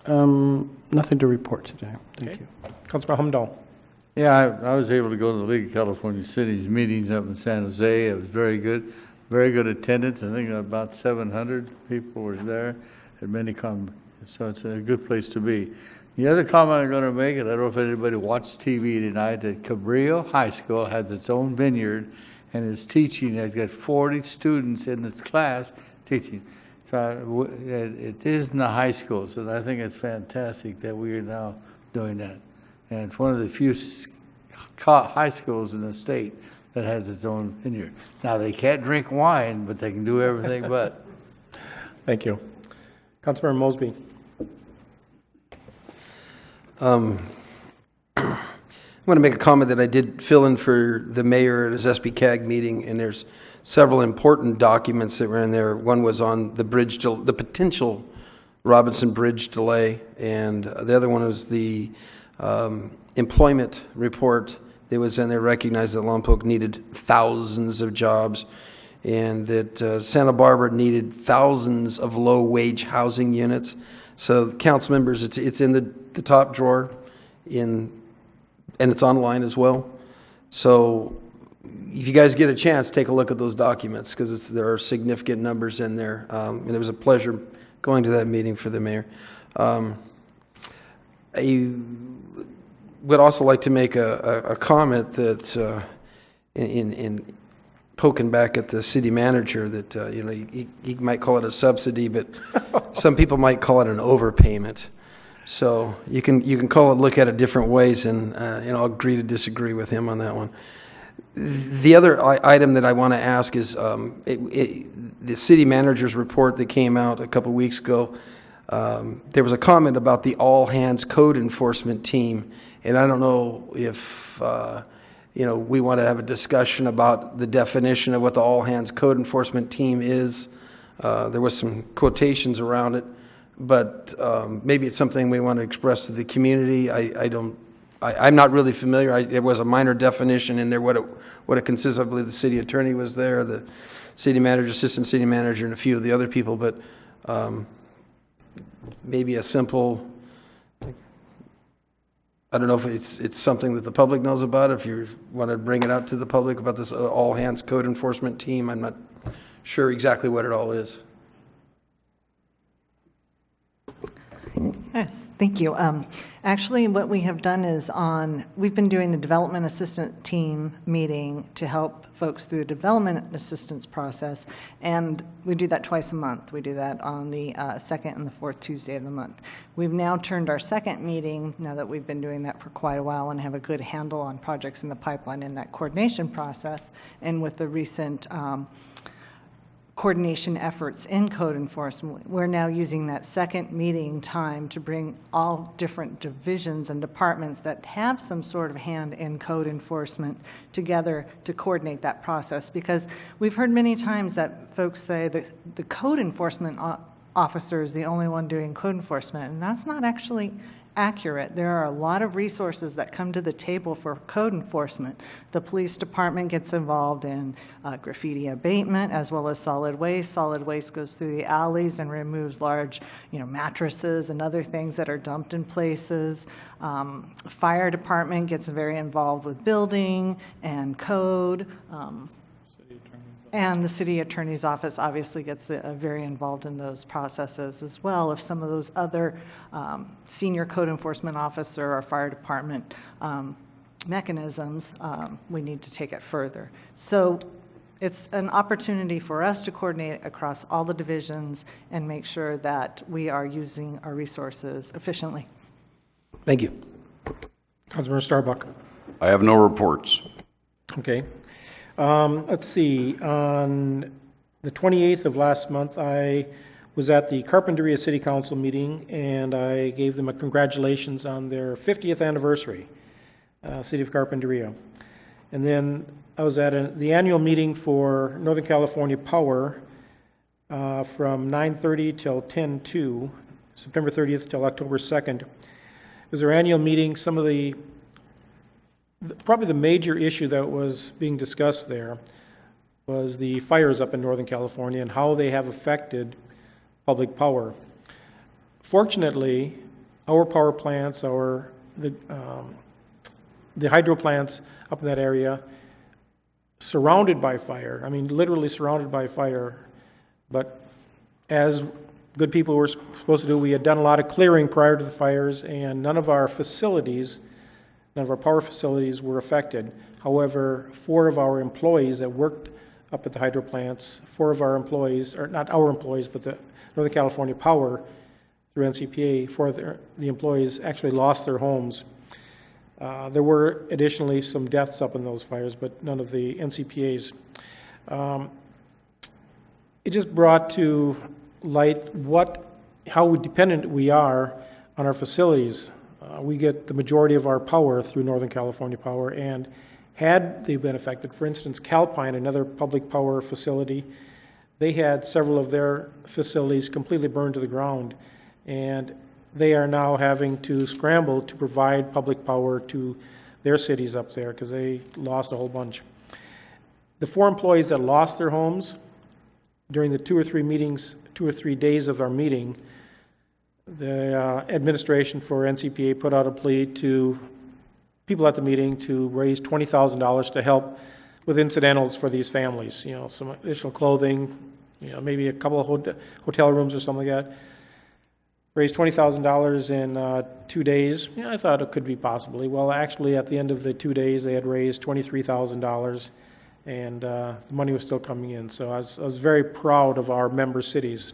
Nothing to report today. Thank you. Councilmember Humdahl. Yeah, I was able to go to the League of California Cities meetings up in San Jose. It was very good attendance. I think about 700 people were there, and many comments. So it's a good place to be. The other comment I'm going to make, and I don't know if anybody watched TV tonight, that Cabrillo High School has its own vineyard and is teaching. It's got 40 students in its class teaching. So it is in the high schools, and I think it's fantastic that we are now doing that. And it's one of the few high schools in the state that has its own vineyard. Now, they can't drink wine, but they can do everything but. Thank you. Councilmember Mosby. I want to make a comment that I did fill in for the mayor at his SBCAG meeting, and there's several important documents that were in there. One was on the bridge, the potential Robinson Bridge delay, and the other one was the employment report that was in there, recognized that Lompoc needed thousands of jobs, and that Santa Barbara needed thousands of low-wage housing units. So, council members, it's in the top drawer, and it's online as well. So, if you guys get a chance, take a look at those documents, because there are significant numbers in there. And it was a pleasure going to that meeting for the mayor. I would also like to make a comment that in poking back at the city manager, that he might call it a subsidy, but some people might call it an overpayment. So you can call it, look at it different ways, and I'll agree to disagree with him on that one. The other item that I want to ask is the city manager's report that came out a couple weeks ago. There was a comment about the all-hands code enforcement team, and I don't know if we want to have a discussion about the definition of what the all-hands code enforcement team is. There was some quotations around it, but maybe it's something we want to express to the community. I'm not really familiar. It was a minor definition in there, what it consists of. I believe the city attorney was there, the city manager, assistant city manager, and a few of the other people, but maybe a simple, I don't know if it's something that the public knows about. If you want to bring it out to the public about this all-hands code enforcement team, I'm not sure exactly what it all is. Yes, thank you. Actually, what we have done is we've been doing the development assistant team meeting to help folks through the development assistance process, and we do that twice a month. We do that on the second and the fourth Tuesday of the month. We've now turned our second meeting, now that we've been doing that for quite a while and have a good handle on projects in the pipeline in that coordination process, and with the recent coordination efforts in code enforcement, we're now using that second meeting time to bring all different divisions and departments that have some sort of hand in code enforcement together to coordinate that process. Because we've heard many times that folks say that the code enforcement officer is the only one doing code enforcement, and that's not actually accurate. There are a lot of resources that come to the table for code enforcement. The police department gets involved in graffiti abatement as well as solid waste. Solid waste goes through the alleys and removes large, mattresses and other things that are dumped in places. Fire department gets very involved with building and code. And the city attorney's office obviously gets very involved in those processes as well. If some of those other senior code enforcement officer or fire department mechanisms, we need to take it further. So it's an opportunity for us to coordinate across all the divisions and make sure that we are using our resources efficiently. Thank you. Councilmember Starbuck. I have no reports. Okay. Let's see, on the 28th of last month, I was at the Carpinteria City Council meeting, and I gave them a congratulations on their 50th anniversary, City of Carpinteria. And then I was at the annual meeting for Northern California Power from 9:30 till 10:02, September 30th till October 2nd. It was their annual meeting. Some of probably the major issue that was being discussed there was the fires up in Northern California and how they have affected public power. Fortunately, our power plants, the hydro plants up in that area, surrounded by fire. I mean, literally surrounded by fire. But as good people were supposed to do, we had done a lot of clearing prior to the fires, and none of our power facilities were affected. However, 4 of our employees that worked up at the hydro plants. 4 of our employees, or not our employees, but the Northern California Power through NCPA, 4 of the employees actually lost their homes. There were additionally some deaths up in those fires, but none of the NCPA's. It just brought to light how dependent we are on our facilities. We get the majority of our power through Northern California Power, and had they been affected, for instance, Calpine, another public power facility, they had several of their facilities completely burned to the ground, and they are now having to scramble to provide public power to their cities up there because they lost a whole bunch. The 4 employees that lost their homes during the 2 or 3 days of our meeting, the administration for NCPA put out a plea to people at the meeting to raise $20,000 to help with incidentals for these families, some additional clothing, maybe a couple of hotel rooms or something like that. Raised $20,000 in 2 days. I thought it could be possibly. Well, actually, at the end of the 2 days, they had raised $23,000, and the money was still coming in. So I was very proud of our member cities.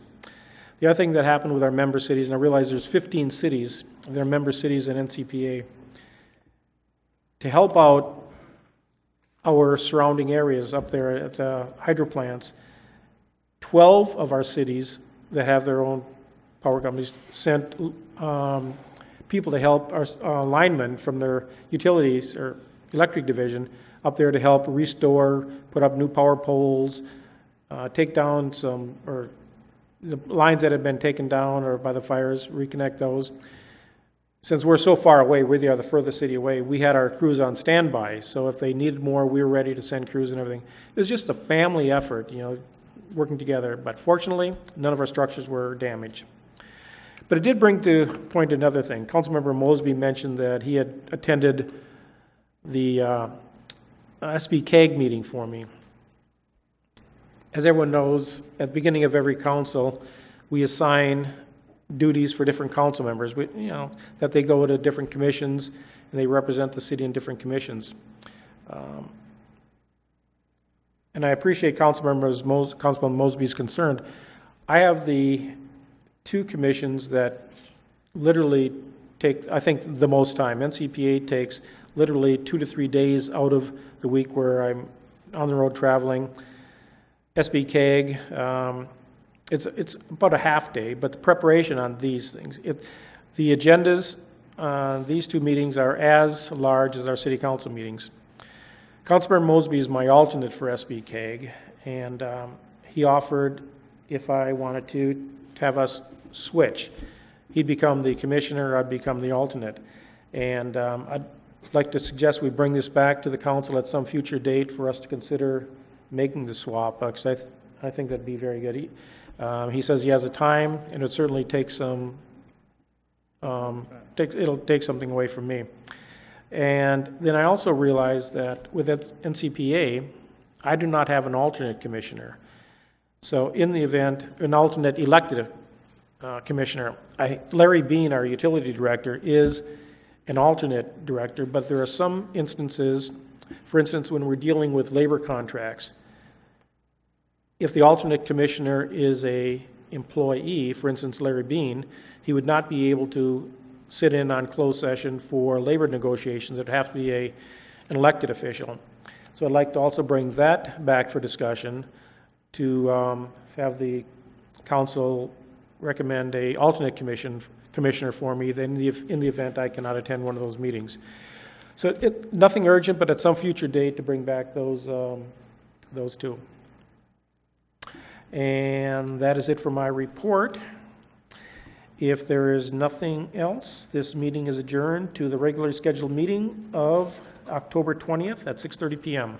The other thing that happened with our member cities, and I realize there's 15 cities, that are member cities in NCPA, to help out our surrounding areas up there at the hydro plants. 12 of our cities that have their own power companies sent people to help our linemen from their utilities or electric division up there to help restore, put up new power poles, take down the lines that had been taken down or by the fires, reconnect those. Since we're so far away, we are the furthest city away, we had our crews on standby, so if they needed more, we were ready to send crews and everything. It was just a family effort, working together, but fortunately, none of our structures were damaged. But it did bring to point another thing. Councilmember Mosby mentioned that he had attended the SB-CAG meeting for me. As everyone knows, at the beginning of every council, we assign duties for different council members, that they go to different commissions and they represent the city in different commissions. And I appreciate Councilman Mosby's concern. I have the 2 commissions that literally take, I think, the most time. NCPA takes literally 2 to 3 days out of the week where I'm on the road traveling. SB-CAG, it's about a half day, but the preparation on these things, the agendas on these 2 meetings are as large as our city council meetings. Councilmember Mosby is my alternate for SB-CAG, and he offered, if I wanted to have us switch. He'd become the commissioner, I'd become the alternate. And I'd like to suggest we bring this back to the council at some future date for us to consider making the swap, because I think that'd be very good. He says he has a time, and it certainly takes some, it'll take something away from me. And then I also realized that with NCPA, I do not have an alternate commissioner. So in the event, an alternate elected commissioner, Larry Bean, our utility director, is an alternate director, but there are some instances, for instance, when we're dealing with labor contracts, if the alternate commissioner is a employee, for instance, Larry Bean, he would not be able to sit in on closed session for labor negotiations. It would have to be an elected official. So I'd like to also bring that back for discussion to have the council recommend a alternate commissioner for me then in the event I cannot attend one of those meetings. So nothing urgent, but at some future date to bring back those 2. And that is it for my report. If there is nothing else, this meeting is adjourned to the regularly scheduled meeting of October 20th at 6:30 p.m.